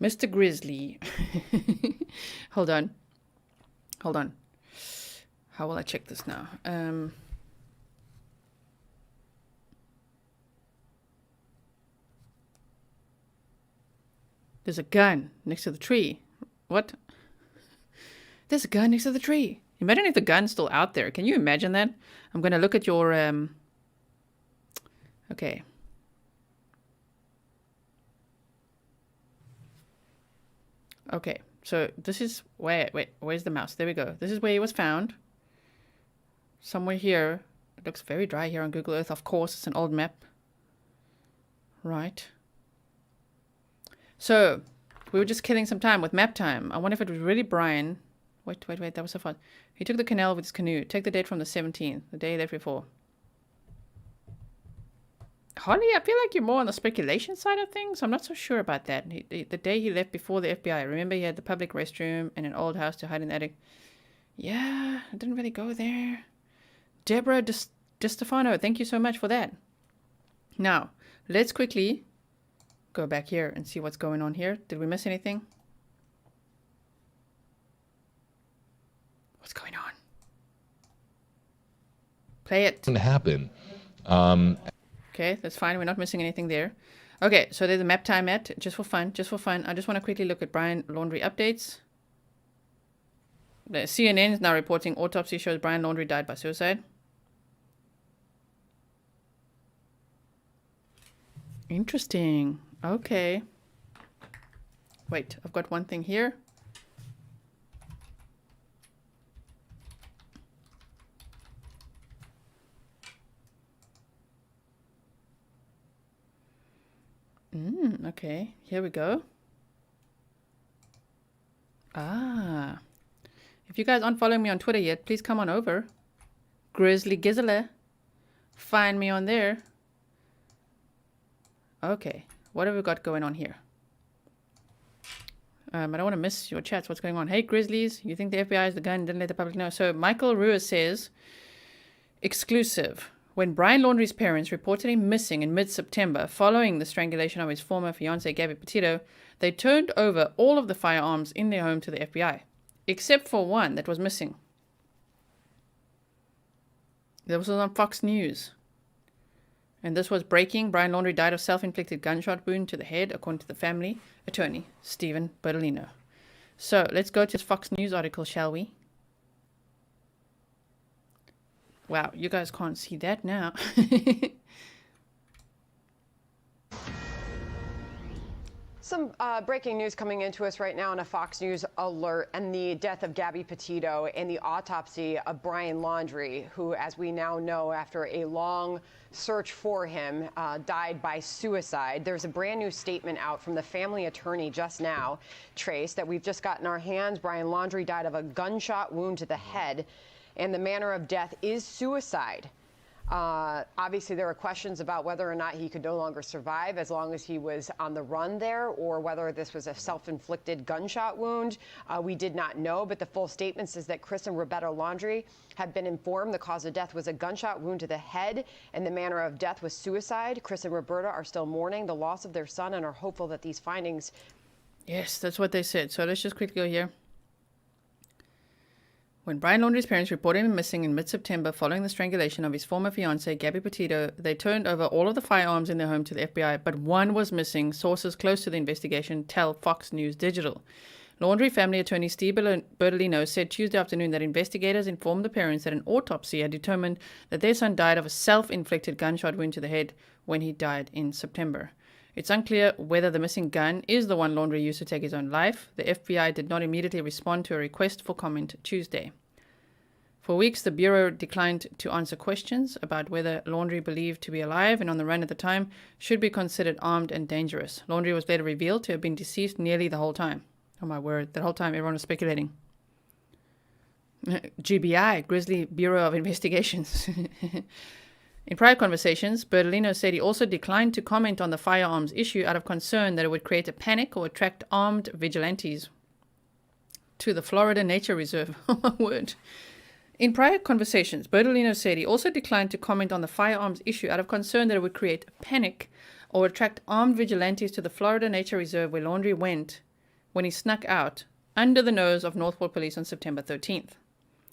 Mr. Grizzly. Hold on. How will I check this now? There's a gun next to the tree. What? There's a gun next to the tree. Imagine if the gun's still out there. Can you imagine that? I'm going to look at your... Okay. Okay, so this is... Wait, where's the mouse? There we go. This is where he was found. Somewhere here. It looks very dry here on Google Earth. Of course, it's an old map. Right. So, we were just killing some time with map time. I wonder if it was really Brian. Wait, that was so fast. He took the canal with his canoe. Take the date from the 17th, the day he left before. Holly, I feel like you're more on the speculation side of things. I'm not so sure about that. The day he left before the FBI. Remember, he had the public restroom and an old house to hide in the attic. Yeah, I didn't really go there. Deborah DiStefano, thank you so much for that. Now, let's quickly go back here and see what's going on here. Did we miss anything? What's going on? Play it. Didn't happen. Okay, that's fine. We're not missing anything there. Okay, so there's a map time at, just for fun. I just want to quickly look at Brian Laundrie updates. The CNN is now reporting autopsy shows Brian Laundrie died by suicide. Interesting. Okay. Wait, I've got one thing here. Okay, here we go. Ah. If you guys aren't following me on Twitter yet, please come on over. Grizzly Gisela. Find me on there. Okay, what have we got going on here? I don't want to miss your chats. What's going on? Hey, Grizzlies, you think the FBI is the gun? Didn't let the public know. So Michael Ruiz says, exclusive. When Brian Laundrie's parents reported him missing in mid-September following the strangulation of his former fiancée, Gabby Petito, they turned over all of the firearms in their home to the FBI, except for one that was missing. That was on Fox News. And this was breaking. Brian Laundrie died of self-inflicted gunshot wound to the head, according to the family attorney, Stephen Bertolino. So let's go to this Fox News article, shall we? Wow, you guys can't see that now. Some breaking news coming into us right now on a Fox News alert, and the death of Gabby Petito and the autopsy of Brian Laundrie, who, as we now know, after a long search for him, died by suicide. There's a brand new statement out from the family attorney just now, Trace, that we've just got in our hands. Brian Laundrie died of a gunshot wound to the head, and the manner of death is suicide. Obviously, there are questions about whether or not he could no longer survive as long as he was on the run there, or whether this was a self-inflicted gunshot wound. We did not know, but the full statement says that Chris and Roberta Laundrie have been informed the cause of death was a gunshot wound to the head, and the manner of death was suicide. Chris and Roberta are still mourning the loss of their son and are hopeful that these findings... Yes, that's what they said. So let's just quickly go here. When Brian Laundrie's parents reported him missing in mid-September following the strangulation of his former fiancée, Gabby Petito, they turned over all of the firearms in their home to the FBI, but one was missing. Sources close to the investigation tell Fox News Digital. Laundrie family attorney Steve Bertolino said Tuesday afternoon that investigators informed the parents that an autopsy had determined that their son died of a self-inflicted gunshot wound to the head when he died in September. It's unclear whether the missing gun is the one Laundrie used to take his own life. The FBI did not immediately respond to a request for comment Tuesday. For weeks, the Bureau declined to answer questions about whether Laundrie, believed to be alive and on the run at the time, should be considered armed and dangerous. Laundrie was later revealed to have been deceased nearly the whole time. Oh my word, that whole time everyone was speculating. GBI, Grizzly Bureau of Investigations. In prior conversations, Bertolino said he also declined to comment on the firearms issue out of concern that it would create a panic or attract armed vigilantes to the Florida Nature Reserve. Oh my word. In prior conversations, Bertolino said he also declined to comment on the firearms issue out of concern that it would create a panic or attract armed vigilantes to the Florida Nature Reserve where Laundrie went when he snuck out under the nose of Northport Police on September 13th.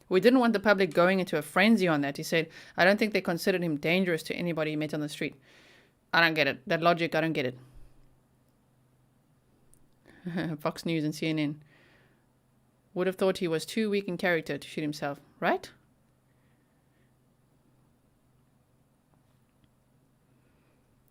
We didn't want the public going into a frenzy on that. He said, I don't think they considered him dangerous to anybody he met on the street. I don't get it. That logic, I don't get it. Fox News and CNN. Would have thought he was too weak in character to shoot himself, right?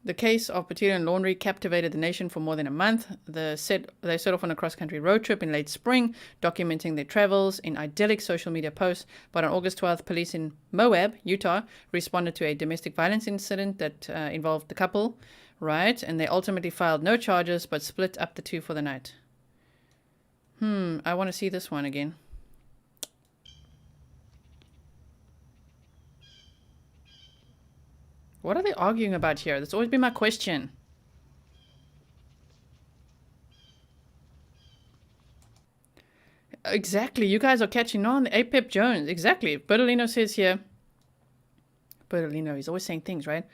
The case of Petito and Laundrie captivated the nation for more than a month. They set off on a cross-country road trip in late spring, documenting their travels in idyllic social media posts. But on August 12th, police in Moab, Utah, responded to a domestic violence incident that involved the couple. Right, and they ultimately filed no charges but split up the two for the night. I want to see this one again. What are they arguing about here? That's always been my question. Exactly, you guys are catching on. Apep Jones, exactly. Bertolino says here. Bertolino, he's always saying things, right?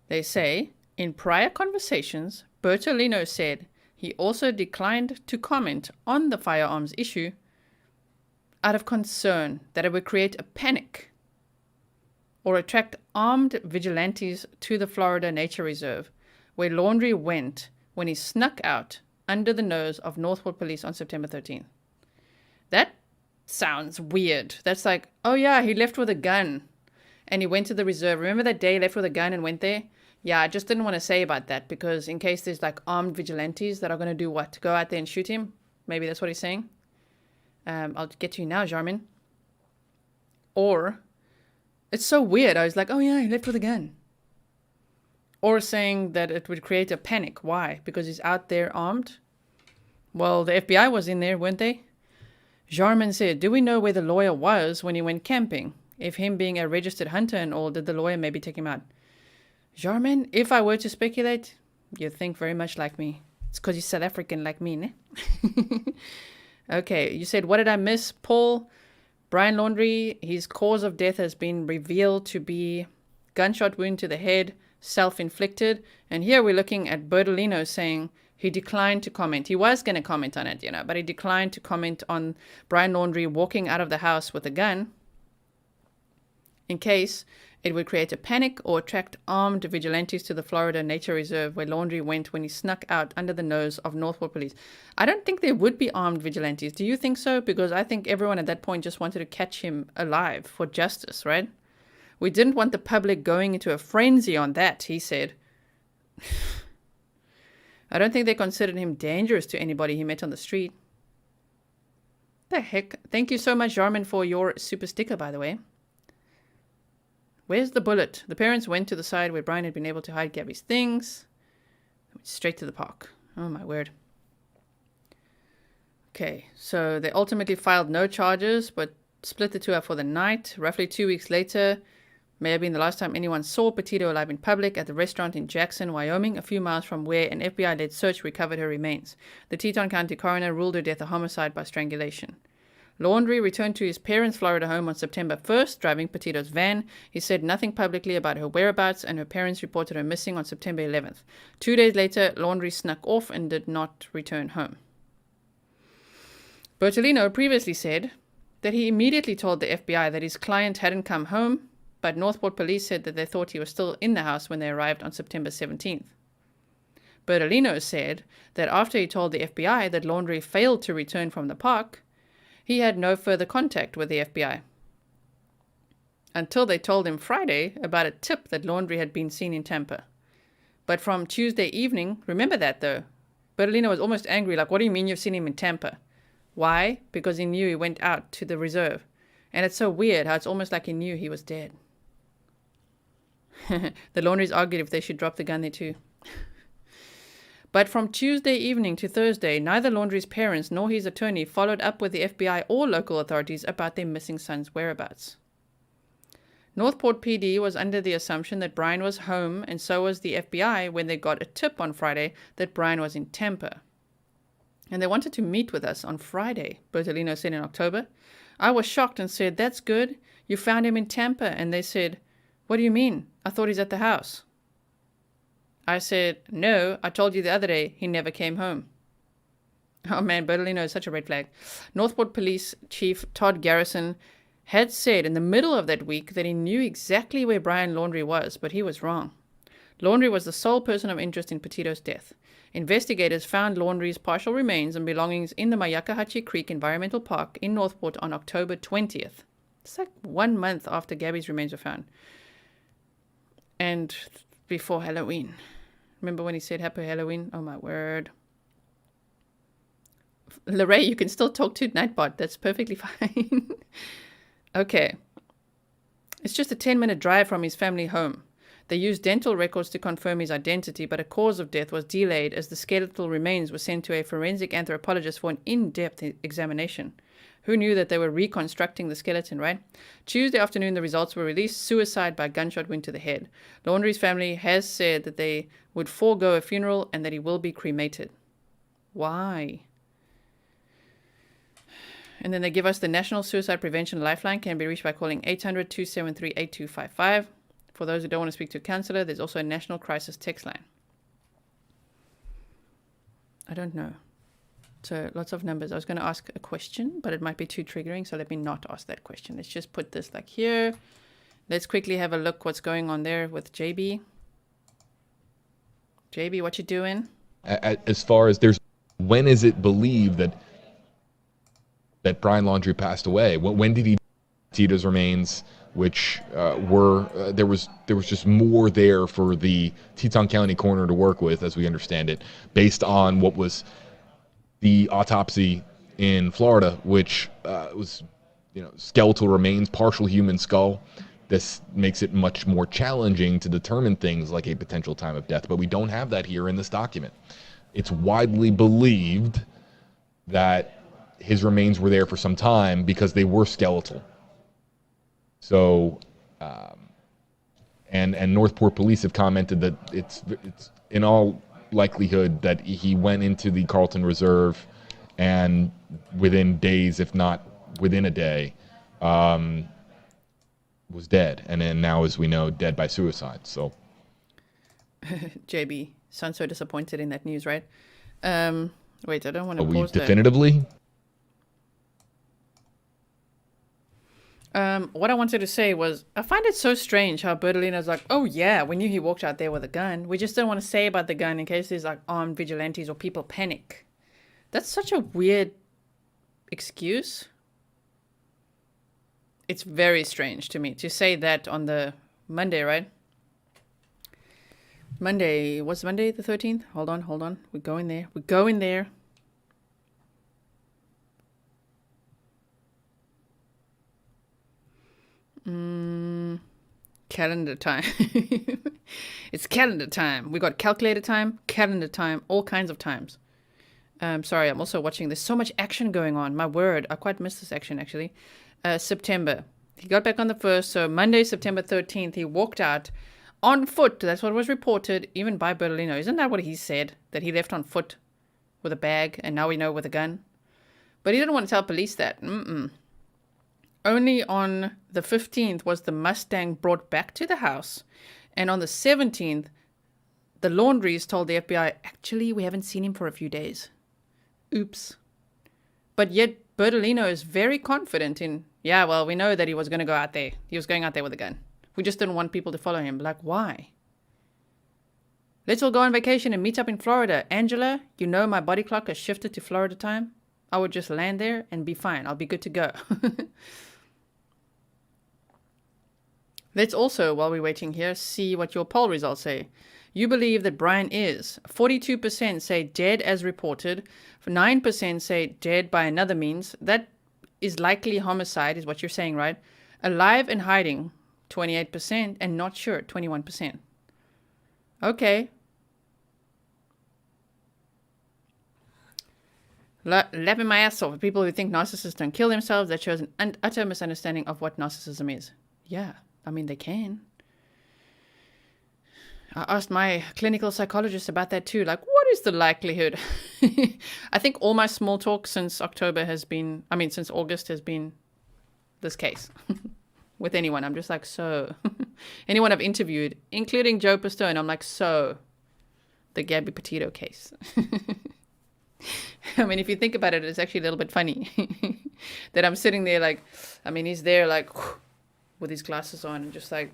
They say, in prior conversations, Bertolino said he also declined to comment on the firearms issue out of concern that it would create a panic or attract armed vigilantes to the Florida Nature Reserve, where Laundrie went when he snuck out under the nose of Northport Police on September 13th. That sounds weird. That's like, oh yeah, he left with a gun and he went to the reserve. Remember that day he left with a gun and went there? Yeah, I just didn't want to say about that because in case there's like armed vigilantes that are going to do what? Go out there and shoot him? Maybe that's what he's saying. I'll get to you now, Jarman. Or, it's so weird. I was like, oh yeah, he left with a gun. Or saying that it would create a panic. Why? Because he's out there armed? Well, the FBI was in there, weren't they? Jarman said, do we know where the lawyer was when he went camping? If him being a registered hunter and all, did the lawyer maybe take him out? Jarman, if I were to speculate, you'd think very much like me. It's because you're South African like me, ne? Okay, you said, what did I miss, Paul? Brian Laundrie, his cause of death has been revealed to be gunshot wound to the head, self-inflicted. And here we're looking at Bertolino saying he declined to comment. He was going to comment on it, but he declined to comment on Brian Laundrie walking out of the house with a gun in case it would create a panic or attract armed vigilantes to the Florida Nature Reserve where Laundrie went when he snuck out under the nose of Northport Police. I don't think there would be armed vigilantes. Do you think so? Because I think everyone at that point just wanted to catch him alive for justice, right? We didn't want the public going into a frenzy on that, he said. I don't think they considered him dangerous to anybody he met on the street. The heck? Thank you so much, Jarman, for your super sticker, by the way. Where's the bullet? The parents went to the side where Brian had been able to hide Gabby's things. Went straight to the park. Oh, my word. Okay, so they ultimately filed no charges, but split the two up for the night. Roughly 2 weeks later, may have been the last time anyone saw Petito alive in public at the restaurant in Jackson, Wyoming, a few miles from where an FBI-led search recovered her remains. The Teton County coroner ruled her death a homicide by strangulation. Laundrie returned to his parents' Florida home on September 1st, driving Petito's van. He said nothing publicly about her whereabouts, and her parents reported her missing on September 11th. 2 days later, Laundrie snuck off and did not return home. Bertolino previously said that he immediately told the FBI that his client hadn't come home, but Northport police said that they thought he was still in the house when they arrived on September 17th. Bertolino said that after he told the FBI that Laundrie failed to return from the park, he had no further contact with the FBI. Until they told him Friday about a tip that Laundrie had been seen in Tampa. But from Tuesday evening, remember that though, Bertolino was almost angry, like, what do you mean you've seen him in Tampa? Why? Because he knew he went out to the reserve. And it's so weird how it's almost like he knew he was dead. The Laundries argued if they should drop the gun there too. But from Tuesday evening to Thursday, neither Laundrie's parents nor his attorney followed up with the FBI or local authorities about their missing son's whereabouts. Northport PD was under the assumption that Brian was home, and so was the FBI when they got a tip on Friday that Brian was in Tampa. And they wanted to meet with us on Friday, Bertolino said in October. I was shocked and said, that's good. You found him in Tampa. And they said, what do you mean? I thought he's at the house. I said, no, I told you the other day he never came home. Oh man, Bertolino is such a red flag. Northport Police Chief Todd Garrison had said in the middle of that week that he knew exactly where Brian Laundrie was, but he was wrong. Laundrie was the sole person of interest in Petito's death. Investigators found Laundrie's partial remains and belongings in the Mayakahatchee Creek Environmental Park in Northport on October 20th. It's like 1 month after Gabby's remains were found. And before Halloween. Remember when he said Happy Halloween? Oh my word. Lorraine, you can still talk to Nightbot. That's perfectly fine. Okay. It's just a 10-minute drive from his family home. They used dental records to confirm his identity, but a cause of death was delayed as the skeletal remains were sent to a forensic anthropologist for an in-depth examination. Who knew that they were reconstructing the skeleton, right? Tuesday afternoon, the results were released. Suicide by gunshot wound to the head. Laundrie's family has said that they would forego a funeral and that he will be cremated. Why? And then they give us the National Suicide Prevention Lifeline, can be reached by calling 800-273-8255. For those who don't want to speak to a counselor, there's also a National Crisis Text line. I don't know. So lots of numbers. I was going to ask a question, but it might be too triggering, so let me not ask that question. Let's just put this like here. Let's quickly have a look what's going on there with JB. JB, what you doing? As far as when is it believed that Brian Laundrie passed away? When did he Tito's remains, which there was just more there for the Teton County coroner to work with, as we understand it, based on what was the autopsy in Florida, which was, skeletal remains, partial human skull. This makes it much more challenging to determine things like a potential time of death, but we don't have that here in this document. It's widely believed that his remains were there for some time because they were skeletal. So, and Northport police have commented that it's in all likelihood that he went into the Carlton Reserve and within days, if not within a day, was dead. And then now, as we know, dead by suicide. So, JB, sounds so disappointed in that news, right? Wait, I don't want to pause that. Definitively? What I wanted to say was, I find it so strange how Bertolino's like, oh yeah, we knew he walked out there with a gun. We just don't want to say about the gun in case there's like armed vigilantes or people panic. That's such a weird excuse. It's very strange to me to say that on the Monday, right? Monday, what's Monday the 13th? Hold on. We're going there. Calendar time. It's calendar time. We got calculator time, calendar time, all kinds of times. Sorry, I'm also watching. There's so much action going on. My word, I quite missed this action actually. September. He got back on the 1st, so Monday, September 13th, he walked out on foot. That's what was reported, even by Bertolino. Isn't that what he said? That he left on foot with a bag, and now we know with a gun? But he didn't want to tell police that. Only on the 15th was the Mustang brought back to the house. And on the 17th, the Laundries told the FBI, actually, we haven't seen him for a few days. Oops. But yet, Bertolino is very confident in, yeah, well, we know that he was going to go out there. He was going out there with a gun. We just didn't want people to follow him. Like, why? Let's all go on vacation and meet up in Florida. Angela, you know my body clock has shifted to Florida time. I would just land there and be fine. I'll be good to go. Let's also, while we're waiting here, see what your poll results say. You believe that Brian is. 42% say dead as reported. 9% say dead by another means. That is likely homicide, is what you're saying, right? Alive and hiding, 28%. And not sure, 21%. Okay. Laughing my ass off at people who think narcissists don't kill themselves. That shows an utter misunderstanding of what narcissism is. Yeah, I mean, they can. I asked my clinical psychologist about that too. Like, what is the likelihood? I think all my small talk since August has been this case. With anyone, I'm just like, so. Anyone I've interviewed, including Joe Pistone, I'm like, so. The Gabby Petito case. I mean, if you think about it, it's actually a little bit funny that I'm sitting there like, I mean, he's there like with his glasses on and just like,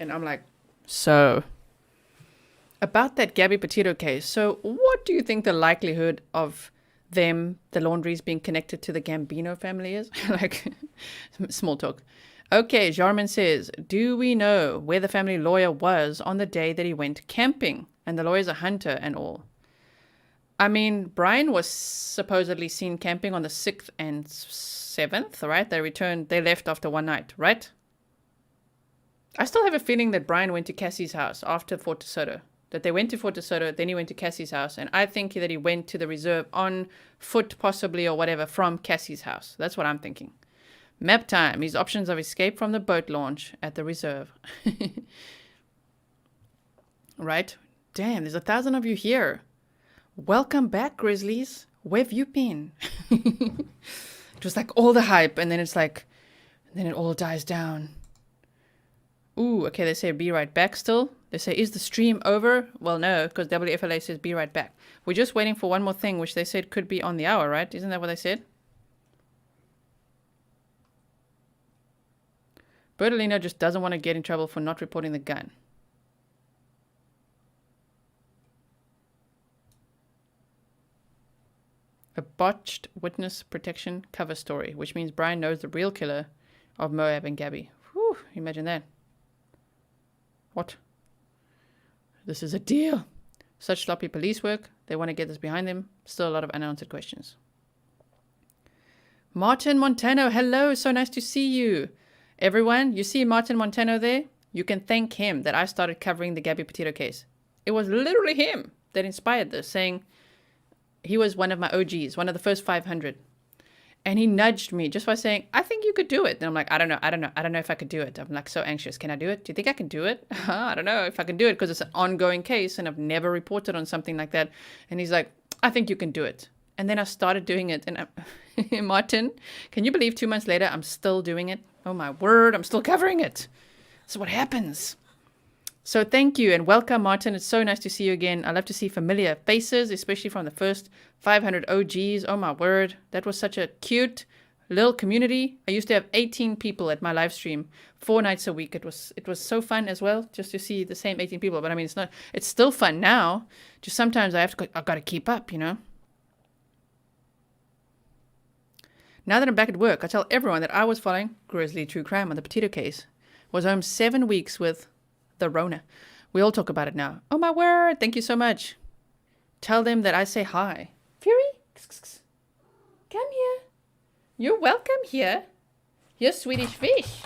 and I'm like, so about that Gabby Petito case. So what do you think the likelihood of them, the Laundries, being connected to the Gambino family is? Like, small talk. Okay, Jarman says, do we know where the family lawyer was on the day that he went camping? And the lawyer's a hunter and all. I mean, Brian was supposedly seen camping on the 6th and 7th, right? They left after one night, right? I still have a feeling that Brian went to Cassie's house after Fort DeSoto. That they went to Fort DeSoto, then he went to Cassie's house, and I think that he went to the reserve on foot, possibly, or whatever, from Cassie's house. That's what I'm thinking. Map time. His options of escape from the boat launch at the reserve. Right? Damn, there's 1,000 of you here. Welcome back, Grizzlies. Where have you been? It was like all the hype, and then it's like, then it all dies down. Ooh, okay, they say be right back still. They say, is the stream over? Well, no, because WFLA says be right back. We're just waiting for one more thing, which they said could be on the hour, right? Isn't that what they said? Bertolino just doesn't want to get in trouble for not reporting the gun. A botched witness protection cover story, which means Brian knows the real killer of Moab and Gabby. Whew, imagine that. What? This is a deal. Such sloppy police work. They want to get this behind them. Still a lot of unanswered questions. Martin Montano, hello. So nice to see you. Everyone, you see Martin Montano there? You can thank him that I started covering the Gabby Petito case. It was literally him that inspired this, saying he was one of my OGs, one of the first 500. And he nudged me just by saying, I think you could do it. And I'm like, I don't know if I could do it. I'm like so anxious. Can I do it? Do you think I can do it? I don't know if I can do it because it's an ongoing case and I've never reported on something like that. And he's like, I think you can do it. And then I started doing it. And Martin, can you believe 2 months later, I'm still doing it? Oh my word, I'm still covering it. That's what happens. So thank you and welcome, Martin. It's so nice to see you again. I love to see familiar faces, especially from the first 500 OGs. Oh my word, that was such a cute little community. I used to have 18 people at my live stream 4 nights a week. It was so fun as well, just to see the same 18 people. But I mean, it's still fun now. Just sometimes I've got to keep up, you know. Now that I'm back at work, I tell everyone that I was following Grizzly True Crime on the Petito case. Was home 7 weeks with the Rona. We all talk about it now. Oh my word, thank you so much. Tell them that I say hi. Fury, come here. You're welcome here. You're Swedish fish.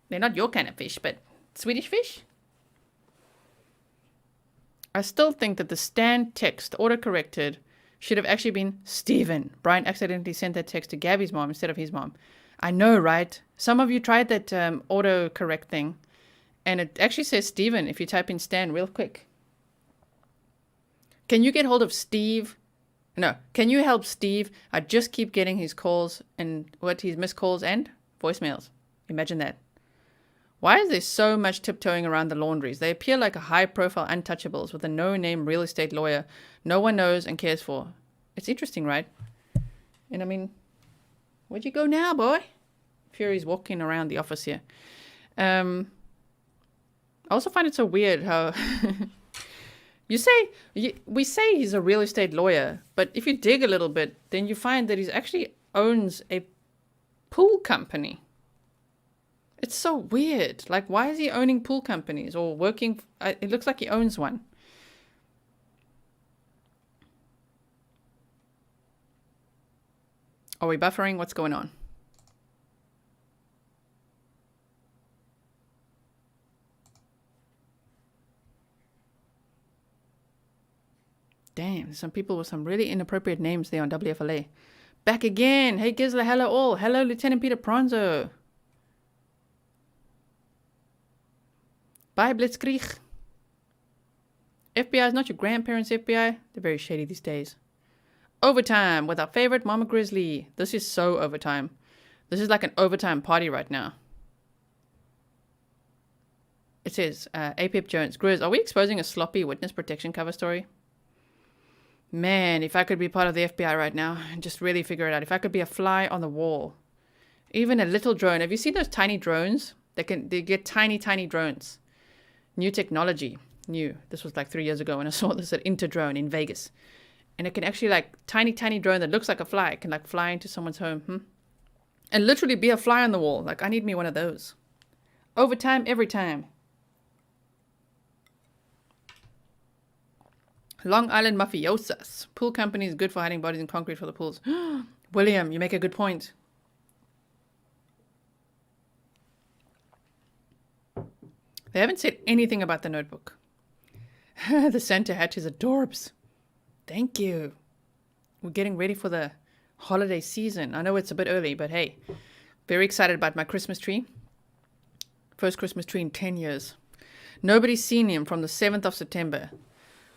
They're not your kind of fish, but Swedish fish. I still think that the Stan text autocorrected should have actually been Stephen. Brian accidentally sent that text to Gabby's mom instead of his mom. I know, right? Some of you tried that autocorrect thing. And it actually says Stephen if you type in Stan real quick. Can you get hold of Steve? No. Can you help Steve? I just keep getting his calls and his missed calls and voicemails. Imagine that. Why is there so much tiptoeing around the Laundries? They appear like a high-profile untouchables with a no-name real estate lawyer no one knows and cares for. It's interesting, right? And I mean, where'd you go now, boy? Fury's walking around the office here. I also find it so weird how we say he's a real estate lawyer, but if you dig a little bit, then you find that he actually owns a pool company. It's so weird. Like, why is he owning pool companies or working? It looks like he owns one. Are we buffering? What's going on? Damn, some people with some really inappropriate names there on WFLA. Back again. Hey, Gisela, hello all. Hello, Lieutenant Peter Pronzo. Bye, Blitzkrieg. FBI is not your grandparents' FBI. They're very shady these days. Overtime with our favorite Mama Grizzly. This is so overtime. This is like an overtime party right now. It says, APIP Jones. Grizz, are we exposing a sloppy witness protection cover story? Man, if I could be part of the FBI right now and just really figure it out. If I could be a fly on the wall. Even a little drone. Have you seen those tiny drones? They get tiny, tiny drones. New technology. New. This was like 3 years ago when I saw this at Interdrone in Vegas. And it can actually like tiny, tiny drone that looks like a fly. It can like fly into someone's home. And literally be a fly on the wall. Like I need me one of those. Overtime, every time. Long Island Mafiosos. Pool company is good for hiding bodies in concrete for the pools. William, you make a good point. They haven't said anything about the notebook. The Santa hat is adorbs. Thank you. We're getting ready for the holiday season. I know it's a bit early, but hey, very excited about my Christmas tree. First Christmas tree in 10 years. Nobody's seen him from the 7th of September.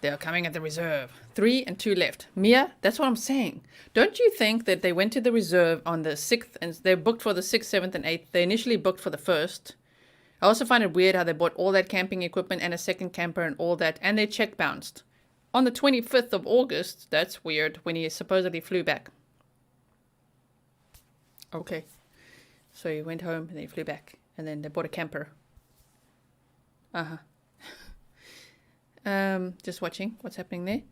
They are coming at the reserve. 3 and 2 left. Mia, that's what I'm saying. Don't you think that they went to the reserve on the 6th and they're booked for the 6th, 7th, and 8th? They initially booked for the 1st. I also find it weird how they bought all that camping equipment and a second camper and all that, and their check bounced. On the 25th of August, that's weird, when he supposedly flew back. Okay. So he went home and then he flew back. And then they bought a camper. Uh-huh. Just watching what's happening there.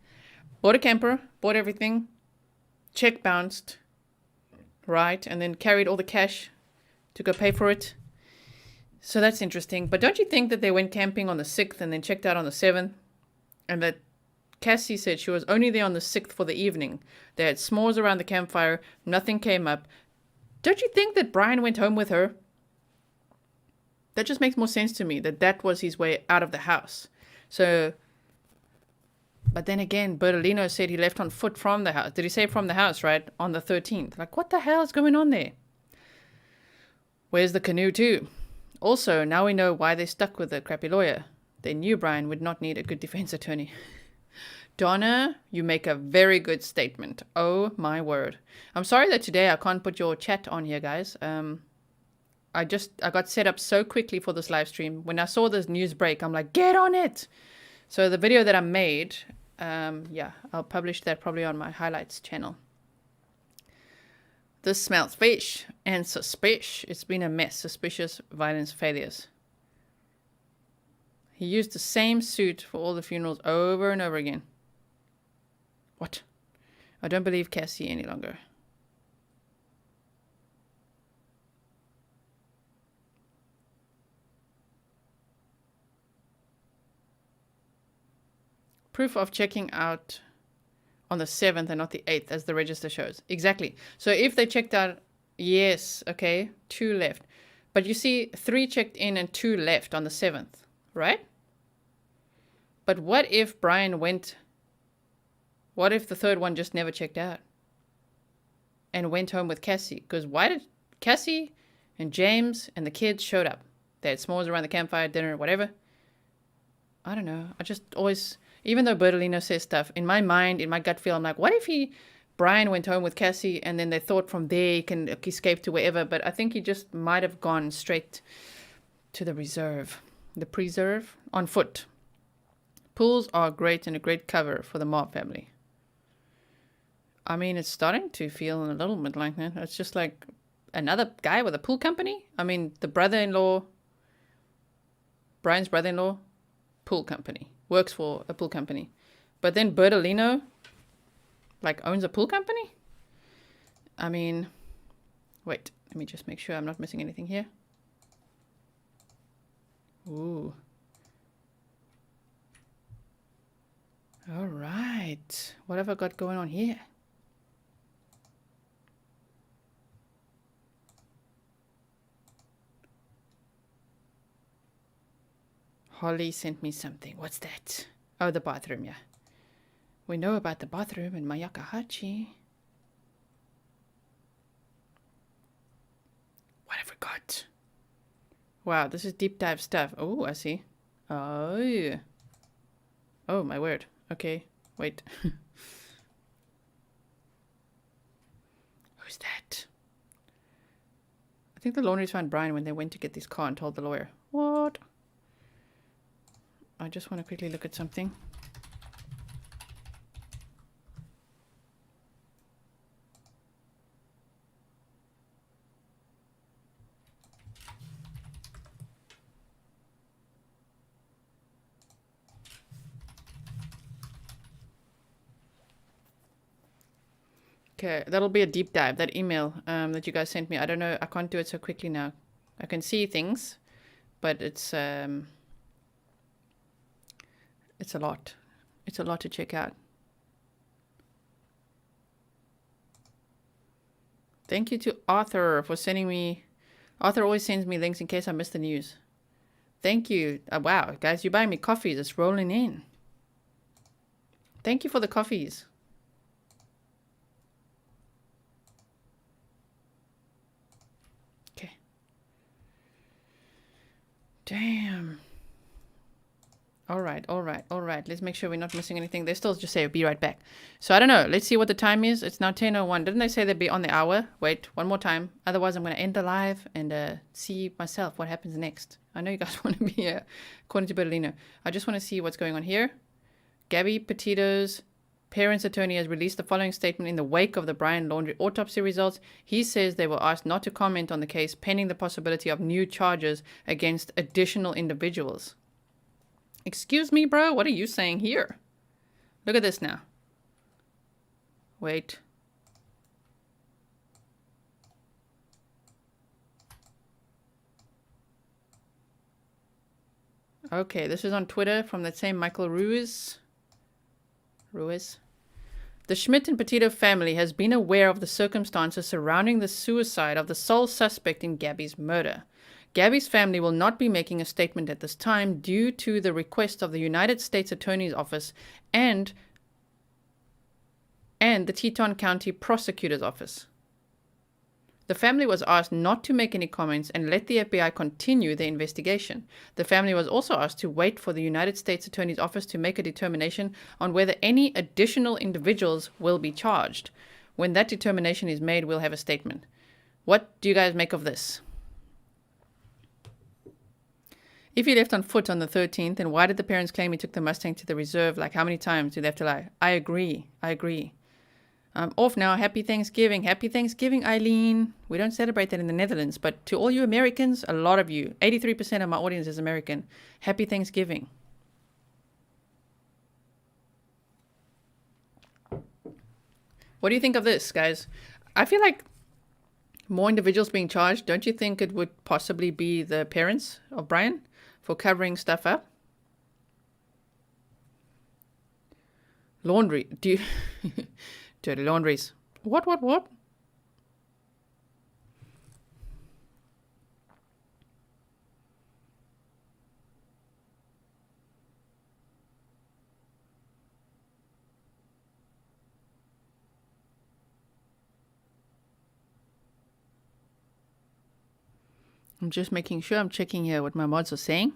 Bought a camper, bought everything. Check bounced. Right. And then carried all the cash to go pay for it. So that's interesting. But don't you think that they went camping on the 6th and then checked out on the 7th? And that Cassie said she was only there on the 6th for the evening. They had s'mores around the campfire. Nothing came up. Don't you think that Brian went home with her? That just makes more sense to me, that that was his way out of the house. So, but then again, Bertolino said he left on foot from the house. Did he say from the house, right? On the 13th. Like, what the hell is going on there? Where's the canoe too? Also, now we know why they stuck with the crappy lawyer. They knew Brian would not need a good defense attorney. Donna, you make a very good statement. Oh my word. I'm sorry that today I can't put your chat on here, guys. I got set up so quickly for this live stream. When I saw this news break, I'm like, get on it. So the video that I made, yeah, I'll publish that probably on my highlights channel. This smells fish and suspicious. It's been a mess. Suspicious violence failures. He used the same suit for all the funerals over and over again. What? I don't believe Cassie any longer. Proof of checking out on the 7th and not the 8th, as the register shows. Exactly. So if they checked out, yes, okay, 2 left. But you see, 3 checked in and 2 left on the 7th, right? But what if Brian went, what if the third one just never checked out and went home with Cassie? Because why did Cassie and James and the kids showed up? They had s'mores around the campfire, dinner, whatever. I don't know. I just always... Even though Bertolino says stuff, in my mind, in my gut feel, I'm like, what if Brian went home with Cassie and then they thought from there he can escape to wherever? But I think he just might have gone straight to the reserve. The preserve on foot. Pools are great and a great cover for the mob family. I mean, it's starting to feel a little bit like that. It's just like another guy with a pool company. I mean, the brother-in-law, Brian's brother-in-law, pool company. Works for a pool company. But then Bertolino, like, owns a pool company? I mean, wait, let me just make sure I'm not missing anything here. Ooh. All right. What have I got going on here? Holly sent me something. What's that? Oh, the bathroom, yeah. We know about the bathroom in Mayakahachi. What have we got? Wow, this is deep dive stuff. Oh, I see. Oh, yeah. Oh, my word. Okay, wait. Who's that? I think the laundries found Brian when they went to get this car and told the lawyer. What? I just want to quickly look at something. Okay, that'll be a deep dive. That email that you guys sent me. I don't know. I can't do it so quickly now. I can see things, but it's a lot. It's a lot to check out. Thank you to Arthur for sending me. Arthur always sends me links in case I miss the news. Thank you. Wow, guys, you're buying me coffees. It's rolling in. Thank you for the coffees. Okay. Damn. All right. Let's make sure we're not missing anything. They still just say, be right back. So I don't know. Let's see what the time is. It's now 10:01. Didn't they say they'd be on the hour? Wait, one more time. Otherwise, I'm going to end the live and see myself what happens next. I know you guys want to be here, according to Berlino. I just want to see what's going on here. Gabby Petito's parents' attorney has released the following statement in the wake of the Brian Laundrie autopsy results. He says they were asked not to comment on the case pending the possibility of new charges against additional individuals. Excuse me, bro, what are you saying here? Look at this now. Wait. Okay, this is on Twitter from that same Michael Ruiz. The Schmidt and Petito family has been aware of the circumstances surrounding the suicide of the sole suspect in Gabby's murder. Gabby's family will not be making a statement at this time due to the request of the United States Attorney's Office and the Teton County Prosecutor's Office. The family was asked not to make any comments and let the FBI continue their investigation. The family was also asked to wait for the United States Attorney's Office to make a determination on whether any additional individuals will be charged. When that determination is made, we'll have a statement. What do you guys make of this? If he left on foot on the 13th, then why did the parents claim he took the Mustang to the reserve? Like, how many times do they have to lie? I agree. I'm off now. Happy Thanksgiving. Happy Thanksgiving, Eileen. We don't celebrate that in the Netherlands, but to all you Americans, a lot of you, 83% of my audience is American. Happy Thanksgiving. What do you think of this, guys? I feel like more individuals being charged. Don't you think it would possibly be the parents of Brian for covering stuff up? Laundry. Do you... Dirty laundries. What? I'm just making sure I'm checking here what my mods are saying.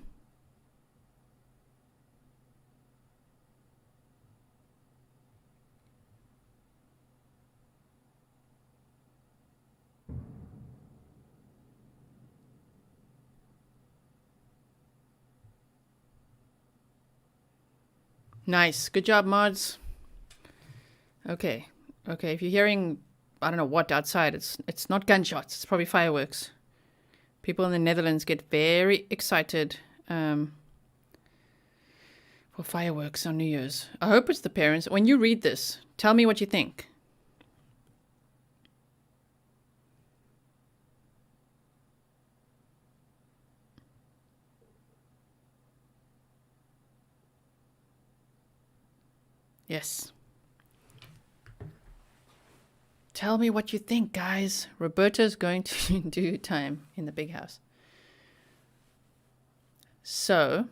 Nice. Good job, mods. Okay. If you're hearing, I don't know what outside, it's not gunshots. It's probably fireworks. People in the Netherlands get very excited for fireworks on New Year's. I hope it's the parents. When you read this, tell me what you think. Yes. Tell me what you think, guys. Roberta's going to do time in the big house. So,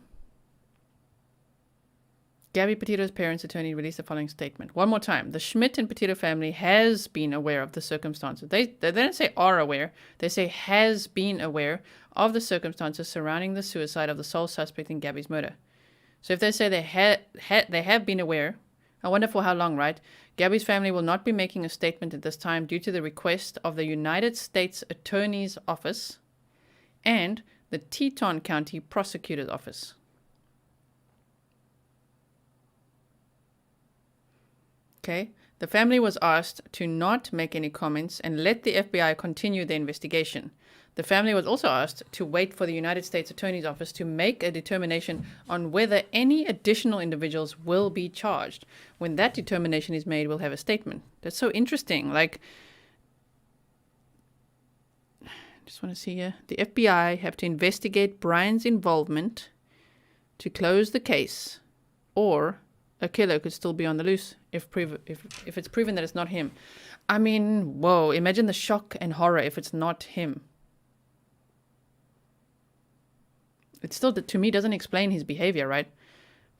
Gabby Petito's parents' attorney released the following statement. One more time. The Schmidt and Petito family has been aware of the circumstances. They don't say are aware. They say has been aware of the circumstances surrounding the suicide of the sole suspect in Gabby's murder. So if they say they have been aware, I wonder for how long, right? Gabby's family will not be making a statement at this time due to the request of the United States Attorney's Office and the Teton County Prosecutor's Office. Okay. The family was asked to not make any comments and let the FBI continue the investigation. The family was also asked to wait for the United States Attorney's Office to make a determination on whether any additional individuals will be charged. When that determination is made, we'll have a statement. That's so interesting. Like, I just want to see here. The FBI have to investigate Brian's involvement to close the case, or a killer could still be on the loose if it's proven that it's not him. I mean, whoa, imagine the shock and horror if it's not him. It still, to me, doesn't explain his behavior, right?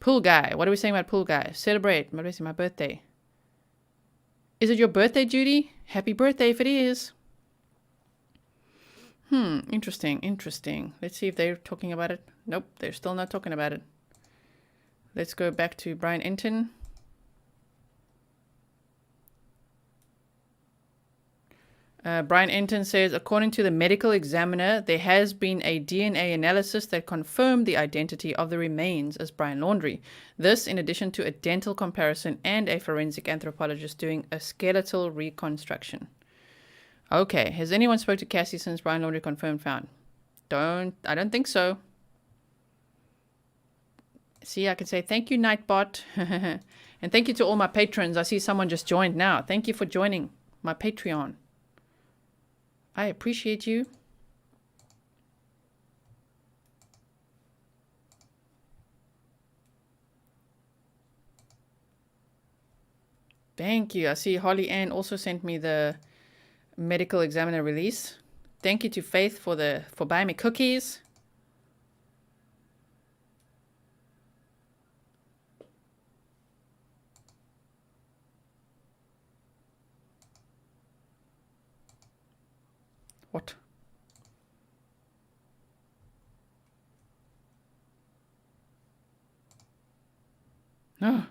Pool guy. What are we saying about pool guy? Celebrate. My birthday. Is it your birthday, Judy? Happy birthday if it is. Interesting. Let's see if they're talking about it. Nope, they're still not talking about it. Let's go back to Brian Enton. Brian Enton says, according to the medical examiner, there has been a DNA analysis that confirmed the identity of the remains as Brian Laundrie. This, in addition to a dental comparison and a forensic anthropologist doing a skeletal reconstruction. Okay, has anyone spoke to Cassie since Brian Laundrie confirmed found? I don't think so. See, I can say thank you, Nightbot. And thank you to all my patrons. I see someone just joined now. Thank you for joining my Patreon. I appreciate you. Thank you. I see Holly Ann also sent me the medical examiner release. Thank you to Faith for buying me cookies. What? No.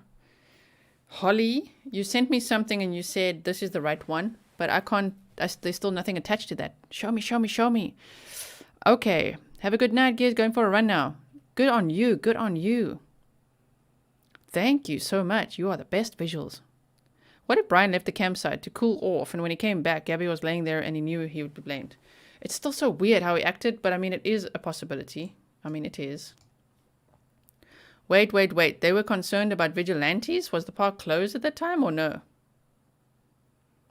Holly, you sent me something and you said this is the right one, but I can't, there's still nothing attached to that. Show me. Okay. Have a good night, kids. Going for a run now. Good on you. Thank you so much. You are the best visuals. What if Brian left the campsite to cool off, and when he came back, Gabby was laying there and he knew he would be blamed? It's still so weird how he acted, but I mean, it is a possibility. It is. Wait. They were concerned about vigilantes? Was the park closed at that time or no?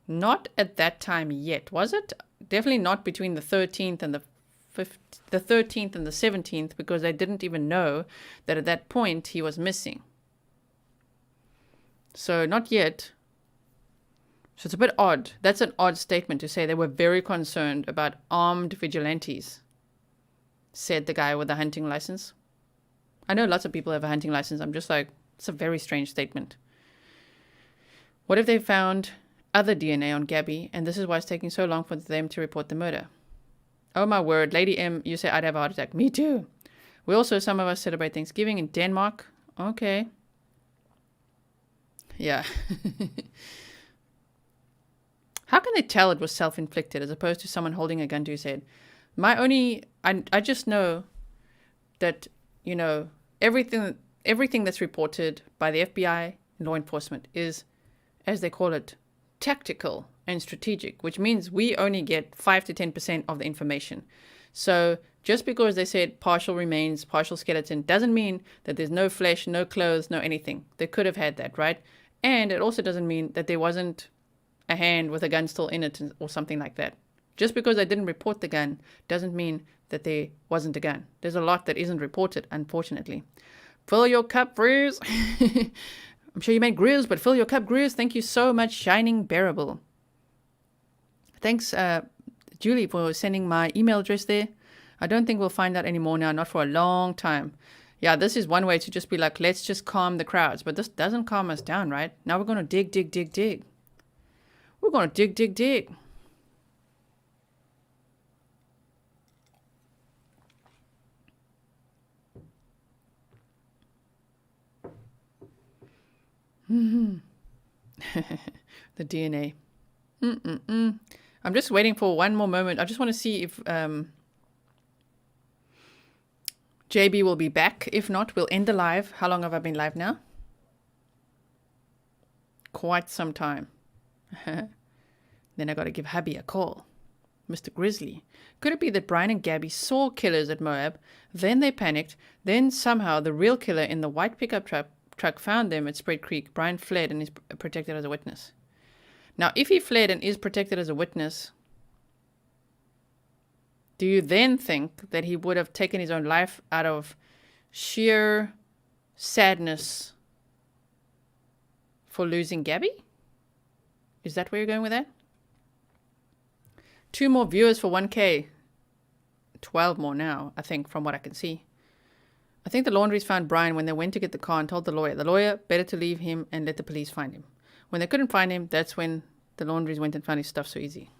Not at that time yet, was it? Definitely not between the 13th and the 13th and the 17th, because they didn't even know that at that point he was missing. So not yet. So it's a bit odd. That's an odd statement to say they were very concerned about armed vigilantes, said the guy with the hunting license. I know lots of people have a hunting license. I'm just like, it's a very strange statement. What if they found other DNA on Gabby, and this is why it's taking so long for them to report the murder? Oh my word, Lady M, you say I'd have a heart attack. Me too. We also, some of us celebrate Thanksgiving in Denmark. Okay. Yeah. How can they tell it was self-inflicted as opposed to someone holding a gun to his head? I just know that, everything that's reported by the FBI and law enforcement is, as they call it, tactical and strategic, which means we only get 5 to 10% of the information. So just because they said partial remains, partial skeleton, doesn't mean that there's no flesh, no clothes, no anything. They could have had that, right? And it also doesn't mean that there wasn't a hand with a gun still in it or something like that. Just because they didn't report the gun doesn't mean that there wasn't a gun. There's a lot that isn't reported, unfortunately. Fill your cup, Grizz. I'm sure you meant Grizz, but fill your cup, Grizz. Thank you so much, Shining Bearable. Thanks, Julie, for sending my email address there. I don't think we'll find out anymore now, not for a long time. Yeah, this is one way to just be like, let's just calm the crowds. But this doesn't calm us down, right? Now we're going to dig. We're going to dig. The DNA. I'm just waiting for one more moment. I just want to see if JB will be back. If not, we'll end the live. How long have I been live now? Quite some time. Then I got to give hubby a call. Mr. Grizzly. Could it be that Brian and Gabby saw killers at Moab, then they panicked, then somehow the real killer in the white pickup truck found them at Spread Creek? Brian fled and is protected as a witness. Now, if he fled and is protected as a witness, do you then think that he would have taken his own life out of sheer sadness for losing Gabby? Is that where you're going with that? 2 more viewers for 1K. 12 more now, I think, from what I can see. I think the Laundries found Brian when they went to get the car and told the lawyer better to leave him and let the police find him. When they couldn't find him, that's when the Laundries went and found his stuff so easy.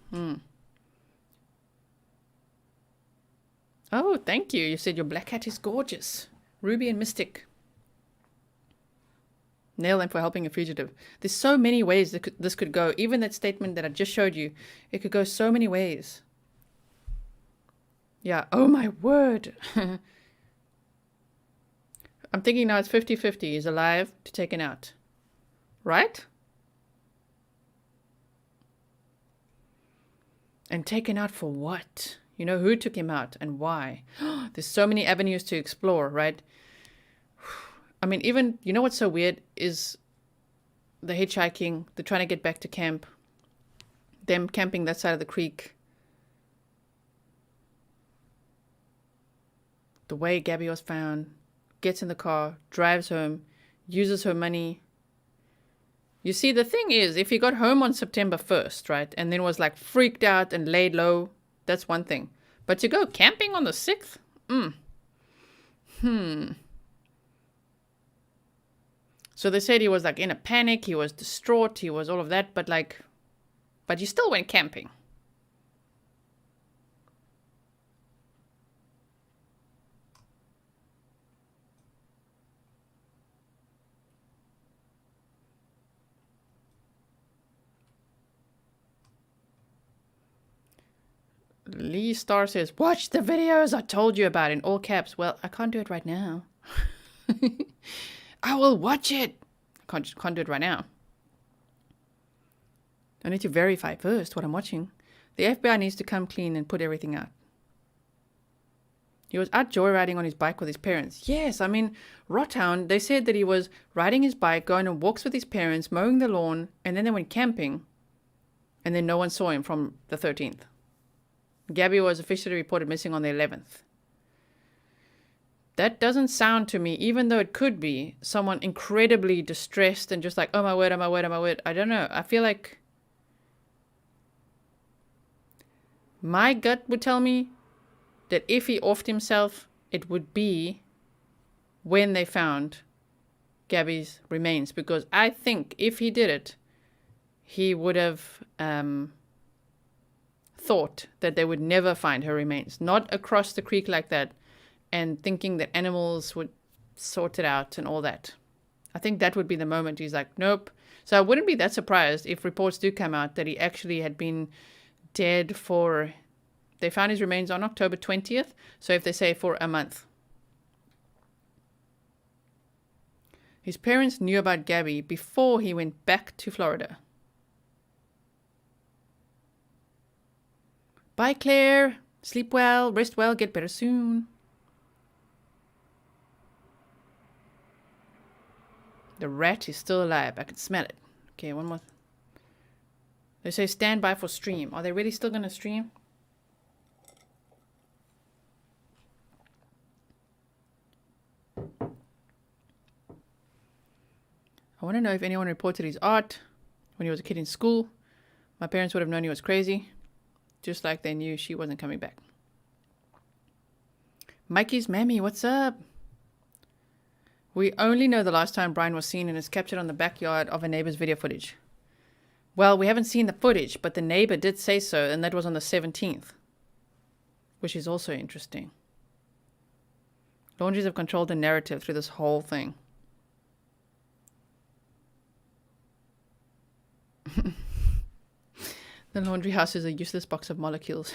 Oh, thank you. You said your black cat is gorgeous. Ruby and Mystic. Nail them for helping a fugitive. There's so many ways that this could go. Even that statement that I just showed you, it could go so many ways. Yeah, oh my word. I'm thinking now it's 50-50. He's alive to taken out. Right? And taken out for what? You know, who took him out and why? There's so many avenues to explore, right? I mean, even, you know what's so weird is the hitchhiking, the trying to get back to camp, them camping that side of the creek. The way Gabby was found, gets in the car, drives home, uses her money. You see, the thing is, if he got home on September 1st, right, and then was like freaked out and laid low, that's one thing. But to go camping on the 6th? So they said he was like in a panic, he was distraught, he was all of that, but you still went camping. Lee Star says, watch the videos I told you about in all caps. Well, I can't do it right now. I will watch it. I can't do it right now. I need to verify first what I'm watching. The FBI needs to come clean and put everything out. He was out joyriding on his bike with his parents. Yes, I mean, Rottown, they said that he was riding his bike, going on walks with his parents, mowing the lawn, and then they went camping. And then no one saw him from the 13th. Gabby was officially reported missing on the 11th. That doesn't sound to me, even though it could be, someone incredibly distressed and just like, oh my word, oh my word, oh my word. I don't know. I feel like my gut would tell me that if he offed himself, it would be when they found Gabby's remains. Because I think if he did it, he would have thought that they would never find her remains. Not across the creek like that. And thinking that animals would sort it out and all that. I think that would be the moment he's like, nope. So I wouldn't be that surprised if reports do come out that he actually had been dead for... They found his remains on October 20th. So if they say for a month. His parents knew about Gabby before he went back to Florida. Bye, Claire. Sleep well, rest well, get better soon. The rat is still alive. I can smell it. Okay, one more. They say stand by for stream. Are they really still going to stream? I want to know if anyone reported his art when he was a kid in school. My parents would have known he was crazy. Just like they knew she wasn't coming back. Mikey's Mammy, what's up? We only know the last time Brian was seen and is captured on the backyard of a neighbor's video footage. Well, we haven't seen the footage, but the neighbor did say so, and that was on the 17th. Which is also interesting. Laundries have controlled the narrative through this whole thing. The laundry house is a useless box of molecules.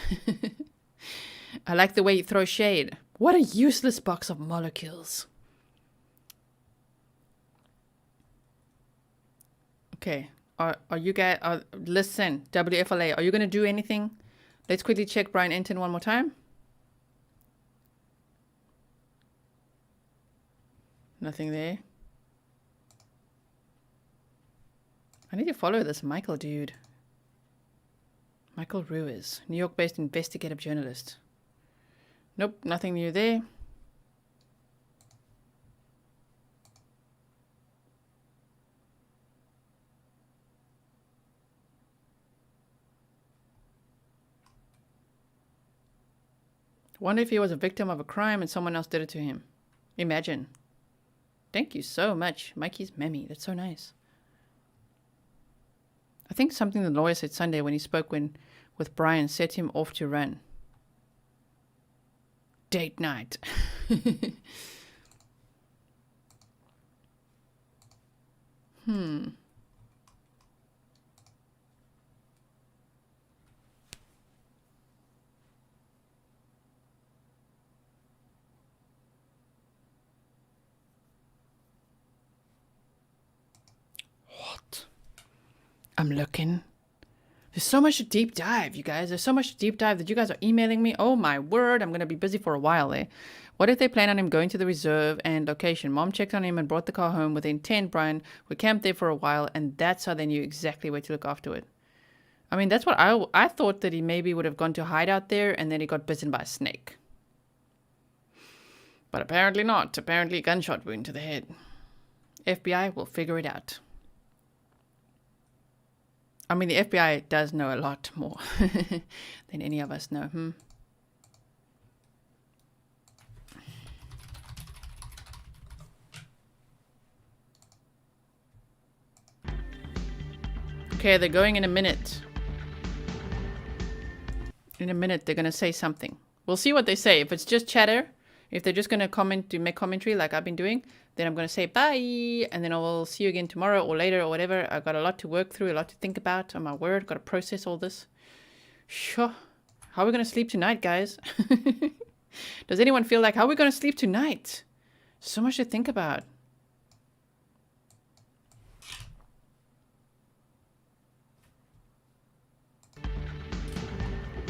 I like the way you throw shade. What a useless box of molecules. Okay, are you guys, listen, WFLA, are you going to do anything? Let's quickly check Brian Enton one more time. Nothing there. I need to follow this Michael dude. Michael Ruiz, New York-based investigative journalist. Nope, nothing new there. Wonder if he was a victim of a crime and someone else did it to him. Imagine. Thank you so much, Mikey's Memmy. That's so nice. I think something the lawyer said Sunday when he spoke with Brian set him off to run. Date night. What? I'm looking. There's so much to deep dive, you guys. There's so much to deep dive that you guys are emailing me. Oh my word, I'm going to be busy for a while there. What if they plan on him going to the reserve and location? Mom checked on him and brought the car home with the intent Brian would camp there for a while, and that's how they knew exactly where to look after it. I mean, that's what I thought, that he maybe would have gone to hide out there and then he got bitten by a snake. But apparently not. Apparently a gunshot wound to the head. FBI will figure it out. I mean, the FBI does know a lot more than any of us know. Okay, they're going in a minute. In a minute, they're going to say something. We'll see what they say. If it's just chatter, if they're just going to make commentary like I've been doing, then I'm going to say bye, and then I'll see you again tomorrow or later or whatever. I've got a lot to work through, a lot to think about. Oh my word, got to process all this. Sure. How are we going to sleep tonight, guys? Does anyone feel like, how are we going to sleep tonight? So much to think about.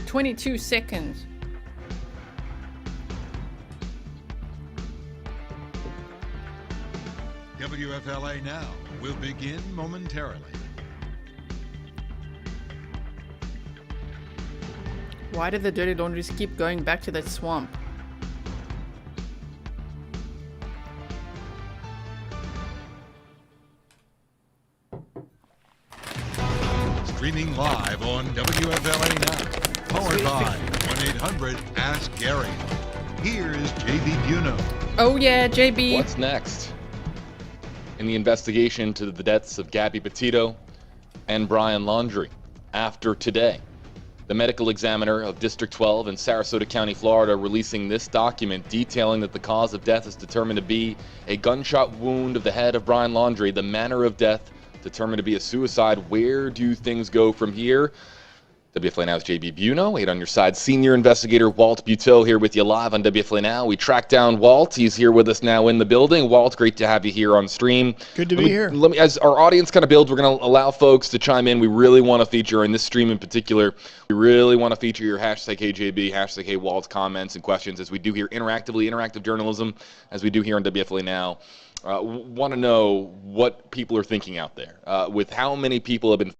"22 seconds. WFLA Now will begin momentarily. Why did the dirty laundries keep going back to that swamp? Streaming live on WFLA Now. Powered by 1-800-ASK-GARY. Here is JB Buno. Oh yeah, JB. What's next? In the investigation into the deaths of Gabby Petito and Brian Laundrie. After today, the medical examiner of District 12 in Sarasota County, Florida, releasing this document detailing that the cause of death is determined to be a gunshot wound of the head of Brian Laundrie. The manner of death determined to be a suicide. Where do things go from here? WFLA Now's JB Buno, 8 on your side. Senior investigator Walt Buteau here with you live on WFLA Now. We tracked down Walt. He's here with us now in the building. Walt, great to have you here on stream. Good to be here. As our audience kind of builds, we're going to allow folks to chime in. We really want to feature, in this stream in particular, we really want to feature your hashtag HeyJB, hashtag HeyWalt comments and questions, as we do here interactive journalism, as we do here on WFLA Now. Want to know what people are thinking out there, with how many people have been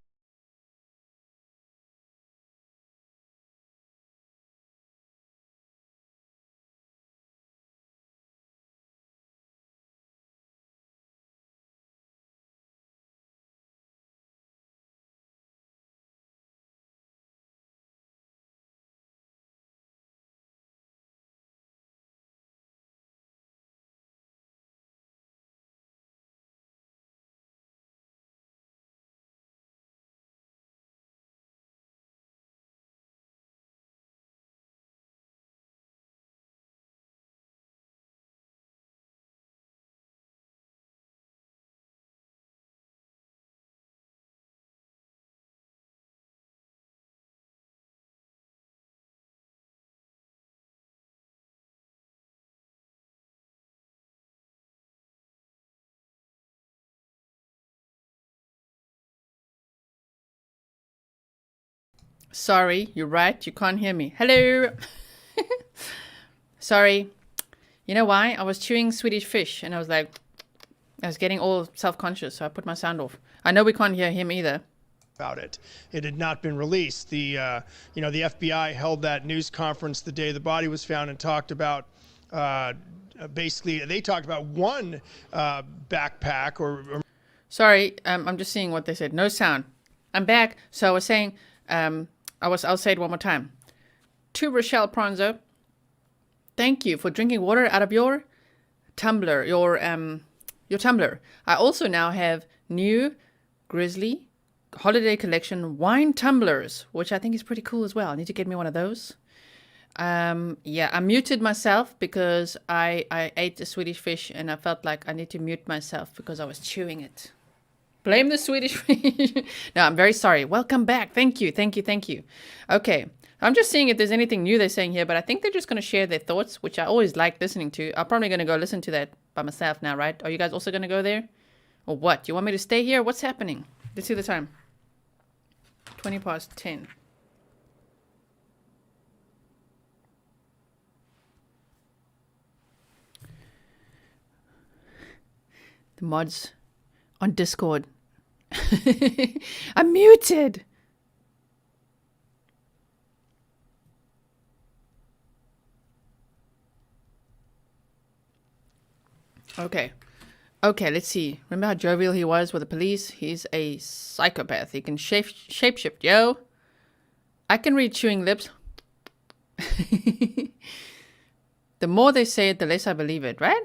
Sorry, you're right. You can't hear me. Hello. Sorry. You know why? I was chewing Swedish fish and I was getting all self-conscious, so I put my sound off. I know we can't hear him either. About it. It had not been released. The FBI held that news conference the day the body was found and talked about, basically, they talked about one backpack or Sorry, I'm just seeing what they said. No sound. I'm back. So I was saying, I'll say it one more time. To Rochelle Pronzo, thank you for drinking water out of your Tumblr, your Tumblr. I also now have new Grizzly holiday collection wine tumblers, which I think is pretty cool as well. I need to get me one of those. Yeah, I muted myself because I ate the Swedish fish and I felt like I need to mute myself because I was chewing it. Blame the Swedish fish. No, I'm very sorry. Welcome back. Thank you. Okay. I'm just seeing if there's anything new they're saying here, but I think they're just going to share their thoughts, which I always like listening to. I'm probably going to go listen to that by myself now, right? Are you guys also going to go there? Or what? You want me to stay here? What's happening? Let's see the time. 20 past 10. The mods on Discord. I'm muted. Okay, let's see. Remember how jovial he was with the police? He's a psychopath. He can shapeshift, yo. I can read chewing lips. The more they say it, the less I believe it, right?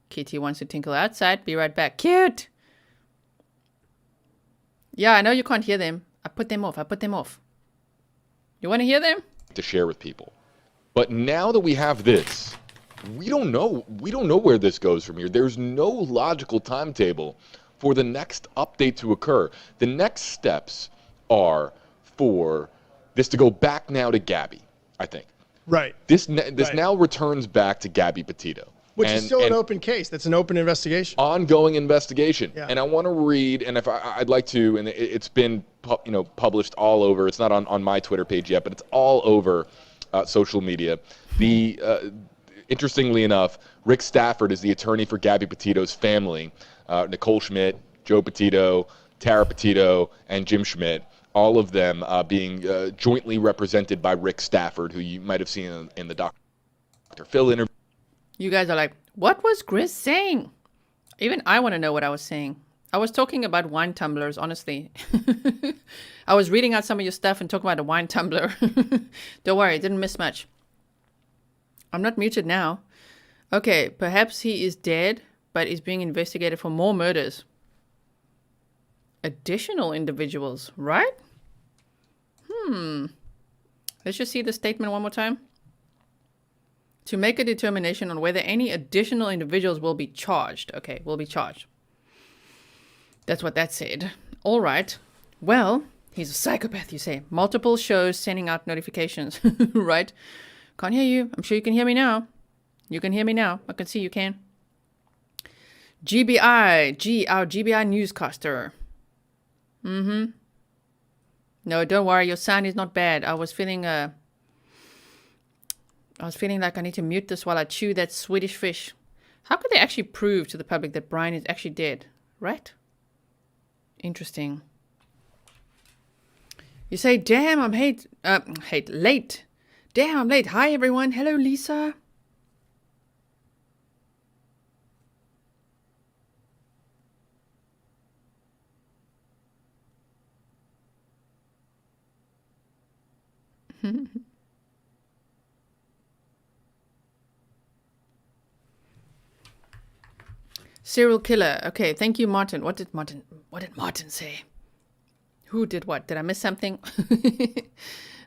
Kitty wants to tinkle outside. Be right back. Cute! Yeah, I know you can't hear them. I put them off. You want to hear them? To share with people. But now that we have this, we don't know where this goes from here. There's no logical timetable for the next update to occur. The next steps are for this to go back now to Gabby, I think. Right. This now returns back to Gabby Petito. Which is still an open case. That's an open investigation. Ongoing investigation. Yeah. And I want to read, and if I'd like to, and it's been published all over. It's not on my Twitter page yet, but it's all over social media. Interestingly enough, Rick Stafford is the attorney for Gabby Petito's family. Nicole Schmidt, Joe Petito, Tara Petito, and Jim Schmidt. All of them being jointly represented by Rick Stafford, who you might have seen in the Dr. Phil interview. You guys are like, what was Grizz saying? Even I want to know what I was saying. I was talking about wine tumblers, honestly. I was reading out some of your stuff and talking about a wine tumbler. Don't worry, didn't miss much. I'm not muted now. Okay, perhaps he is dead, but is being investigated for more murders. Additional individuals, right? Let's just see the statement one more time. To make a determination on whether any additional individuals will be charged. Okay, will be charged. That's what that said. All right. Well, he's a psychopath, you say. Multiple shows sending out notifications, right? Can't hear you. I'm sure you can hear me now. You can hear me now. I can see you can. our GBI newscaster. No, don't worry. Your sound is not bad. I was feeling like I need to mute this while I chew that Swedish fish. How could they actually prove to the public that Brian is actually dead? Right? Interesting. You say, damn, I'm late. Damn, I'm late. Hi, everyone. Hello, Lisa. Serial killer. Okay, thank you, Martin. What did Martin say? Who did what? Did I miss something?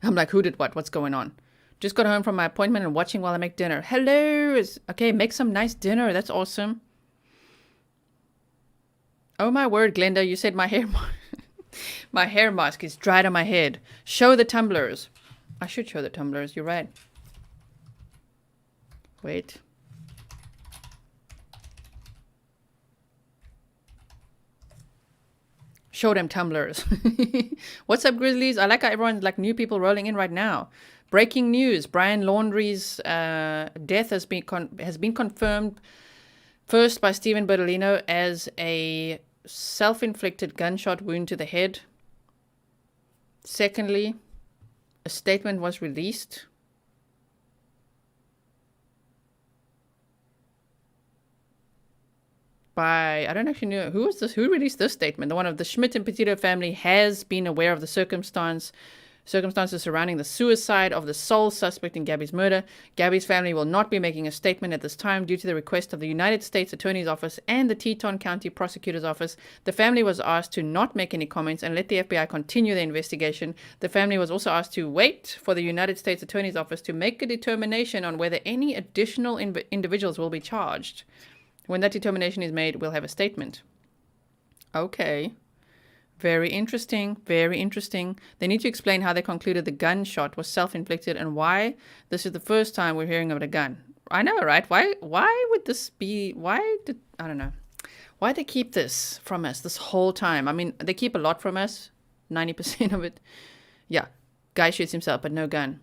I'm like, who did what? What's going on? Just got home from my appointment and watching while I make dinner. Hello. Okay, make some nice dinner. That's awesome. Oh my word, Glenda, you said my hair my hair mask is dried on my head. Show the tumblers. I should show the tumblers. You're right. Wait. Show them tumblers. What's up, Grizzlies? I like how everyone's like new people rolling in right now. Breaking news: Brian Laundrie's death has been confirmed first by Stephen Bertolino as a self-inflicted gunshot wound to the head. Secondly, a statement was released by, I don't actually know, who released this statement? The one of the Schmidt and Petito family has been aware of the circumstance circumstances surrounding the suicide of the sole suspect in Gabby's murder. Gabby's family will not be making a statement at this time due to the request of the United States Attorney's Office and the Teton County Prosecutor's Office. The family was asked to not make any comments and let the FBI continue the investigation. The family was also asked to wait for the United States Attorney's Office to make a determination on whether any additional individuals will be charged. When that determination is made, we'll have a statement. Okay. Very interesting. Very interesting. They need to explain how they concluded the gunshot was self-inflicted and why this is the first time we're hearing about a gun. I know, right? Why would this be? I don't know. Why they keep this from us this whole time? I mean, they keep a lot from us. 90% of it. Yeah. Guy shoots himself, but no gun.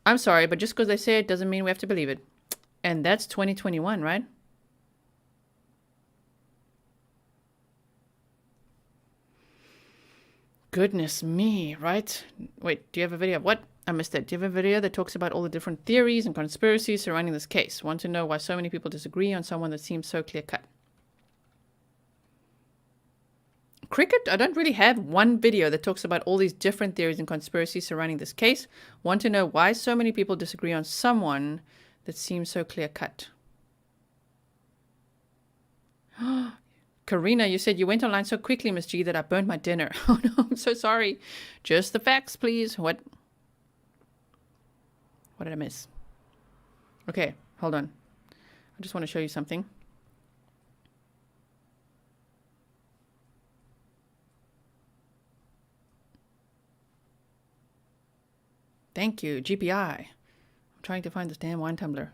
I'm sorry, but just because they say it doesn't mean we have to believe it. And that's 2021, right? Goodness me, right? Wait, do you have a video? What? I missed it. Do you have a video that talks about all the different theories and conspiracies surrounding this case? Want to know why so many people disagree on someone that seems so clear-cut? Cricket? I don't really have one video that talks about all these different theories and conspiracies surrounding this case. Want to know why so many people disagree on someone that seems so clear-cut? Karina, you said you went online so quickly, Miss G, that I burnt my dinner. Oh no, I'm so sorry. Just the facts, please. What did I miss? Okay, hold on. I just want to show you something. Thank you, GPI. I'm trying to find this damn wine tumbler.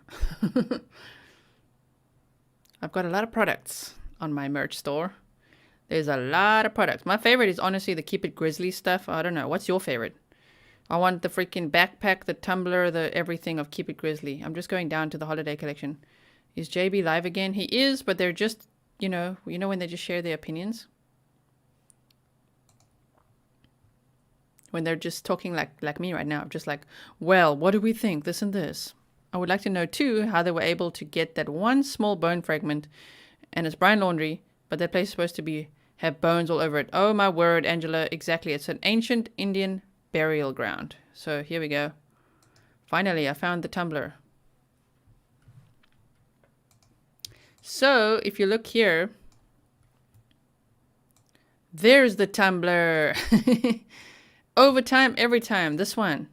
I've got a lot of products on my merch store. There's a lot of products. My favorite is honestly the Keep It Grizzly stuff. I don't know. What's your favorite? I want the freaking backpack, the tumbler, the everything of Keep It Grizzly. I'm just going down to the holiday collection. Is JB live again? He is, but they're just, you know when they just share their opinions? When they're just talking like me right now. Just like, well, what do we think? This and this. I would like to know, too, how they were able to get that one small bone fragment. And it's Brian Laundrie, but that place is supposed to have bones all over it. Oh, my word, Angela. Exactly. It's an ancient Indian burial ground. So here we go. Finally, I found the tumbler. So if you look here, there's the tumbler. Overtime, every time. This one.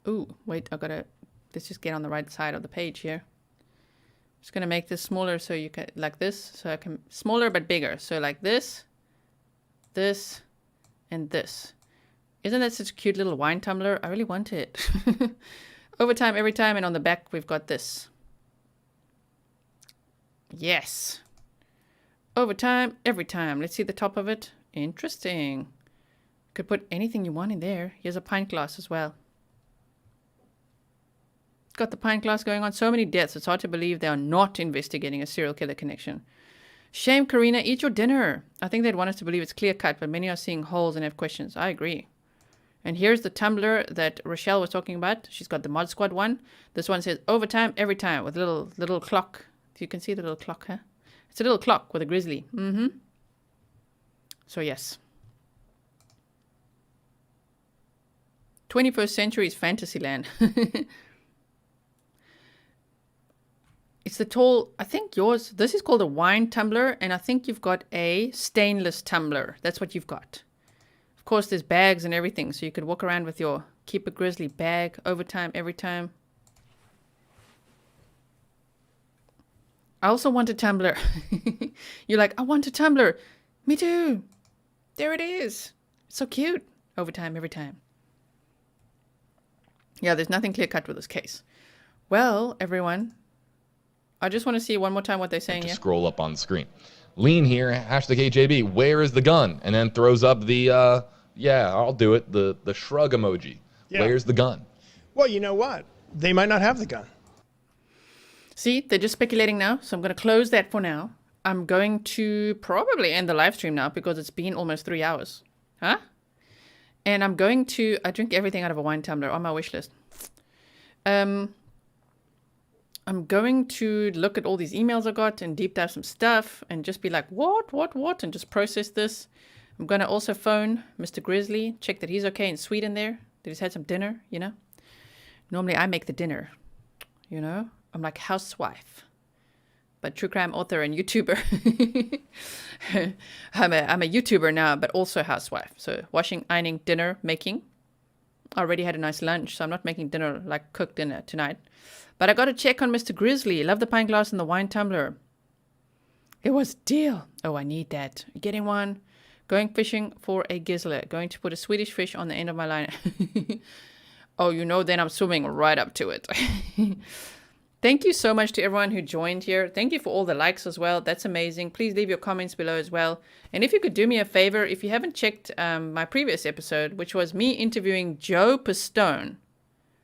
Ooh, wait, let's just get on the right side of the page here. Just going to make this smaller so you can, like this, so I can, smaller but bigger. So like this, and this. Isn't that such a cute little wine tumbler? I really want it. Overtime, every time, and on the back we've got this. Yes. Overtime, every time. Let's see the top of it. Interesting. Could put anything you want in there. Here's a pint glass as well. Got the pint glass going on. So many deaths. It's hard to believe they are not investigating a serial killer connection. Shame, Karina. Eat your dinner. I think they'd want us to believe it's clear cut, but many are seeing holes and have questions. I agree. And here's the tumbler that Rochelle was talking about. She's got the Mod Squad one. This one says overtime, every time, with a little clock. You can see the little clock, huh? It's a little clock with a grizzly. Mm-hmm. So yes. 21st century is Fantasyland. It's the tall, I think yours, this is called a wine tumbler, and I think you've got a stainless tumbler. That's what you've got. Of course, there's bags and everything, so you could walk around with your Keep It Grizzly bag, overtime, every time. I also want a tumbler. You're like, I want a tumbler. Me too. There it is. It's so cute. Overtime, every time. Yeah, there's nothing clear cut with this case. Well, everyone, I just want to see one more time what they're saying here. Scroll up on the screen. Lean here, #HJB, where is the gun? And then throws up the, yeah, I'll do it, the shrug emoji. Yeah. Where's the gun? Well, you know what? They might not have the gun. See, they're just speculating now, so I'm going to close that for now. I'm going to probably end the live stream now because it's been almost 3 hours. Huh? And I'm going to, I drink everything out of a wine tumbler on my wish list. I'm going to look at all these emails I got and deep dive some stuff and just be like, what, and just process this. I'm going to also phone Mr. Grizzly, check that he's okay in Sweden there, that he's had some dinner, you know. Normally I make the dinner, you know. I'm like housewife, but true crime author and YouTuber. I'm a YouTuber now, but also housewife. So washing, ironing, dinner, making. I already had a nice lunch, so I'm not making dinner, like cooked dinner tonight. But I got to check on Mr. Grizzly. Love the pint glass and the wine tumbler. It was a deal. Oh, I need that. Getting one. Going fishing for a Gisela. Going to put a Swedish fish on the end of my line. Oh, you know, then I'm swimming right up to it. Thank you so much to everyone who joined here. Thank you for all the likes as well. That's amazing. Please leave your comments below as well. And if you could do me a favor, if you haven't checked my previous episode, which was me interviewing Joe Pistone,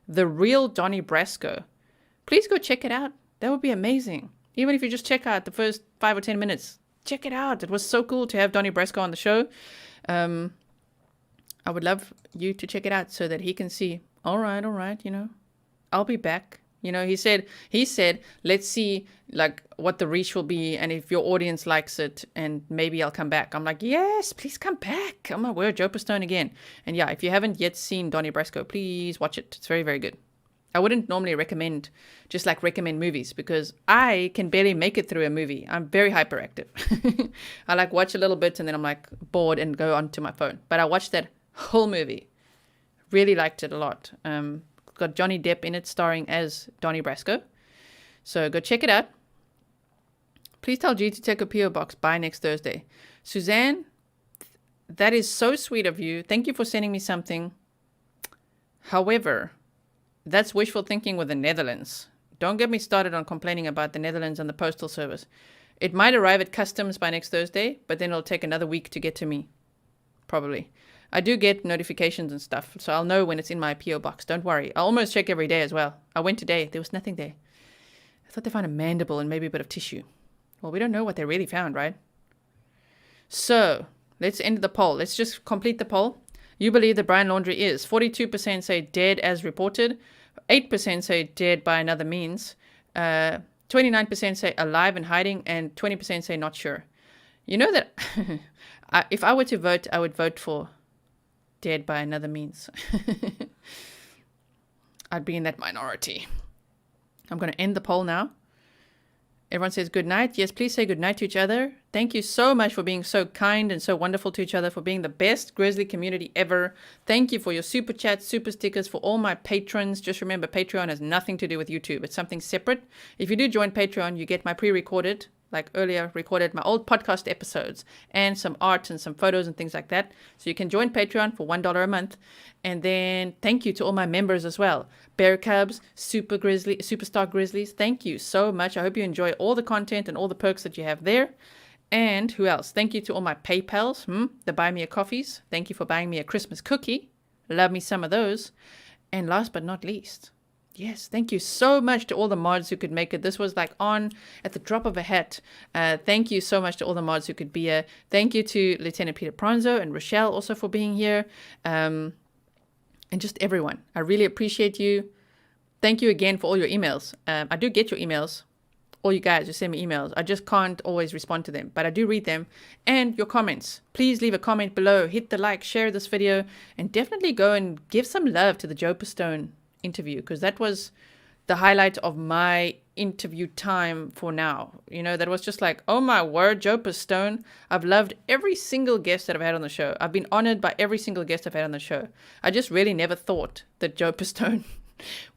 the real Donnie Brasco, please go check it out. That would be amazing. Even if you just check out the first 5 or 10 minutes, check it out. It was so cool to have Donnie Brasco on the show. I would love you to check it out so that he can see, all right, you know, I'll be back. You know, he said, let's see like what the reach will be and if your audience likes it and maybe I'll come back. I'm like, yes, please come back. Oh my word, Joe Pistone again. And yeah, if you haven't yet seen Donnie Brasco, please watch it. It's very, very good. I wouldn't normally recommend movies because I can barely make it through a movie. I'm very hyperactive. I like watch a little bit and then I'm like bored and go onto my phone. But I watched that whole movie. Really liked it a lot. Got Johnny Depp in it starring as Donnie Brasco. So go check it out. Please tell G to take a P.O. box by next Thursday. Suzanne, that is so sweet of you. Thank you for sending me something. However, that's wishful thinking with the Netherlands. Don't get me started on complaining about the Netherlands and the postal service. It might arrive at customs by next Thursday, but then it'll take another week to get to me. Probably. I do get notifications and stuff, so I'll know when it's in my P.O. box. Don't worry. I almost check every day as well. I went today. There was nothing there. I thought they found a mandible and maybe a bit of tissue. Well, we don't know what they really found, right? So, let's end the poll. Let's just complete the poll. You believe that Brian Laundrie is. 42% say dead as reported. 8% say dead by another means. 29% say alive and hiding. And 20% say not sure. You know that if I were to vote, I would vote for dead by another means. I'd be in that minority. I'm going to end the poll now. Everyone says good night. Yes, please say good night to each other. Thank you so much for being so kind and so wonderful to each other, for being the best Grizzly community ever. Thank you for your super chats, super stickers, for all my patrons. Just remember, Patreon has nothing to do with YouTube. It's something separate. If you do join Patreon, you get my pre-recorded, like earlier recorded, my old podcast episodes and some art and some photos and things like that. So you can join Patreon for $1 a month. And then thank you to all my members as well. Bear Cubs, Superstar Grizzlies. Thank you so much. I hope you enjoy all the content and all the perks that you have there. And who else? Thank you to all my PayPals, the Buy Me a Coffees. Thank you for buying me a Christmas cookie. Love me some of those. And last but not least, yes, thank you so much to all the mods who could make it. This was like on at the drop of a hat. Thank you so much to all the mods who could be here. Thank you to Lieutenant Peter Pronzo and Rochelle also for being here. And just everyone. I really appreciate you. Thank you again for all your emails. I do get your emails. All you guys who send me emails. I just can't always respond to them, but I do read them. And your comments. Please leave a comment below. Hit the like, share this video, and definitely go and give some love to the Joe Pistone interview, because that was the highlight of my interview time for now. You know, that was just like, oh my word, Joe Pistone. I've loved every single guest that I've had on the show. I've been honored by every single guest I've had on the show. I just really never thought that Joe Pistone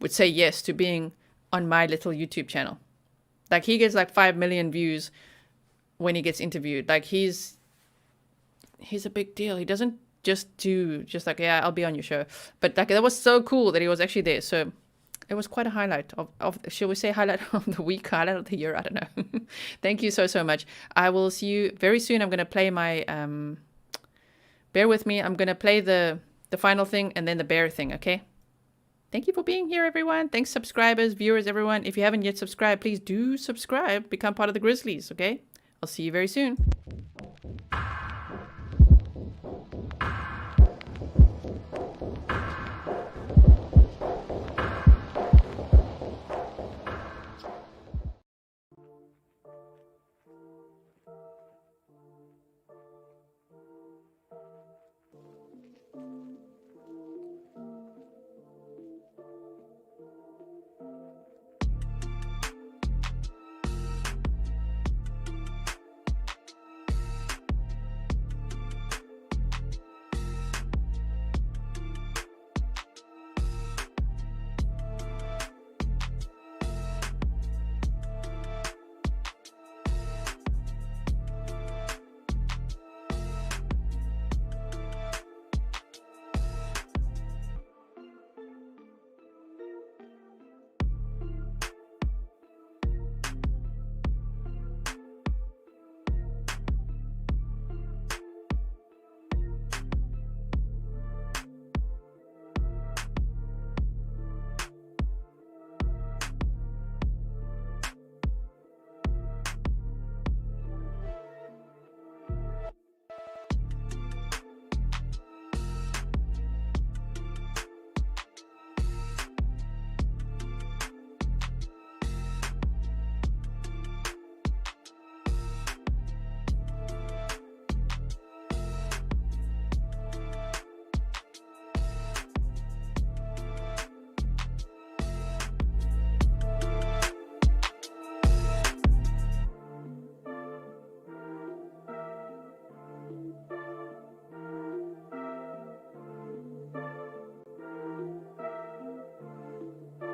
would say yes to being on my little YouTube channel. Like, he gets like 5 million views when he gets interviewed. Like, he's a big deal. He doesn't just do like, yeah, I'll be on your show. But like, that was so cool that he was actually there. So it was quite a highlight of shall we say highlight of the week, highlight of the year, I don't know. Thank you so much. I will see you very soon. I'm going to play my bear with me. I'm going to play the final thing and then the bear thing, okay? Thank you for being here, everyone. Thanks, subscribers, viewers, everyone. If you haven't yet subscribed, please do subscribe. Become part of the Grizzlies, okay? I'll see you very soon.